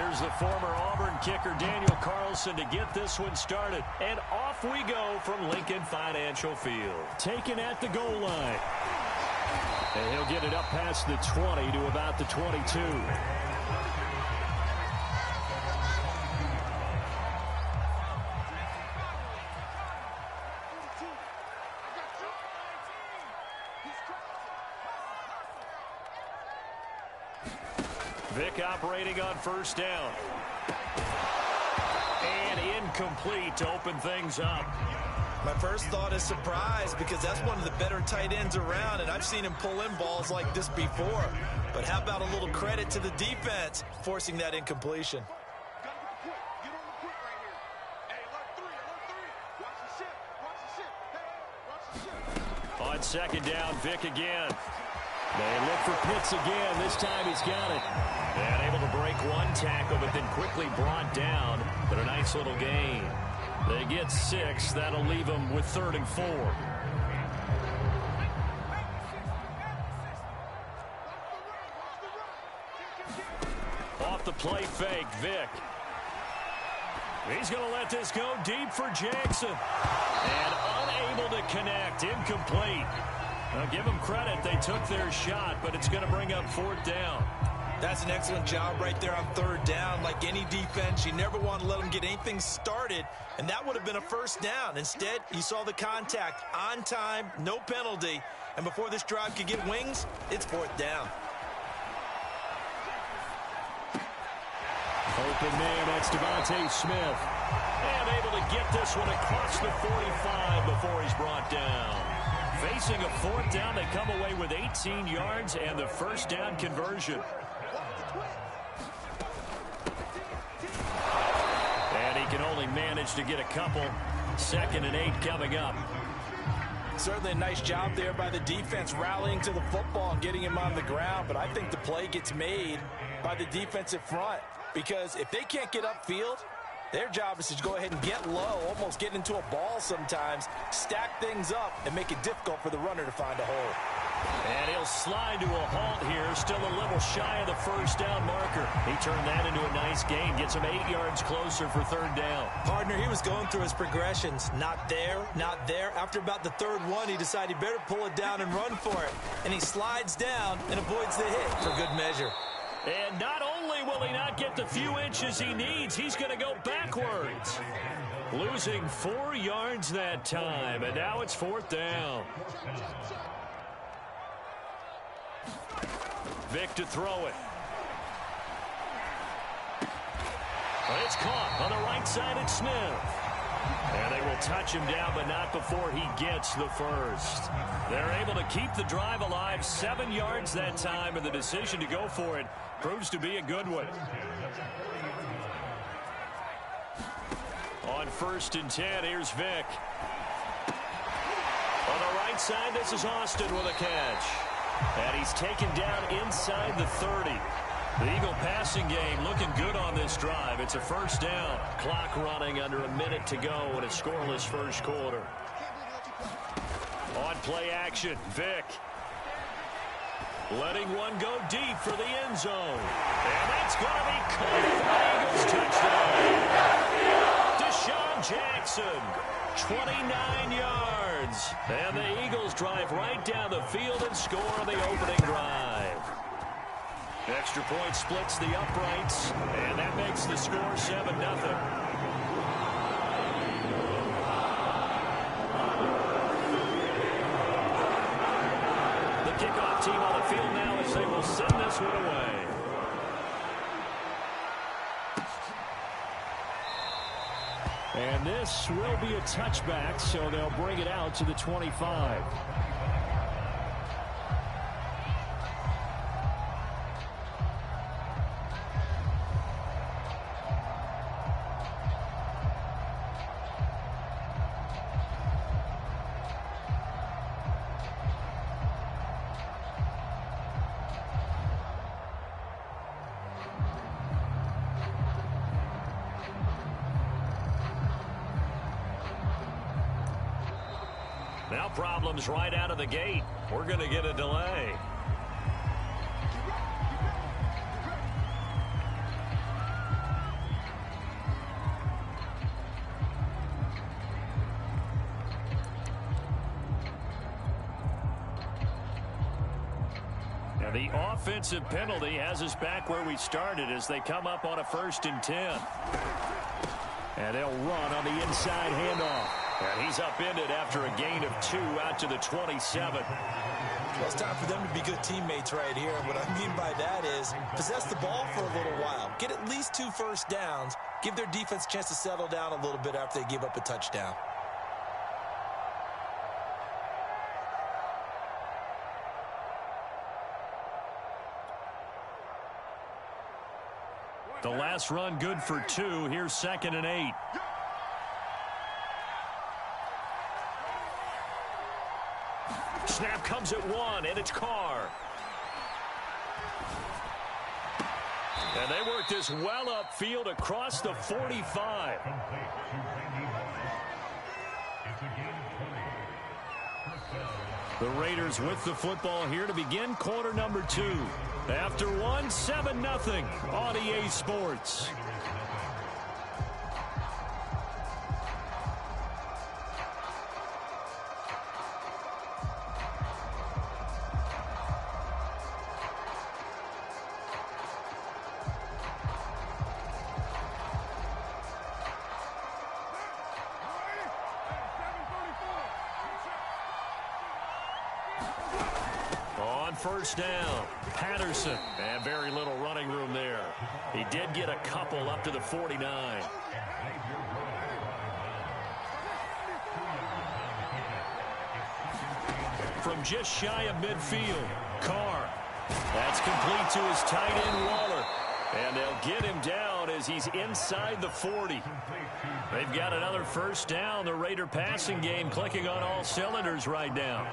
Here's the former Auburn kicker, Daniel Carlson, to get this one started. And off we go from Lincoln Financial Field. Taken at the goal line. And he'll get it up past the 20 to about the 22. Vick operating on first down. And incomplete to open things up. My first thought is surprise because that's one of the better tight ends around, and I've seen him pull in balls like this before. But how about a little credit to the defense forcing that incompletion? On second down, Vick again. They look for Pitts again. This time he's got it. And able to break one tackle, but then quickly brought down. But a nice little gain. They get 6. That'll leave them with 3rd and 4. Off the play fake, Vick. He's going to let this go deep for Jackson. And unable to connect. Incomplete. Now, give them credit. They took their shot, but it's going to bring up 4th down. That's an excellent job right there on 3rd down. Like any defense, you never want to let them get anything started, and that would have been a 1st down. Instead, you saw the contact on time, no penalty, and before this drive could get wings, it's 4th down. Open man, that's Devontae Smith. And able to get this one across the 45 before he's brought down. Facing a 4th down, they come away with 18 yards and the 1st down conversion. And he can only manage to get a couple. 2nd and 8 coming up. Certainly a nice job there by the defense rallying to the football and getting him on the ground, but I think the play gets made by the defensive front because if they can't get upfield, their job is to go ahead and get low, almost get into a ball sometimes, stack things up, and make it difficult for the runner to find a hole. And he'll slide to a halt here, still a little shy of the 1st down marker. He turned that into a nice gain, gets him 8 yards closer for 3rd down. Partner, he was going through his progressions. Not there, not there. After about the 3rd one, he decided he better pull it down and run for it. And he slides down and avoids the hit for good measure. And not only will he not get the few inches he needs, he's going to go backwards. Losing 4 yards that time, and now it's 4th down. Vick to throw it. But it's caught on the right side at Smith. And they will touch him down, but not before he gets the 1st. They're able to keep the drive alive, 7 yards that time, and the decision to go for it proves to be a good one. On 1st and 10, here's Vick. On the right side, this is Austin with a catch. And he's taken down inside the 30. The Eagle passing game looking good on this drive. It's a 1st down. Clock running under a minute to go in a scoreless 1st quarter. On play action, Vick. Letting one go deep for the end zone. And that's going to be caught for the Eagles touchdown. Deshaun Jackson, 29 yards. And the Eagles drive right down the field and score on the opening drive. Extra point splits the uprights, and that makes the score 7-0. The kickoff team on the field now as they will send this one away. And this will be a touchback, so they'll bring it out to the 25. Now problems right out of the gate. We're going to get a delay. The offensive penalty has us back where we started as they come up on a 1st and 10. And they'll run on the inside handoff. And he's upended after a gain of 2 out to the 27. Well, it's time for them to be good teammates right here. And what I mean by that is possess the ball for a little while. Get at least 2 first downs. Give their defense a chance to settle down a little bit after they give up a touchdown. The last run good for 2. Here's 2nd and 8. Snap comes at 1, and it's Carr. And they work this well upfield across the 45. The Raiders with the football here to begin quarter number 2. After 1, 7-0 on EA Sports. First down, Patterson, and very little running room there. He did get a couple up to the 49. From just shy of midfield, Carr. That's complete to his tight end, Waller. And they'll get him down as he's inside the 40. They've got another first down. The Raider passing game clicking on all cylinders right now.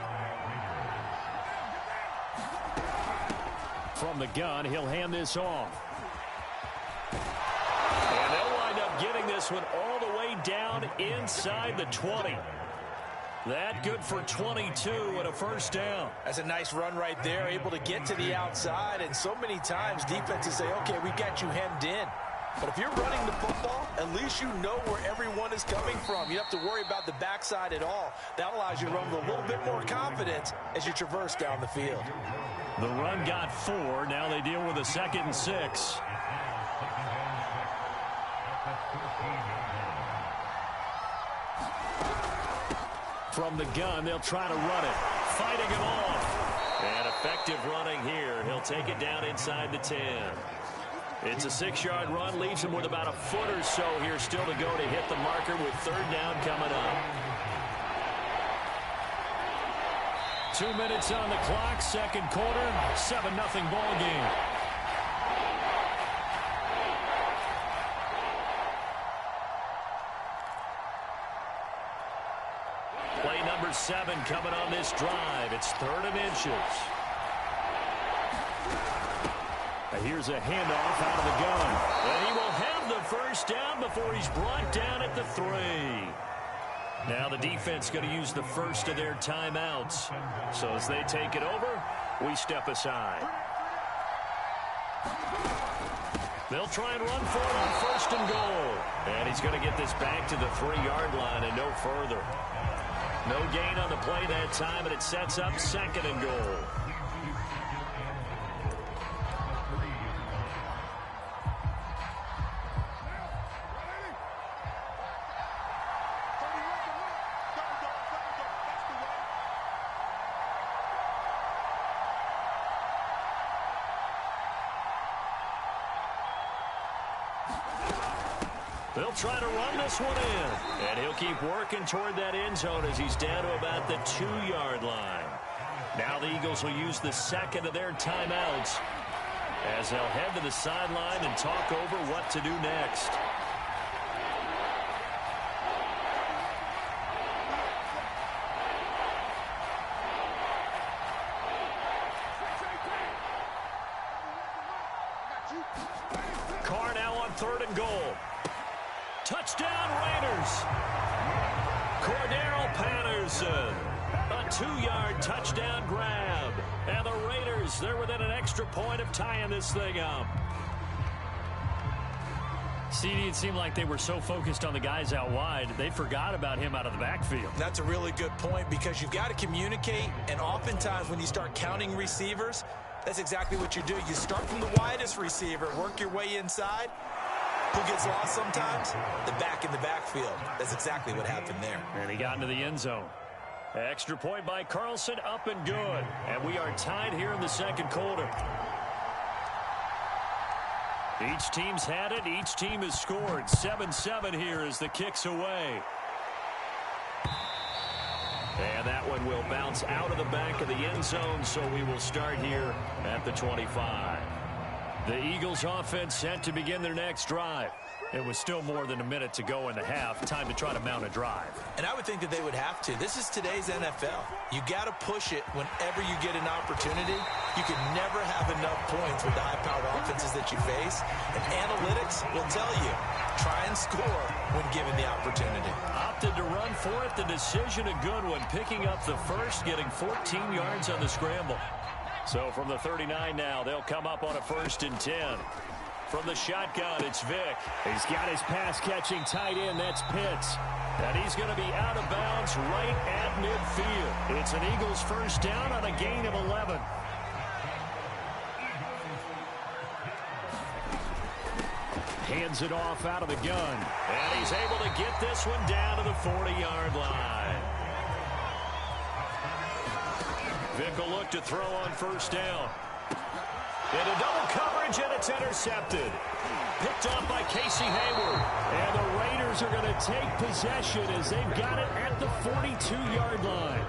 From the gun, he'll hand this off. And they'll wind up getting this one all the way down inside the 20. That good for 22 and a first down. That's a nice run right there, able to get to the outside. And so many times defenses say, okay, we've got you hemmed in. But if you're running the football, at least you know where everyone is coming from. You don't have to worry about the backside at all. That allows you to run with a little bit more confidence as you traverse down the field. The run got 4. Now they deal with a 2nd and 6. From the gun, they'll try to run it. Fighting him off. And effective running here. He'll take it down inside the 10. It's a 6-yard run. Leaves him with about a foot or so here still to go to hit the marker with 3rd down coming up. 2 minutes on the clock, 2nd quarter, 7-0 ball game. Play number 7 coming on this drive. It's 3rd and inches. Here's a handoff out of the gun. And he will have the first down before he's brought down at the 3. Now the defense going to use the first of their timeouts. So as they take it over, we step aside. They'll try and run for it on 1st and goal. And he's going to get this back to the 3-yard line and no further. No gain on the play that time, and it sets up 2nd and goal. They'll try to run this one in. And he'll keep working toward that end zone as he's down to about the 2-yard line. Now the Eagles will use the 2nd of their timeouts as they'll head to the sideline and talk over what to do next. Carr now on 3rd and goal. Touchdown, Raiders. Cordero Patterson. A 2-yard touchdown grab. And the Raiders, they're within an extra point of tying this thing up. CD, it seemed like they were so focused on the guys out wide, they forgot about him out of the backfield. That's a really good point because you've got to communicate, and oftentimes when you start counting receivers, That's exactly what you do. You start from the widest receiver, work your way inside. Who gets lost sometimes? The back in the backfield. That's exactly what happened there. And he got into the end zone. Extra point by Carlson, up and good. And we are tied here in the second quarter. Each team's had it. Each team has scored. 7-7 here as the kick's away. And that one will bounce out of the back of the end zone, so we will start here at the 25. The Eagles offense set to begin their next drive. It was still more than a minute to go in the half. Time to try to mount a drive. And I would think that they would have to. This is today's NFL. You got to push it whenever you get an opportunity. You can never have enough points with the high-powered offenses that you face. And analytics will tell you, try and score when given the opportunity. Opted to run for it. The decision a good one. Picking up the first, getting 14 yards on the scramble. So from the 39 now, they'll come up on a 1st and 10. From the shotgun, it's Vick. He's got his pass-catching tight end. That's Pitts. And he's going to be out of bounds right at midfield. It's an Eagles first down on a gain of 11. Hands it off out of the gun. And he's able to get this one down to the 40-yard line. Vick will look to throw on first down. Into double coverage, and it's intercepted. Picked off by Casey Hayward. And the Raiders are going to take possession as they've got it at the 42-yard line.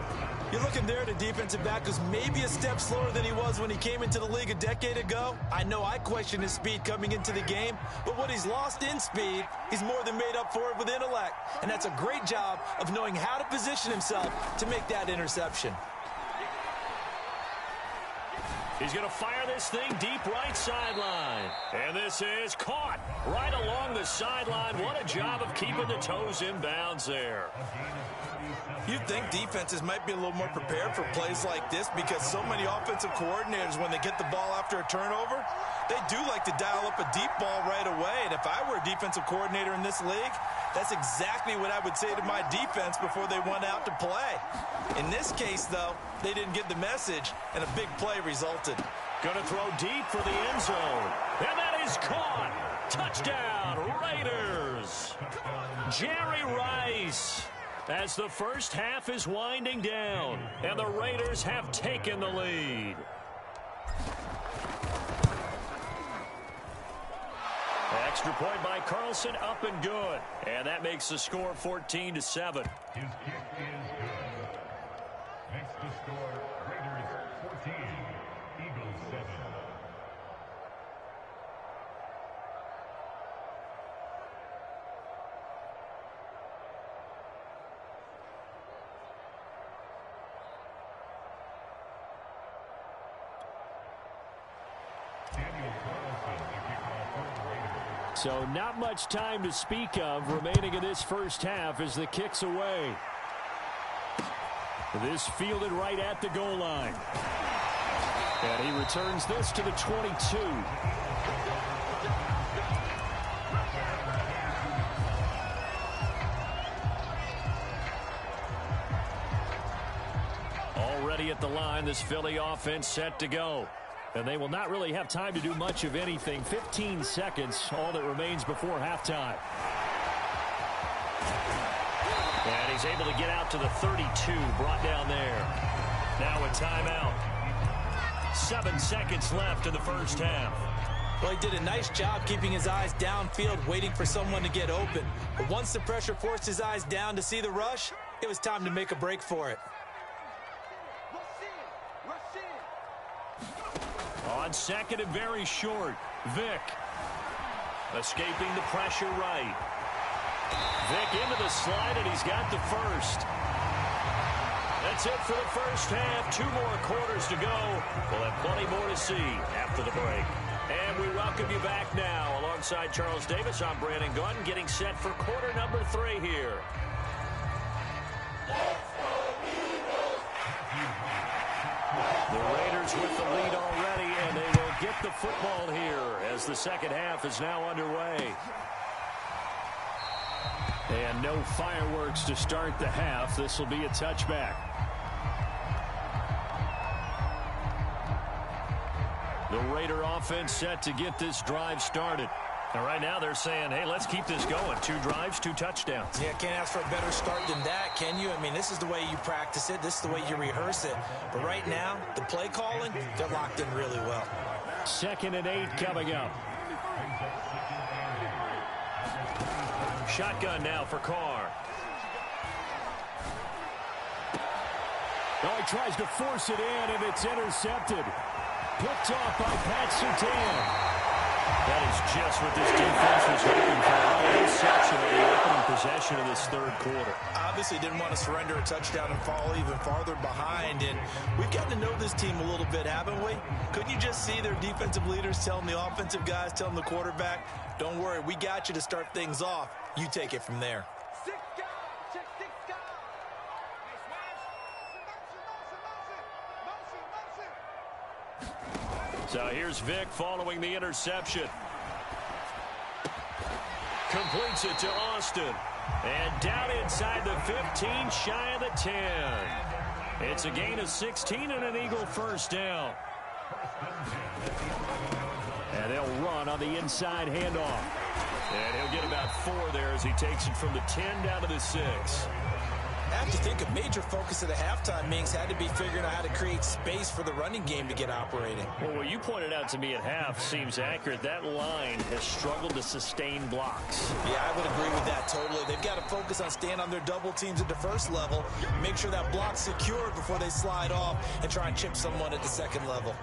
You're looking there at a defensive back who's maybe a step slower than he was when he came into the league a decade ago. I know I questioned his speed coming into the game, but what he's lost in speed, he's more than made up for it with intellect. And that's a great job of knowing how to position himself to make that interception. He's going to fire this thing deep right sideline. And this is caught right along the sideline. What a job of keeping the toes in bounds there. You'd think defenses might be a little more prepared for plays like this because so many offensive coordinators, when they get the ball after a turnover, they do like to dial up a deep ball right away. And if I were a defensive coordinator in this league, that's exactly what I would say to my defense before they went out to play. In this case, though, they didn't get the message, and a big play resulted. Going to throw deep for the end zone. And that is caught. Touchdown, Raiders. Jerry Rice. As the first half is winding down, and the Raiders have taken the lead. Extra point by Carlson, up and good. And that makes the score 14-7. His kick is good. Makes the score Raiders 14, Eagles 7. So not much time to speak of remaining in this first half as the kick's away. This fielded right at the goal line. And he returns this to the 22. Already at the line, this Philly offense set to go. And they will not really have time to do much of anything. 15 seconds, all that remains before halftime. And he's able to get out to the 32, brought down there. Now a timeout. 7 seconds left in the first half. Well, he did a nice job keeping his eyes downfield, waiting for someone to get open. But once the pressure forced his eyes down to see the rush, it was time to make a break for it. On second and very short, Vick escaping the pressure right. Vick into the slide, and he's got the first. That's it for the first half. 2 more quarters to go. We'll have plenty more to see after the break. And we welcome you back now. Alongside Charles Davis, I'm Brandon Gunn, getting set for quarter number 3 here. The Raiders with the lead already, and they will get the football here as the second half is now underway. And no fireworks to start the half. This will be a touchback. The Raider offense set to get this drive started. And right now they're saying, hey, let's keep this going. 2 drives, 2 touchdowns. Yeah, can't ask for a better start than that, can you? I mean, this is the way you practice it. This is the way you rehearse it. But right now, the play calling, they're locked in really well. 2nd and 8 coming up. Shotgun now for Carr. Oh, he tries to force it in, and it's intercepted. Picked off by Pat Surtain. That is just what this defense was hoping for. Interception of the opening possession of this 3rd quarter. Obviously didn't want to surrender a touchdown and fall even farther behind. And we've gotten to know this team a little bit, haven't we? Couldn't you just see their defensive leaders telling the offensive guys, telling the quarterback, don't worry, we got you to start things off. You take it from there. So here's Vick following the interception. Completes it to Austin. And down inside the 15, shy of the 10. It's a gain of 16 and an Eagle first down. And they'll run on the inside handoff. And he'll get about 4 there as he takes it from the 10 down to the 6. I have to think a major focus of the halftime meetings had to be figuring out how to create space for the running game to get operating. Well, what you pointed out to me at half seems accurate. That line has struggled to sustain blocks. Yeah, I would agree with that totally. They've got to focus on staying on their double teams at the first level, make sure that block's secured before they slide off and try and chip someone at the second level.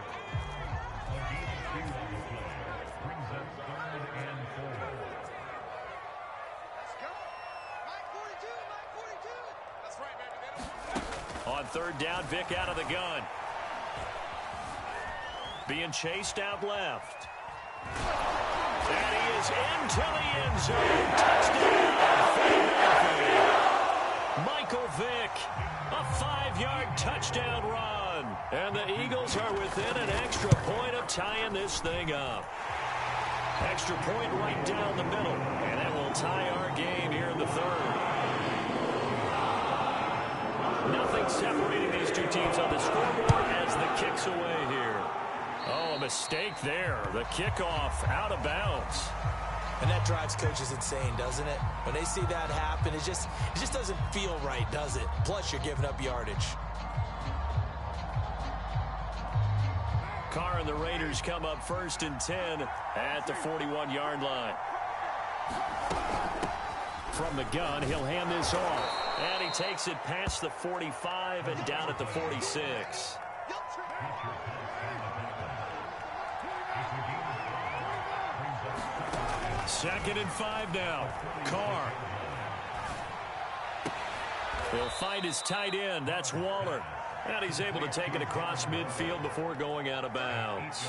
On 3rd down, Vick out of the gun. Being chased out left. And he is into the end zone. Touchdown, Philadelphia. Michael Vick, a 5-yard touchdown run. And the Eagles are within an extra point of tying this thing up. Extra point right down the middle. And that will tie our game here in the 3rd. Nothing separating these 2 teams on the scoreboard as the kick's away here. Oh, a mistake there. The kickoff out of bounds. And that drives coaches insane, doesn't it? When they see that happen, it just doesn't feel right, does it? Plus, you're giving up yardage. Carr and the Raiders come up 1st and 10 at the 41-yard line. From the gun, he'll hand this off. And he takes it past the 45 and down at the 46. Second and 5 now. Carr. He'll find his tight end. That's Waller. And he's able to take it across midfield before going out of bounds.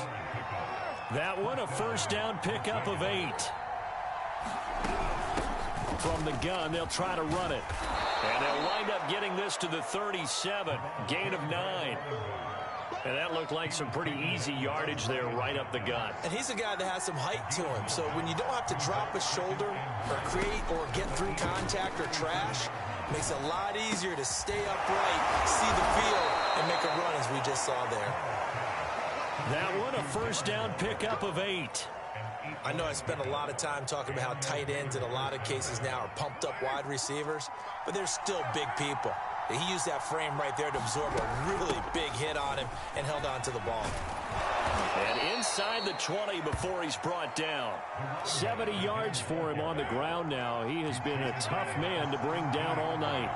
That one, a 1st down pickup of 8. From the gun, they'll try to run it. And they'll wind up getting this to the 37. Gain of 9. And that looked like some pretty easy yardage there right up the gut. And he's a guy that has some height to him. So when you don't have to drop a shoulder or create or get through contact or trash, it makes it a lot easier to stay upright, see the field, and make a run as we just saw there. That one, a 1st down pickup of 8. I know I spent a lot of time talking about how tight ends in a lot of cases now are pumped up wide receivers, but they're still big people. He used that frame right there to absorb a really big hit on him and held on to the ball. And inside the 20 before he's brought down. 70 yards for him on the ground now. He has been a tough man to bring down all night.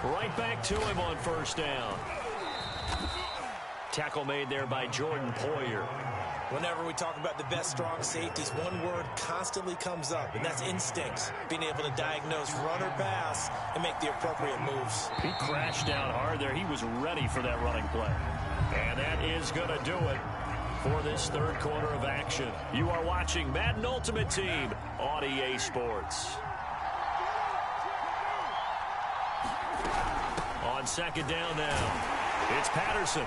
Right back to him on 1st down. Tackle made there by Jordan Poyer. Whenever we talk about the best strong safeties, one word constantly comes up, and that's instincts. Being able to diagnose run or pass and make the appropriate moves. He crashed down hard there. He was ready for that running play. And that is going to do it for this 3rd quarter of action. You are watching Madden Ultimate Team on EA Sports. On 2nd down now, it's Patterson.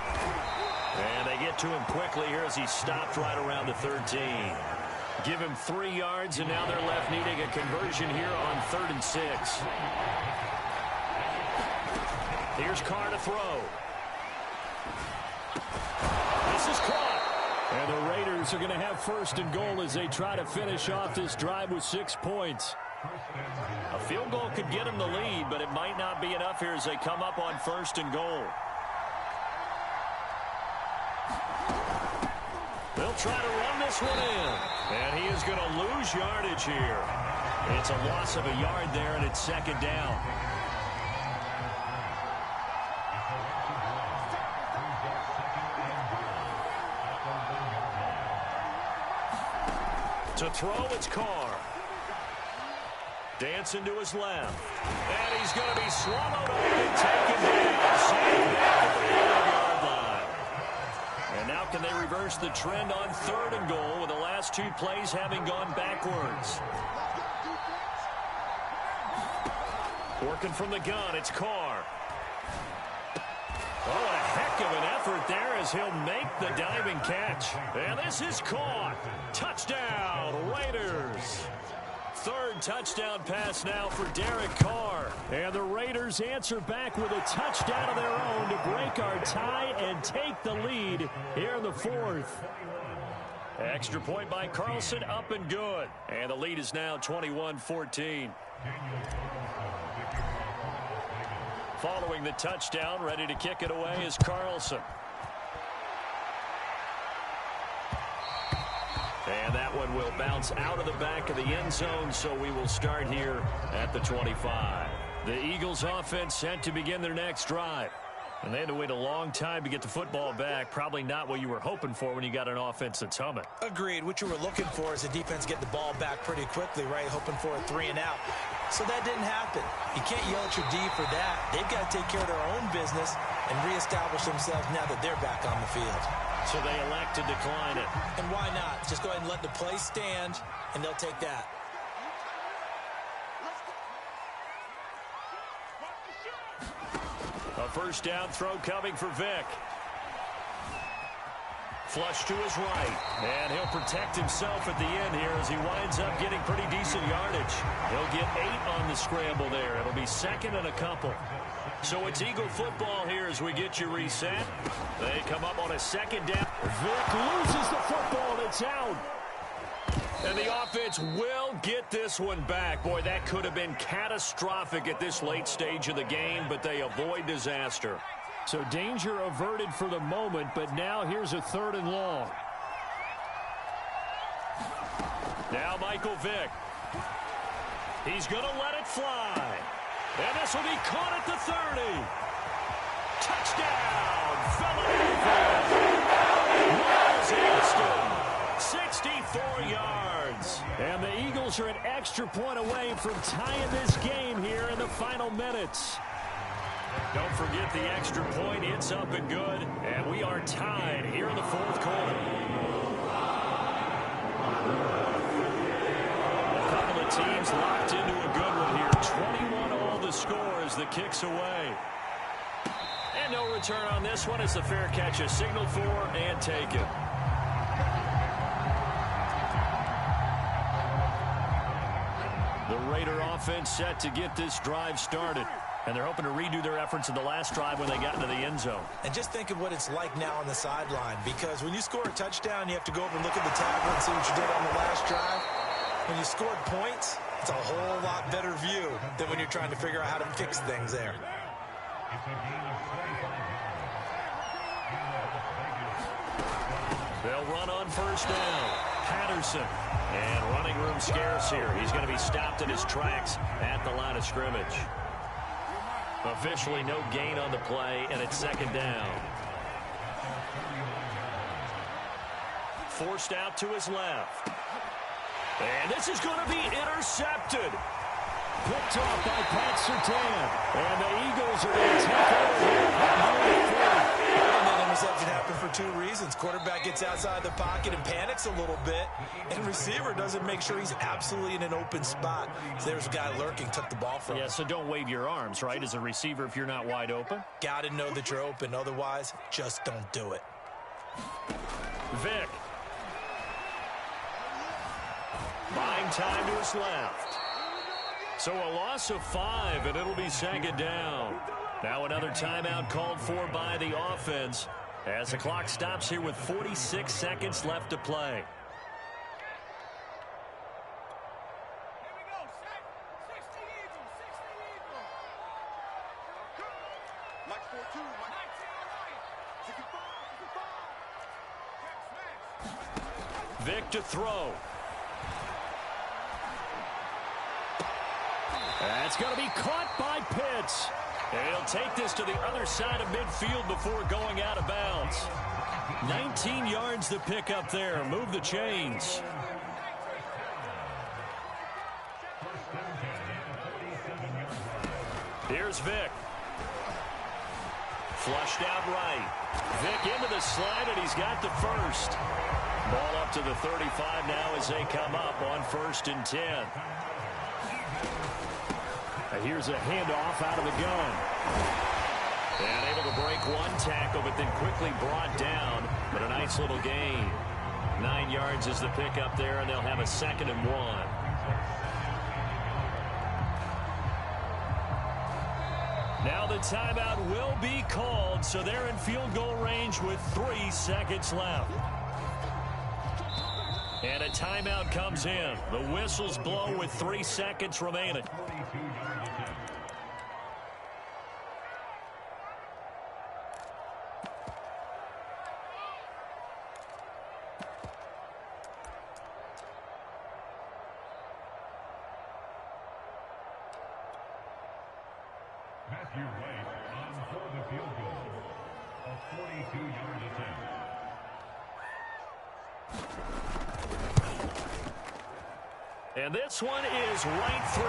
And they get to him quickly here as he stopped right around the 13. Give him 3 yards, and now they're left needing a conversion here on 3rd and 6. Here's Carr to throw. this is caught. And the Raiders are going to have first and goal as they try to finish off this drive with 6 points. A field goal could get them the lead, but it might not be enough here as they come up on first and goal. They'll try to run this one in. And he is going to lose yardage here. It's a loss of a yard there, and it's second down. To throw, it's Carr. Dancing to his left. And he's going to be swallowed up and taken down. Sacked back at the 5-yard line. And now can they reverse the trend on third and goal with the last 2 plays having gone backwards? Working from the gun, it's Carr. Oh, a heck of an effort there as he'll make the diving catch. And this is caught. Touchdown, Raiders. Third touchdown pass now for Derek Carr. And the Raiders answer back with a touchdown of their own to break our tie and take the lead here in the fourth. Extra point by Carlson, up and good. And the lead is now 21-14. Following the touchdown, ready to kick it away is Carlson. And that one will bounce out of the back of the end zone, so we will start here at the 25. The Eagles offense set to begin their next drive. And they had to wait a long time to get the football back. Probably not what you were hoping for when you got an offense that's humming. Agreed. What you were looking for is the defense get the ball back pretty quickly, right? Hoping for a 3 and out. So that didn't happen. You can't yell at your D for that. They've got to take care of their own business and reestablish themselves now that they're back on the field. So they elect to decline it. And why not? Just go ahead and let the play stand, and they'll take that. A first down throw coming for Vick. Flush to his right. And he'll protect himself at the end here as he winds up getting pretty decent yardage. He'll get 8 on the scramble there. It'll be second and a couple. So it's Eagle football here as we get you reset. They come up on a second down. Vick loses the football, and it's out. And the offense will get this one back. Boy, that could have been catastrophic at this late stage of the game, but they avoid disaster. So danger averted for the moment, but now here's a third and long. Now Michael Vick. He's going to let it fly. And this will be caught at the 30. Touchdown, Philadelphia. Miles Anderson, 64 yards. And the Eagles are an extra point away from tying this game here in the final minutes. Don't forget the extra point. It's up and good. And we are tied here in the fourth quarter. A couple of teams locked into a good one here. 21 all the score as the kick's away. And no return on this one as the fair catch is signaled for and taken. The Raider offense set to get this drive started. And they're hoping to redo their efforts in the last drive when they got into the end zone. And just think of what it's like now on the sideline, because when you score a touchdown, you have to go over and look at the tablet and see what you did on the last drive. When you scored points, it's a whole lot better view than when you're trying to figure out how to fix things there. They'll run on first down. Patterson. And running room scarce here. He's going to be stopped in his tracks at the line of scrimmage. Officially no gain on the play, and it's second down. Forced out to his left. And this is going to be intercepted. Picked off by Pat Surtain. And the Eagles are going to take over here. And that interception happened for 2 reasons. Quarterback gets outside the pocket and panics a little bit. And receiver doesn't make sure he's absolutely in an open spot. So there's a guy lurking, took the ball from him. Yeah, so don't wave your arms, right, as a receiver if you're not wide open. Got to know that you're open. Otherwise, just don't do it. Vick. Buying time to his left. So a loss of 5, and it'll be second down. Now another timeout called for by the offense. As the clock stops here with 46 seconds left to play. Vic to throw. That's going to be caught by Pitts. And he'll take this to the other side of midfield before going out of bounds. 19 yards to pick up there. Move the chains. Here's Vic. Flushed out right. Vic into the slide, and he's got the first. Ball up to the 35 now as they come up on 1st and 10. And here's a handoff out of the gun. And able to break one tackle, but then quickly brought down. But a nice little gain. 9 yards is the pickup there, and they'll have a 2nd and 1. Now the timeout will be called, so they're in field goal range with 3 seconds left. And a timeout comes in. The whistles blow with 3 seconds remaining. Matthew White on for the field goal. A 42-yard attempt. And this one is right through.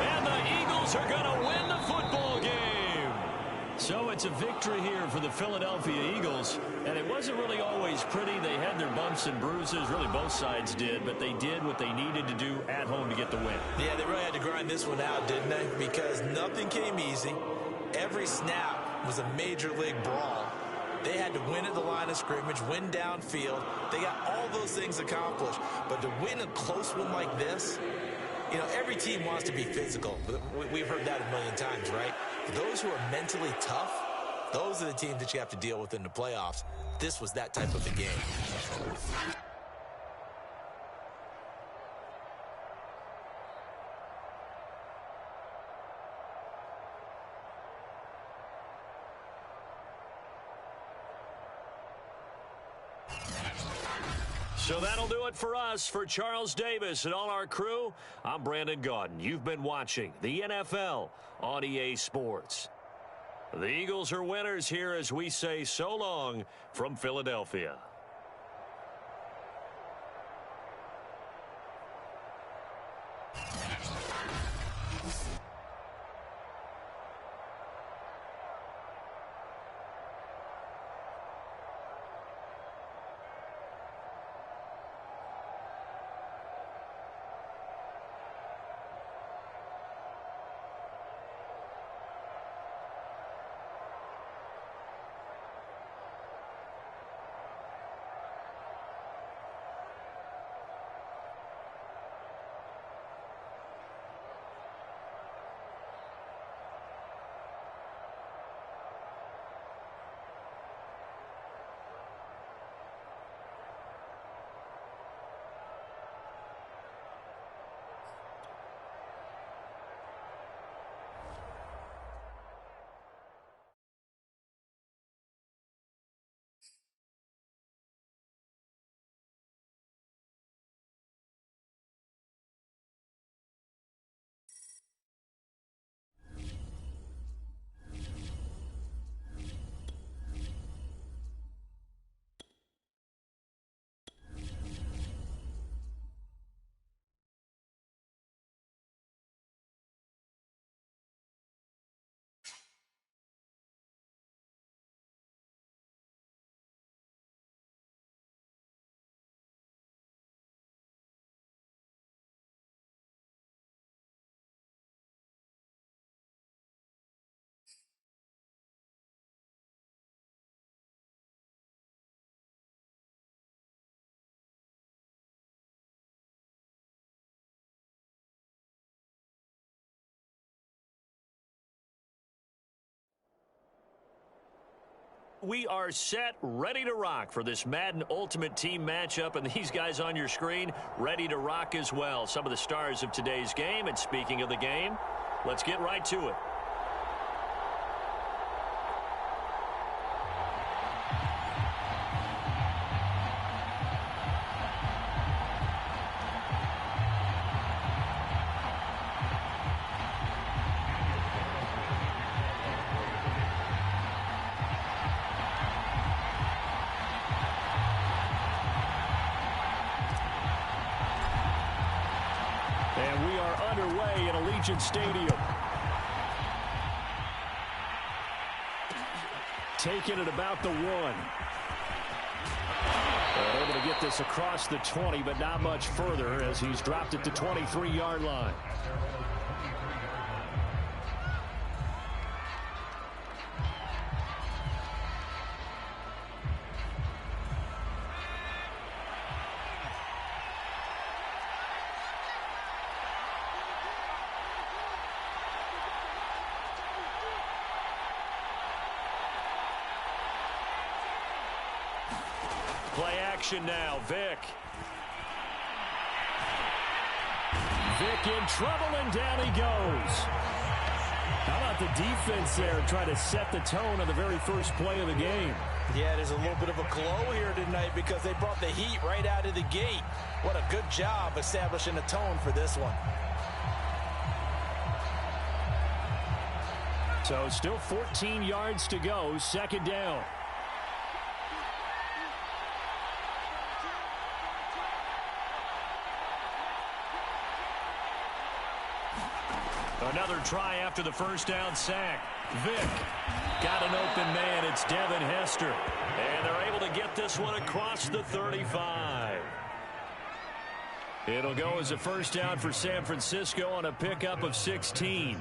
And the Eagles are going to win the football game. So it's a victory here for the Philadelphia Eagles. And it wasn't really always pretty. They had their bumps and bruises. Really, both sides did. But they did what they needed to do at home to get the win. Yeah, they really had to grind this one out, didn't they? Because nothing came easy. Every snap was a major league brawl. They had to win at the line of scrimmage, win downfield. They got all those things accomplished. But to win a close one like this, you know, every team wants to be physical. We've heard that a million times, right? Those who are mentally tough, those are the teams that you have to deal with in the playoffs. This was that type of a game. So that'll do it for us. For Charles Davis and all our crew, I'm Brandon Gaudin. You've been watching the NFL on EA Sports. The Eagles are winners here as we say so long from Philadelphia. we are set, ready to rock for this Madden Ultimate Team matchup, and these guys on your screen ready to rock as well. Some of the stars of today's game, and speaking of the game, let's get right to it. And we are underway at Allegiant Stadium. Taking it about the 1. Able to get this across the 20, but not much further as he's dropped it to 23-yard line. Play action now, Vic. Vic in trouble, and down he goes. How about the defense there trying to set the tone on the very first play of the game? Yeah, there's a little bit of a glow here tonight because they brought the heat right out of the gate. What a good job establishing a tone for this one. So still 14 yards to go, second down. Another try after the first down sack. Vic got an open man. It's Devin Hester. And they're able to get this one across the 35. It'll go as a first down for San Francisco on a pickup of 16.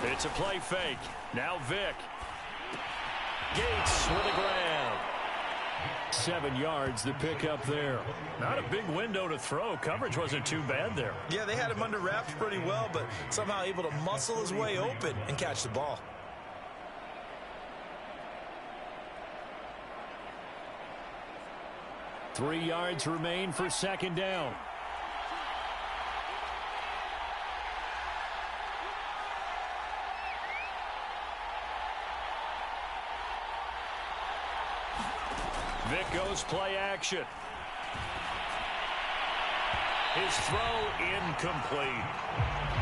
It's a play fake. Now Vic. Gates with a grab. 7 yards, the pickup there. Not a big window to throw. Coverage wasn't too bad there. Yeah, they had him under wraps pretty well, but somehow able to muscle his way open and catch the ball. Three yards remain for second down. Vic goes play action. His throw incomplete.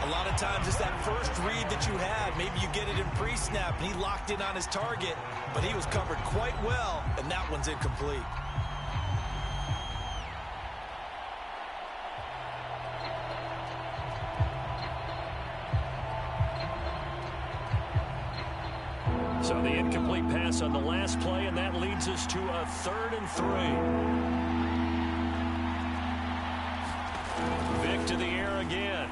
A lot of times it's that first read that you have. Maybe you get it in pre-snap, and he locked in on his target, but he was covered quite well, and that one's incomplete. So the incomplete pass on the last play, and that leads us to a 3rd and 3. Vic to the air again.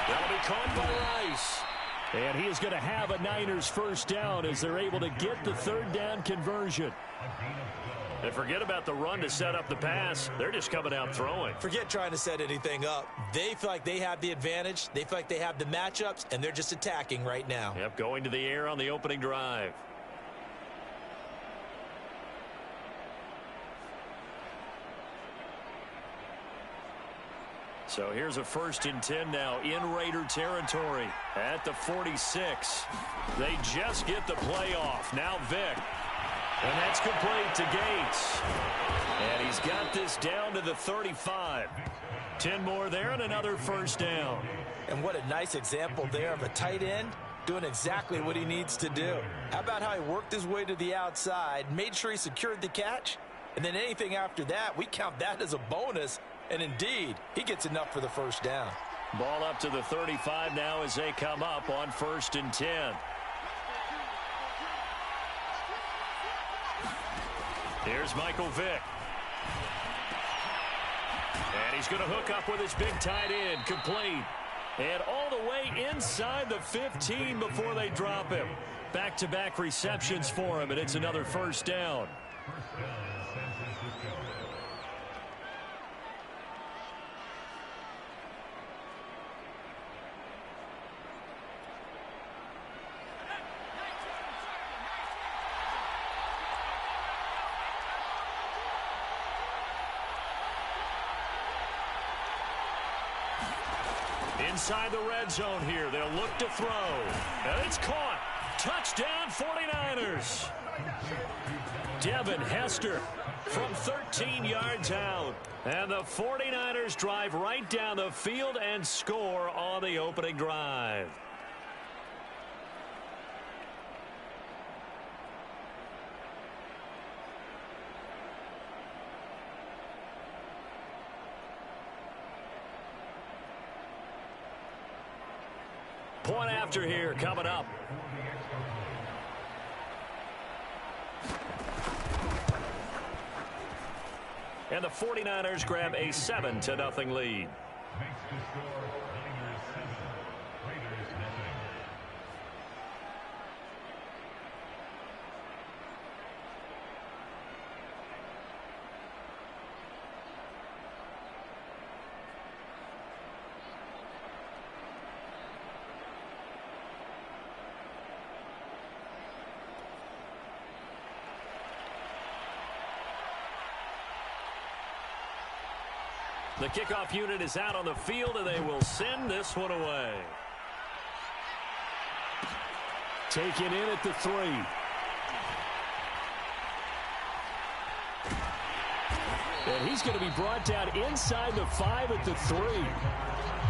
That'll be caught by Rice. And he is going to have a Niners first down as they're able to get the 3rd down conversion. And forget about the run to set up the pass. They're just coming out throwing. Forget trying to set anything up. They feel like they have the advantage. They feel like they have the matchups, and they're just attacking right now. Yep, going to the air on the opening drive. So here's a 1st and 10 now in Raider territory at the 46. They just get the playoff. Now Vic. And that's complete to Gates. And he's got this down to the 35. 10 more there and another first down. And what a nice example there of a tight end doing exactly what he needs to do. How about how he worked his way to the outside, made sure he secured the catch, and then anything after that, we count that as a bonus. And indeed, he gets enough for the first down. Ball up to the 35 now as they come up on 1st and 10. Here's Michael Vick. And he's going to hook up with his big tight end. Complete. And all the way inside the 15 before they drop him. Back-to-back receptions for him, and it's another first down. First down, San Francisco. Inside the red zone here, they'll look to throw. And it's caught. Touchdown 49ers. Devin Hester from 13 yards out. And the 49ers drive right down the field and score on the opening drive. Point after here coming up. And the 49ers grab a 7-0 lead. Makes the score Niners 7, Raiders nothing. The kickoff unit is out on the field, and they will send this one away. Taken in at the 3. And he's going to be brought down inside the 5 at the 3.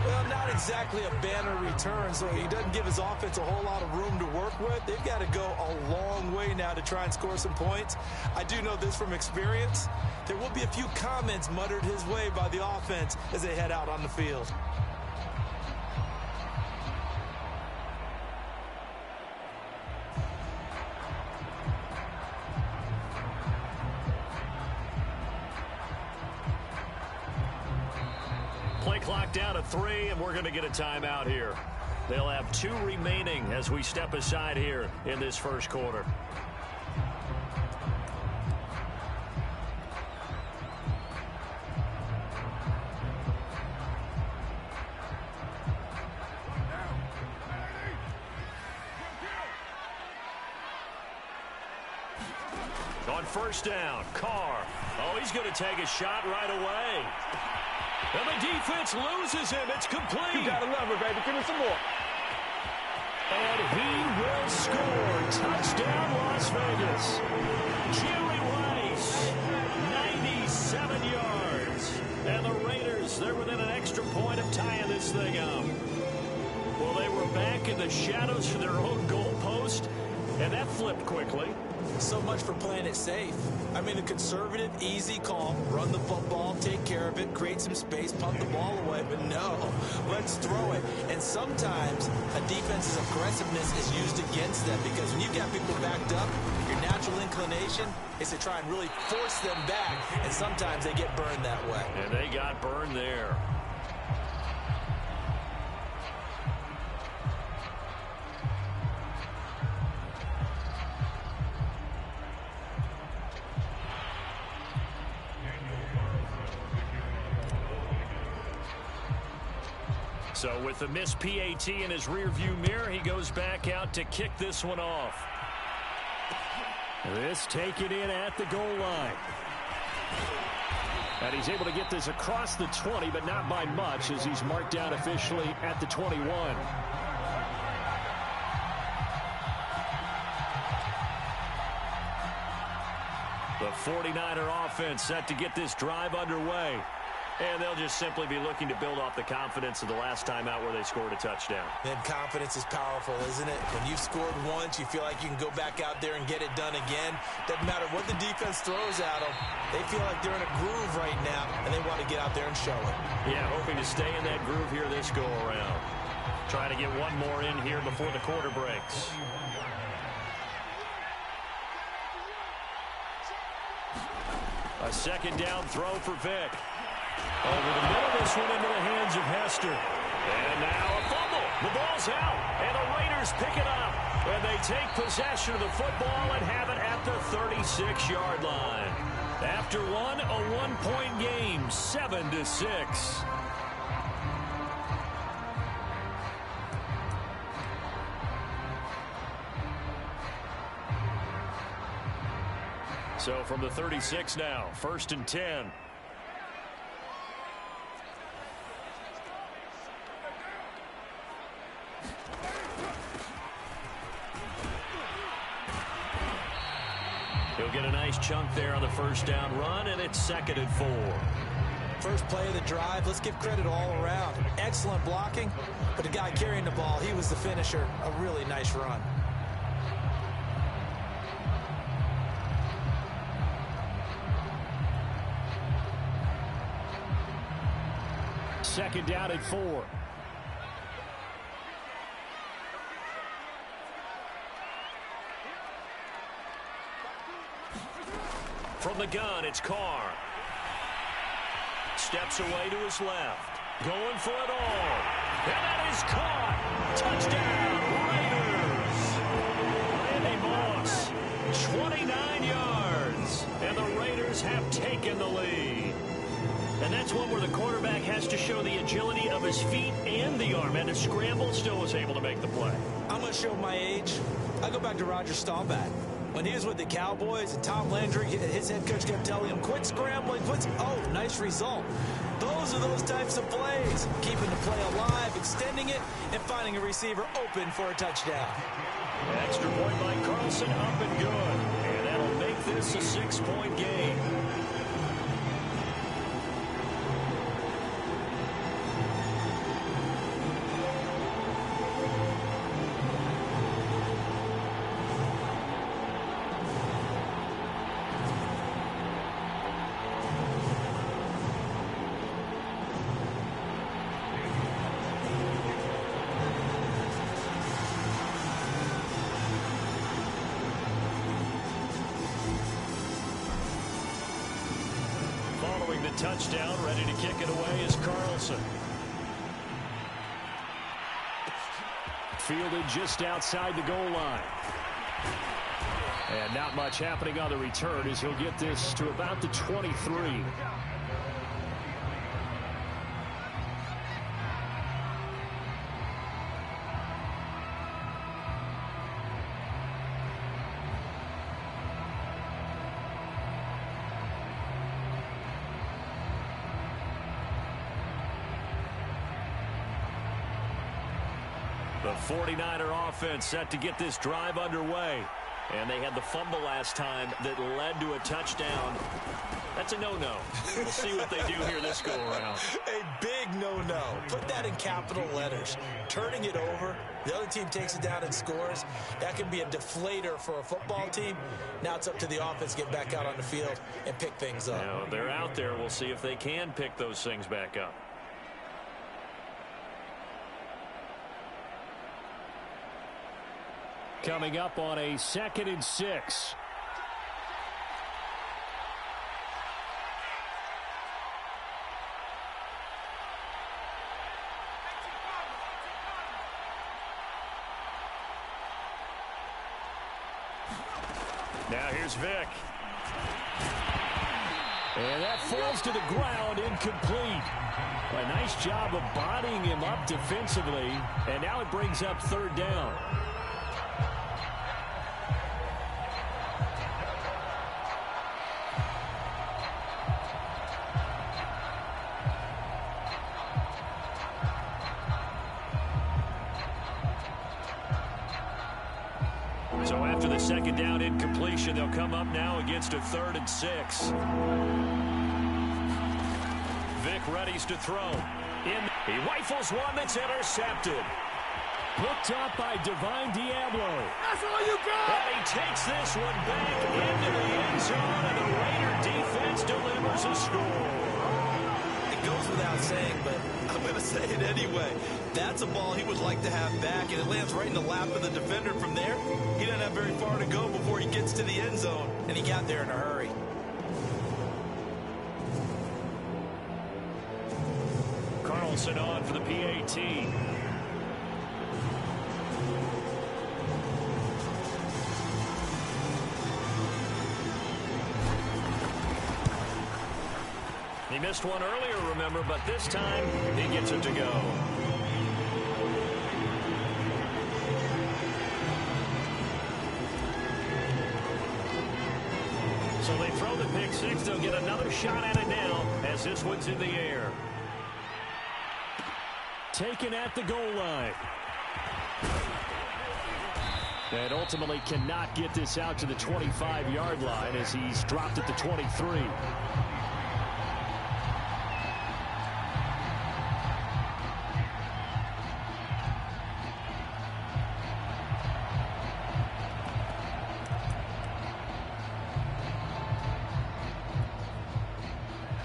Well, not exactly a banner return, so he doesn't give his offense a whole lot of room to work with. They've got to go a long way now to try and score some points. I do know this from experience. There will be a few comments muttered his way by the offense as they head out on the field. Play clock down to 3, and we're going to get a timeout here. They'll have 2 remaining as we step aside here in this first quarter. On first down, Carr. Oh, he's going to take a shot right away. And the defense loses him. It's complete. You gotta love it, baby. Give me some more. And he will score. Touchdown, Las Vegas. Jerry Rice, 97 yards. And the Raiders, they're within an extra point of tying this thing up. Well, they were back in the shadows for their own goalpost, and that flipped quickly. So much for playing it safe. I mean, a conservative, easy call, run the football, take care of it, create some space, punt the ball away. But no, let's throw it. And sometimes a defense's aggressiveness is used against them because when you've got people backed up, your natural inclination is to try and really force them back. And sometimes they get burned that way. And they got burned there. So with the missed PAT in his rearview mirror, he goes back out to kick this one off. This taken in at the goal line. And he's able to get this across the 20, but not by much as he's marked down officially at the 21. The 49er offense set to get this drive underway. And they'll just simply be looking to build off the confidence of the last time out where they scored a touchdown. And confidence is powerful, isn't it? When you've scored once, you feel like you can go back out there and get it done again. Doesn't matter what the defense throws at them. They feel like they're in a groove right now, and they want to get out there and show it. Yeah, hoping to stay in that groove here this go-around. Trying to get one more in here before the quarter breaks. A second down throw for Vick. Over the middle, this one into the hands of Hester. And now a fumble. The ball's out, and the Raiders pick it up. And they take possession of the football and have it at the 36-yard line. After one, a one-point game, 7-6. So from the 36 now, 1st and 10. He'll get a nice chunk there on the first down run, and it's 2nd and 4. First play of the drive, let's give credit all around. Excellent blocking, but the guy carrying the ball, he was the finisher. A really nice run. Second down at 4. From the gun, it's Carr. Steps away to his left. Going for it all. And that is caught. Touchdown, Raiders. Randy Moss, 29 yards. And the Raiders have taken the lead. And that's one where the quarterback has to show the agility of his feet and the arm. And to scramble, still was able to make the play. I'm going to show my age. I go back to Roger Staubach. When he was with the Cowboys and Tom Landry, his head coach kept telling him, quit scrambling, oh, nice result. Those are those types of plays. Keeping the play alive, extending it, and finding a receiver open for a touchdown. Extra point by Carlson, up and good. And that'll make this a 6-point game. Touchdown, ready to kick it away is Carlson. Fielded just outside the goal line. And not much happening on the return as he'll get this to about the 23. The 49er offense set to get this drive underway. And they had the fumble last time that led to a touchdown. That's a no-no. We'll see what they do here this go-around. A big no-no. Put that in capital letters. Turning it over, the other team takes it down and scores. That can be a deflator for a football team. Now it's up to the offense to get back out on the field and pick things up. Now, they're out there. We'll see if they can pick those things back up. Coming up on a 2nd and 6. Now here's Vick. And that falls to the ground, incomplete. A nice job of bodying him up defensively. And now it brings up 3rd down. So after the 2nd down incompletion, they'll come up now against a 3rd and 6. Vick readies to throw. He rifles one that's intercepted. Hooked up by Divine Diablo. That's all you got! And he takes this one back into the end zone, and the Raider defense delivers a score. It goes without saying, but I'm going to say it anyway. That's a ball he would like to have back, and it lands right in the lap of the defender. From there, he doesn't have very far to go before he gets to the end zone, and he got there in a hurry. Carlson on for the PAT. He missed one earlier, remember, but this time he gets it to go. So they throw the pick six. They'll get another shot at it now as this one's in the air. Taken at the goal line. And ultimately cannot get this out to the 25-yard line as he's dropped at the 23.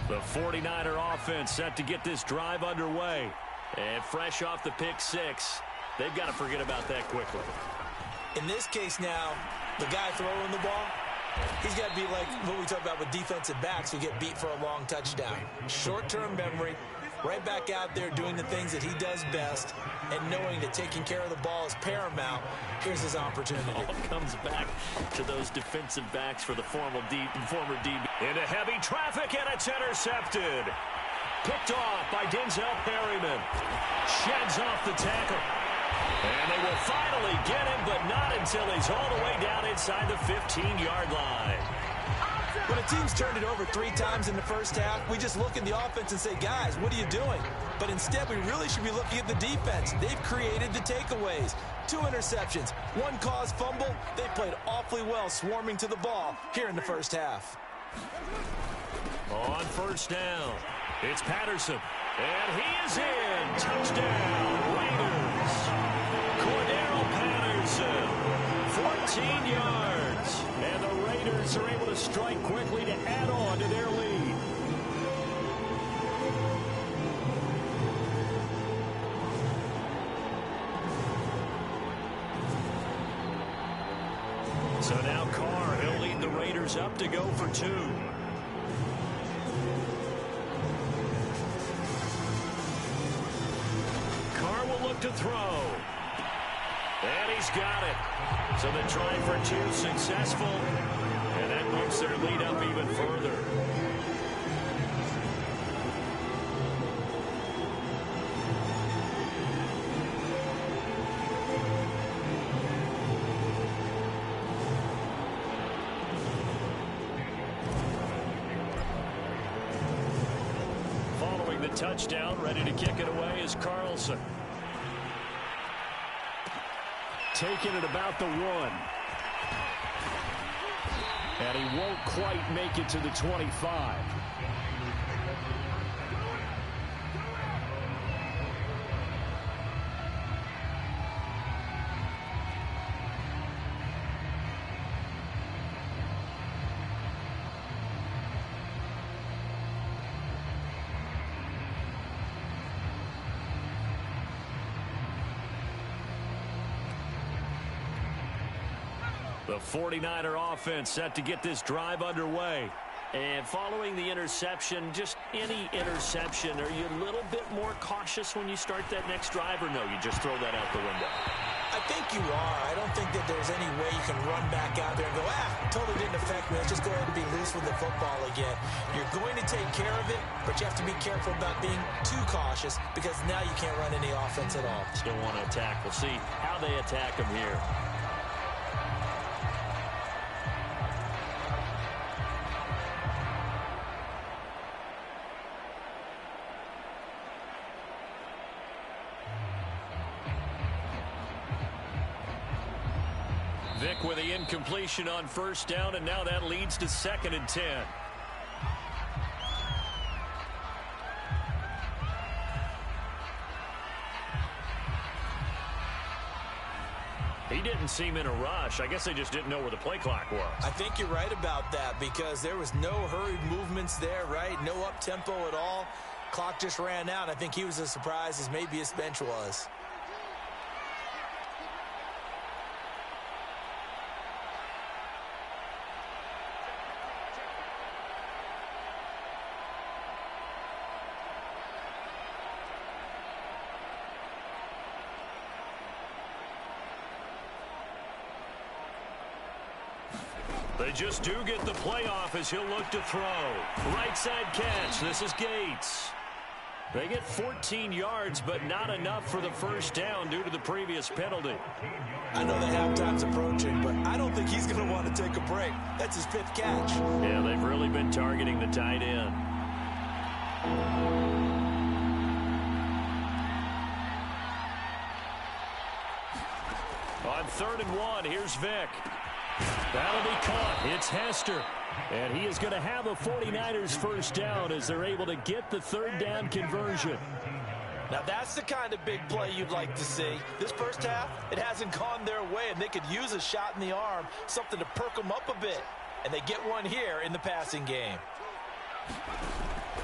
The 49er offense set to get this drive underway. And fresh off the pick six, they've got to forget about that quickly. In this case now, the guy throwing the ball, he's got to be like what we talk about with defensive backs who get beat for a long touchdown. Short-term memory, right back out there doing the things that he does best, and knowing that taking care of the ball is paramount. Here's his opportunity. All comes back to those defensive backs for the former DB. Into heavy traffic, and it's intercepted. Picked off by Denzel Perryman. Sheds off the tackle. And they will finally get him, but not until he's all the way down inside the 15-yard line. When a team's turned it over 3 times in the first half, we just look at the offense and say, guys, what are you doing? But instead, we really should be looking at the defense. They've created the takeaways. 2 interceptions, 1 caused fumble. They played awfully well swarming to the ball here in the first half. On first down, it's Patterson. And he is in. Touchdown, Raiders. Cordero Patterson, 14 yards. And the Raiders are able to strike quickly to add on to their lead. So now Carr, he'll lead the Raiders up to go for 2. Carr will look to throw. And he's got it. So the try for 2 successful. And that bumps their lead up even further. Following the touchdown, ready to kick it away is Carlson. Taking it about the 1. And he won't quite make it to the 25. The 49er offense set to get this drive underway. And following the interception, just any interception, are you a little bit more cautious when you start that next drive, or no, you just throw that out the window? I think you are. I don't think that there's any way you can run back out there and go, totally didn't affect me. Let's just go ahead and be loose with the football again. You're going to take care of it, but you have to be careful about being too cautious because now you can't run any offense at all. Still want to attack. We'll see how they attack him here. Vick with the incompletion on first down, and now that leads to 2nd and 10. He didn't seem in a rush. I guess they just didn't know where the play clock was. I think you're right about that because there was no hurried movements there, right? No up-tempo at all. Clock just ran out. I think he was as surprised as maybe his bench was. They just do get the playoff as he'll look to throw. Right side catch. This is Gates. They get 14 yards, but not enough for the first down due to the previous penalty. I know the halftime's approaching, but I don't think he's going to want to take a break. That's his 5th catch. Yeah, they've really been targeting the tight end. On 3rd and 1, here's Vick. That'll be caught. It's Hester. And he is going to have a 49ers first down as they're able to get the 3rd down conversion. Now that's the kind of big play you'd like to see. This first half, it hasn't gone their way, and they could use a shot in the arm, something to perk them up a bit. And they get one here in the passing game.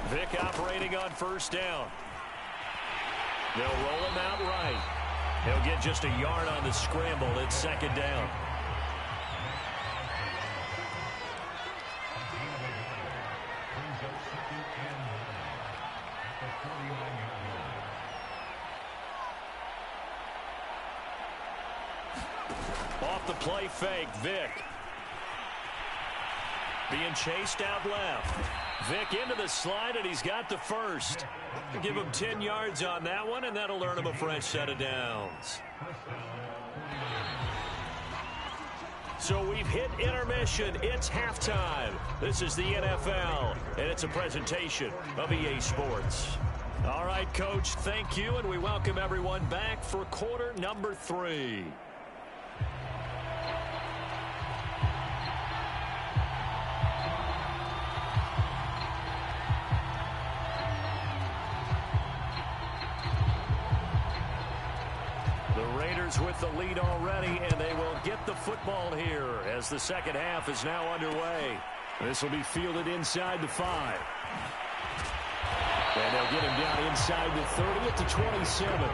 Vick operating on first down. They'll roll him out right. He'll get just a yard on the scramble. It's 2nd down. Off the play fake, Vick. Being chased out left. Vick into the slide, and he's got the first. Give him 10 yards on that one, and that'll earn him a fresh set of downs. So we've hit intermission. It's halftime. This is the NFL, and it's a presentation of EA Sports. All right, Coach, thank you, and we welcome everyone back for quarter number 3. With the lead already, and they will get the football here as the second half is now underway. This will be fielded inside the 5. And they'll get him down inside the 30 at the 27.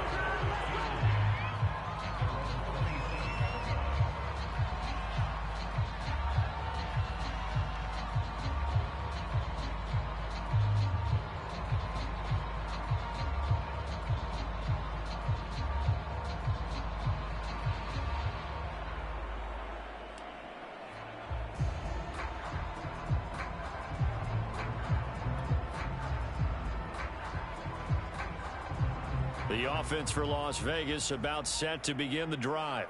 The offense for Las Vegas about set to begin the drive.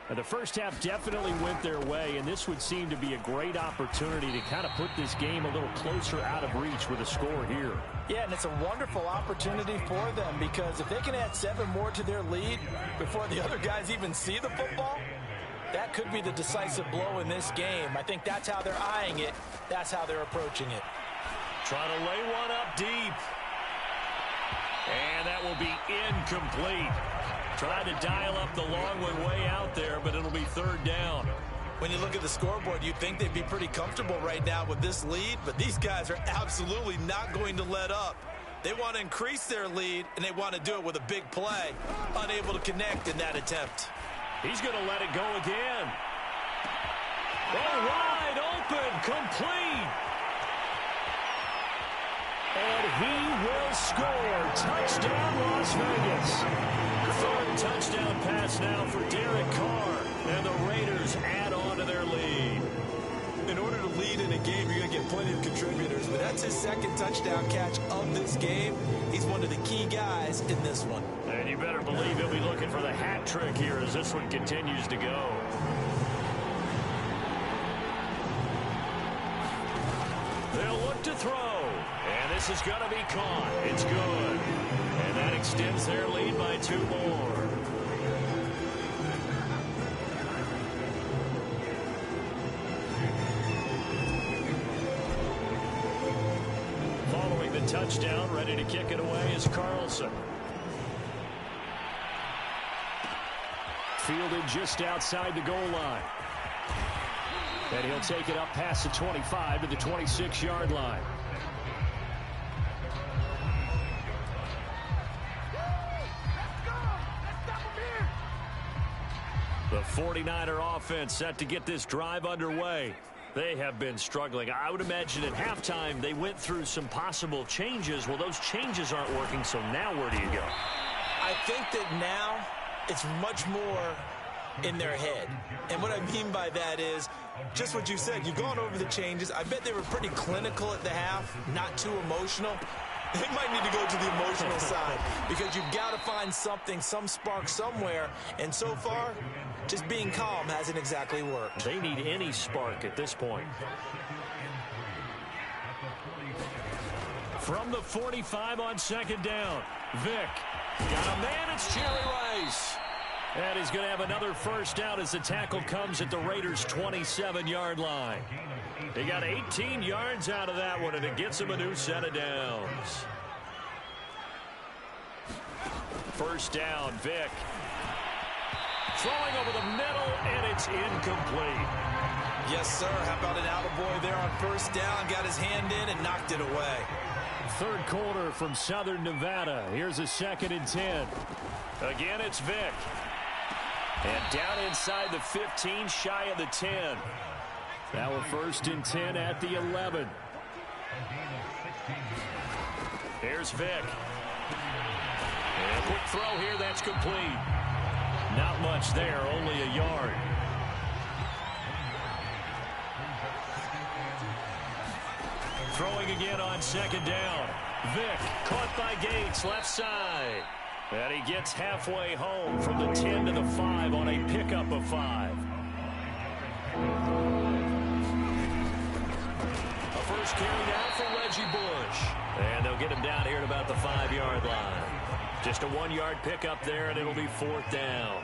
And the first half definitely went their way, and this would seem to be a great opportunity to kind of put this game a little closer out of reach with a score here. Yeah, and it's a wonderful opportunity for them because if they can add 7 more to their lead before the other guys even see the football, that could be the decisive blow in this game. I think that's how they're eyeing it. That's how they're approaching it. Trying to lay one up deep. And that will be incomplete. Trying to dial up the long one way out there, but it'll be 3rd down. When you look at the scoreboard, you'd think they'd be pretty comfortable right now with this lead, but these guys are absolutely not going to let up. They want to increase their lead, and they want to do it with a big play. Unable to connect in that attempt. He's going to let it go again. Oh, wide open, complete. And he will score. Touchdown, Las Vegas. 3rd touchdown pass now for Derek Carr. And the Raiders add on to their lead. In order to lead in a game, you're going to get plenty of contributors. But that's his 2nd touchdown catch of this game. He's one of the key guys in this one. And you better believe he'll be looking for the hat trick here as this one continues to go. They'll look to throw. And this is going to be caught. It's good. And that extends their lead by 2 more. Following the touchdown, ready to kick it away is Carlson. Fielded just outside the goal line. And he'll take it up past the 25 to the 26-yard line. The 49er offense set to get this drive underway. They have been struggling. I would imagine at halftime they went through some possible changes. Well, those changes aren't working, so now where do you go? I think that now it's much more in their head. And what I mean by that is just what you said. You've gone over the changes. I bet they were pretty clinical at the half, not too emotional. They might need to go to the emotional side because you've got to find something, some spark somewhere. And so far, just being calm hasn't exactly worked. They need any spark at this point. From the 45 on second down, Vick. Got a man, it's Jerry Rice. And he's going to have another first down as the tackle comes at the Raiders' 27-yard line. He got 18 yards out of that one, and it gets him a new set of downs. First down, Vick. Throwing over the middle, and it's incomplete. Yes, sir. How about an attaboy there on first down? Got his hand in and knocked it away. Third quarter from Southern Nevada. Here's a 2nd and 10. Again, it's Vick. And down inside the 15, shy of the 10. Now a 1st and 10 at the 11. Here's Vick. And a quick throw here, that's complete. Not much there, only a yard. Throwing again on 2nd down. Vick caught by Gates, left side. And he gets halfway home from the 10 to the 5 on a pickup of 5. A first carry down for Reggie Bush. And they'll get him down here at about the 5-yard line. Just a 1-yard pickup there, and it'll be 4th down.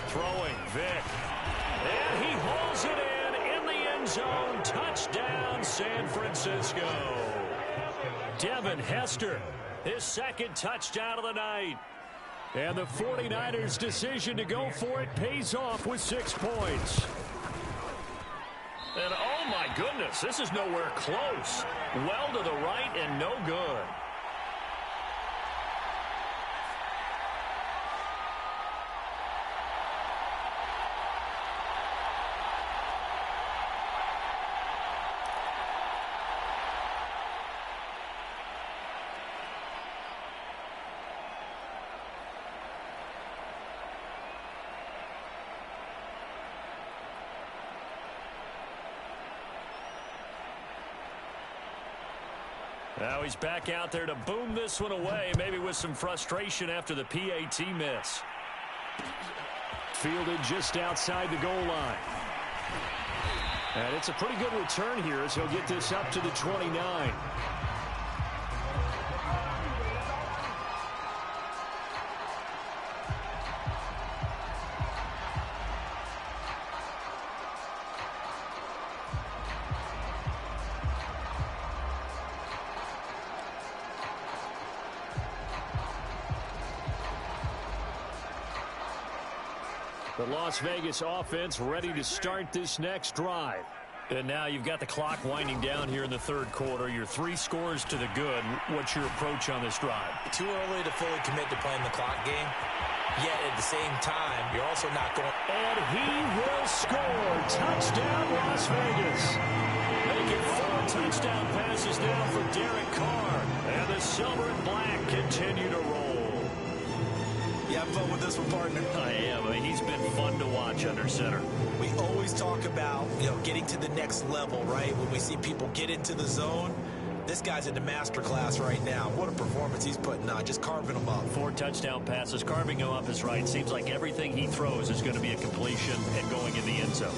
Throwing, Vick. And he hauls it in the end zone. Touchdown, San Francisco. Devin Hester, his 2nd touchdown of the night. And the 49ers' decision to go for it pays off with 6 points. And oh my goodness, this is nowhere close. Well to the right and no good. Now he's back out there to boom this one away, maybe with some frustration after the PAT miss. Fielded just outside the goal line. And it's a pretty good return here as he'll get this up to the 29. The Las Vegas offense ready to start this next drive. And now you've got the clock winding down here in the 3rd quarter. Your 3 scores to the good. What's your approach on this drive? Too early to fully commit to playing the clock game. Yet at the same time, you're also not going. And he will score. Touchdown, Las Vegas. Making 4 touchdown passes now for Derek Carr. And the silver and black continue to roll. You have fun with this one, partner? I am. I mean, he's been fun to watch under center. We always talk about, getting to the next level, right? When we see people get into the zone, this guy's in the master class right now. What a performance he's putting on, just carving them up. 4 touchdown passes. Carving them up is right. Seems like everything he throws is going to be a completion and going in the end zone.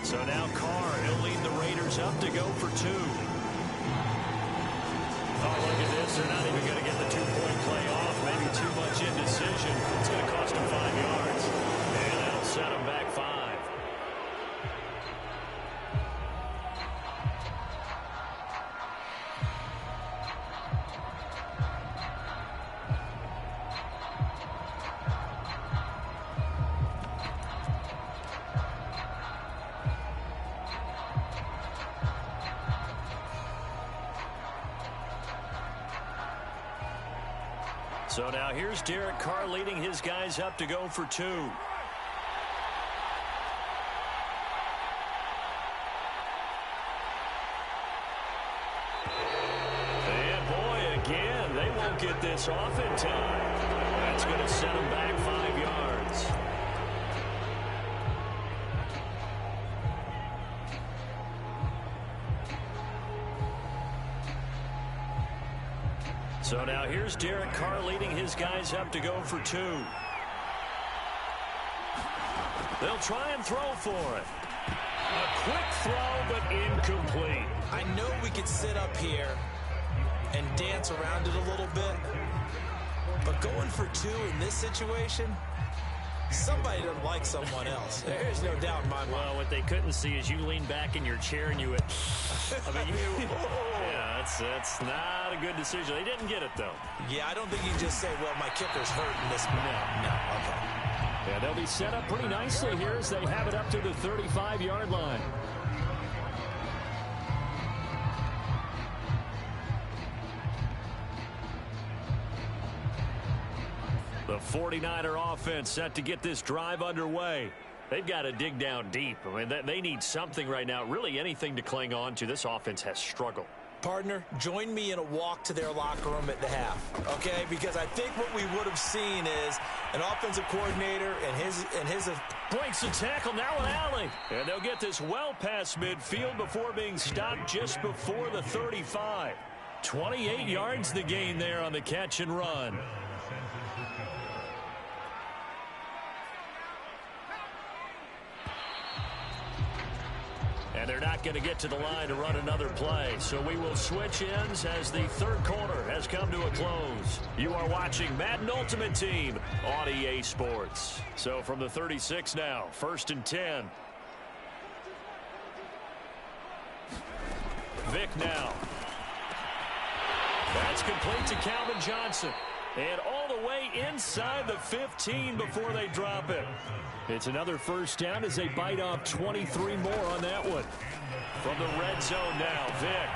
So now Carr, he'll lead the Raiders up to go for 2. Oh, look at this. They're not even going to get the 2-point play off. Maybe too much indecision. It's going to cost them 5 yards. And that'll set them back 5. So now here's Derek Carr leading his guys up to go for 2. And look at this off in time. That's going to set him back 5 yards. So now here's Derek Carr leading his guys up to go for 2. They'll try and throw for it. A quick throw, but incomplete. I know we could sit up here and dance around it a little bit, but going for 2 in this situation, somebody doesn't like someone else. There's no doubt in my mind. Well, what they couldn't see is you lean back in your chair and you would, yeah, that's not a good decision. They didn't get it, though. Yeah, I don't think you can just say, well, my kicker's hurting this. No, okay. Yeah, they'll be set up pretty nicely here as they have it up to the 35-yard line. The 49er offense set to get this drive underway. They've got to dig down deep. I mean, they need something right now, really anything to cling on to. This offense has struggled. Partner, join me in a walk to their locker room at the half, okay? Because I think what we would have seen is an offensive coordinator and his breaks the tackle now with Alley. And they'll get this well past midfield before being stopped just before the 35. 28 yards the gain there on the catch and run. And they're not going to get to the line to run another play. So we will switch ends as the third quarter has come to a close. You are watching Madden Ultimate Team on EA Sports. So from the 36 now, 1st and 10. Vick now. That's complete to Calvin Johnson. And all the way inside the 15 before they drop it. It's another first down as they bite off 23 more on that one. From the red zone now, Vick.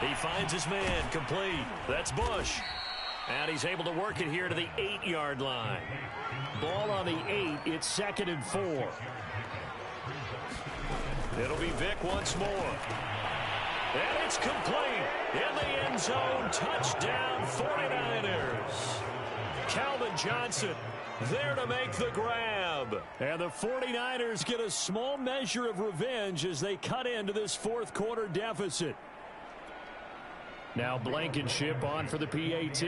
He finds his man, complete. That's Bush. And he's able to work it here to the 8-yard line. Ball on the 8. It's 2nd and 4. It'll be Vick once more. And it's complete. In the end zone, touchdown 49ers. Calvin Johnson there to make the grab. And the 49ers get a small measure of revenge as they cut into this fourth quarter deficit. Now Blankenship on for the PAT.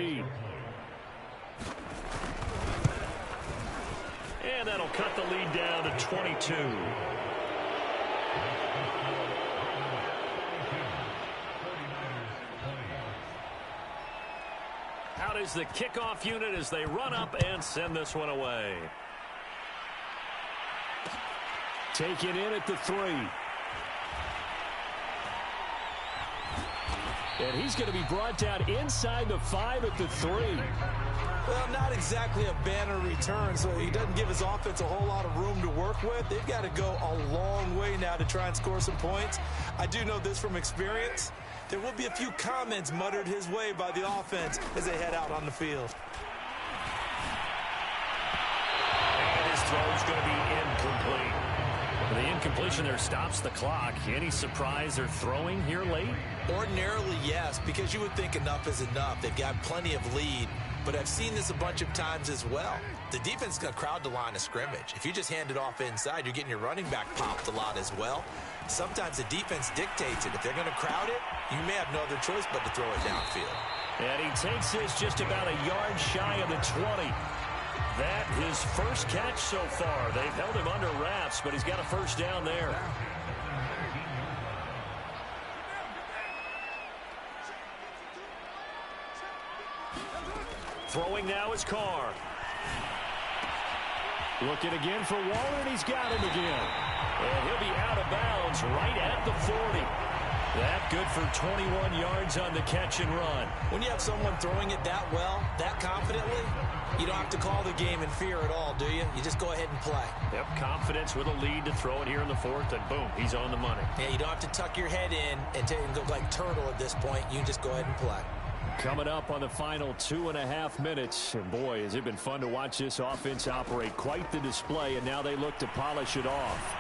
And that'll cut the lead down to 22. Out is the kickoff unit as they run up and send this one away. Taken in at the 3. And he's going to be brought down inside the 5 at the 3. Well, not exactly a banner return, so he doesn't give his offense a whole lot of room to work with. They've got to go a long way now to try and score some points. I do know this from experience. There will be a few comments muttered his way by the offense as they head out on the field. And his throw's going to be incomplete. The incompletion there stops the clock. Any surprise they're throwing here late? Ordinarily, yes, because you would think enough is enough. They've got plenty of lead, but I've seen this a bunch of times as well. The defense is going to crowd the line of scrimmage. If you just hand it off inside, you're getting your running back popped a lot as well. Sometimes the defense dictates it. If they're going to crowd it, you may have no other choice but to throw it downfield. And he takes this just about a yard shy of the 20. That his first catch so far. They've held him under wraps, but he's got a first down there. Throwing now is Carr. Looking again for Waller, and he's got him again. And he'll be out of bounds right at the 40. That good for 21 yards on the catch and run. When you have someone throwing it that well, that confidently, you don't have to call the game in fear at all, do you? You just go ahead and play. Yep, confidence with a lead to throw it here in the fourth, and boom, he's on the money. Yeah, you don't have to tuck your head in and go like turtle at this point. You just go ahead and play. Coming up on the final 2.5 minutes. And boy, has it been fun to watch this offense operate. Quite the display, and now they look to polish it off.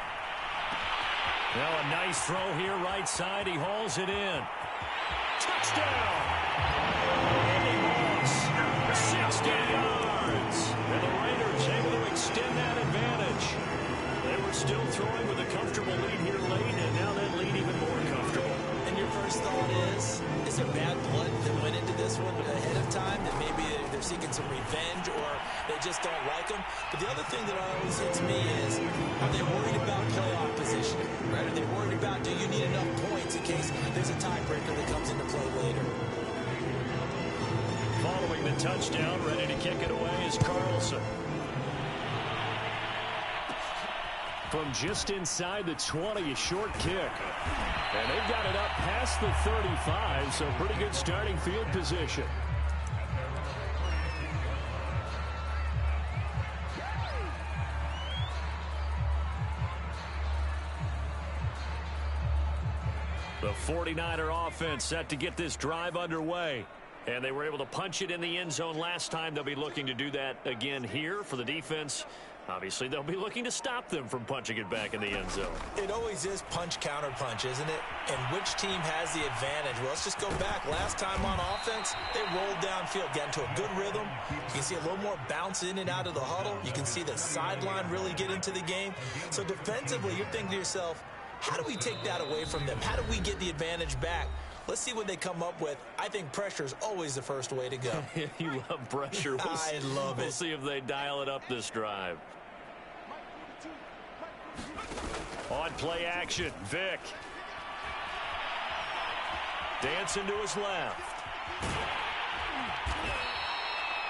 Now a nice throw here right side. He hauls it in. Touchdown! Randy Moss 60 yards. And the Raiders able to extend that advantage. They were still throwing with a comfortable lead here late, and now that lead even more comfortable. And your first thought is there bad blood that went into this one ahead of time, that maybe they're seeking some revenge or they just don't like them? But the other thing that always hits me is, are they worried about playoff position? Right? Are they worried about, do you need enough points in case there's a tiebreaker that comes into play later? Following the touchdown, ready to kick it away is Carlson. From just inside the 20, a short kick. And they've got it up past the 35, so pretty good starting field position. The 49er offense set to get this drive underway. And they were able to punch it in the end zone last time. They'll be looking to do that again here for the defense. Obviously, they'll be looking to stop them from punching it back in the end zone. It always is punch-counter-punch, isn't it? And which team has the advantage? Well, let's just go back. Last time on offense, they rolled downfield, got into a good rhythm. You can see a little more bounce in and out of the huddle. You can see the sideline really get into the game. So defensively, you're thinking to yourself, how do we take that away from them? How do we get the advantage back? Let's see what they come up with. I think pressure is always the first way to go. You love pressure. I love it. We'll see if they dial it up this drive. On play action, Vick. Dancing to his left.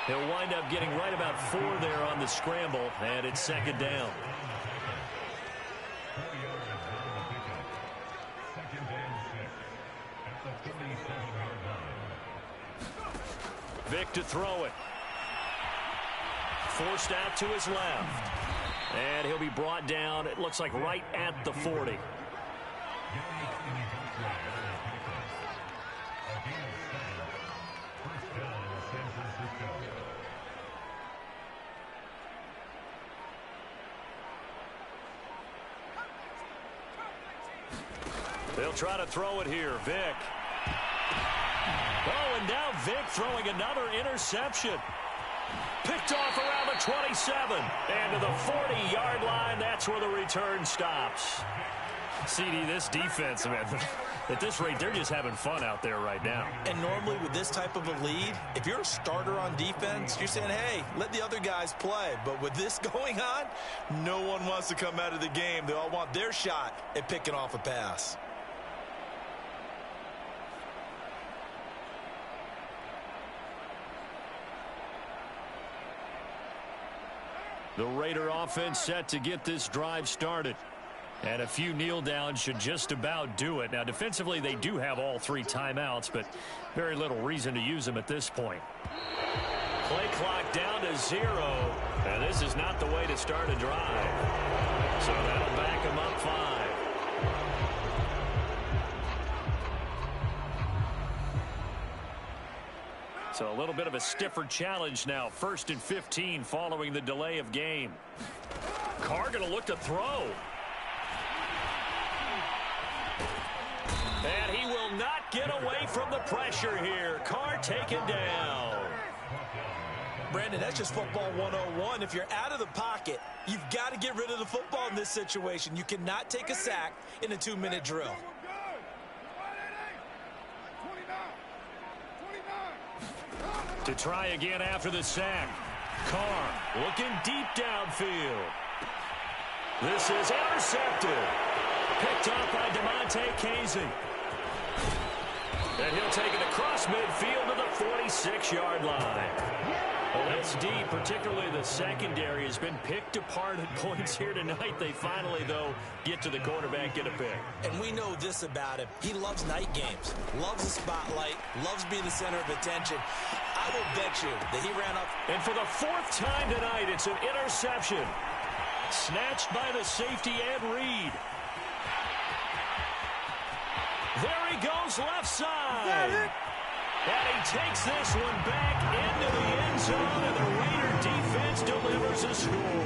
He'll wind up getting right about 4 there on the scramble, and it's second down. Vick to throw it. Forced out to his left. And he'll be brought down, it looks like right at the 40. They'll try to throw it here, Vick. Oh, and now Vick throwing another interception. Picked off around the 27. And to the 40-yard line, that's where the return stops. CD, this defense, man, at this rate, they're just having fun out there right now. And normally with this type of a lead, if you're a starter on defense, you're saying, hey, let the other guys play. But with this going on, no one wants to come out of the game. They all want their shot at picking off a pass. The Raider offense set to get this drive started. And a few kneel downs should just about do it. Now, defensively, they do have all 3 timeouts, but very little reason to use them at this point. Play clock down to 0. And this is not the way to start a drive. So that'll back them up 5. So a little bit of a stiffer challenge now. 1st and 15 following the delay of game. Carr going to look to throw. And he will not get away from the pressure here. Carr taken down. Brandon, that's just football 101. If you're out of the pocket, you've got to get rid of the football in this situation. You cannot take a sack in a 2-minute drill. To try again after the sack. Carr looking deep downfield. This is intercepted. Picked off by DeMonte Casey. And he'll take it across midfield to the 46-yard line. Well, that's deep, particularly the secondary has been picked apart at points here tonight. They finally, though, get to the quarterback, get a pick. And we know this about him. He loves night games, loves the spotlight, loves being the center of attention. I will bet you that he ran up. And for the 4th time tonight, it's an interception. Snatched by the safety, Ed Reed. There he goes, left side. And he takes this one back into the end zone, and the Raider defense delivers a score.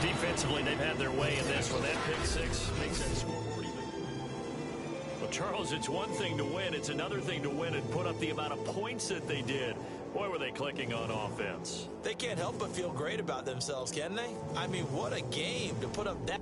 Defensively, they've had their way in this one. That pick 6 makes that scoreboard even. Well, Charles, it's one thing to win. It's another thing to win and put up the amount of points that they did. Boy, were they clicking on offense. They can't help but feel great about themselves, can they? I mean, what a game to put up that.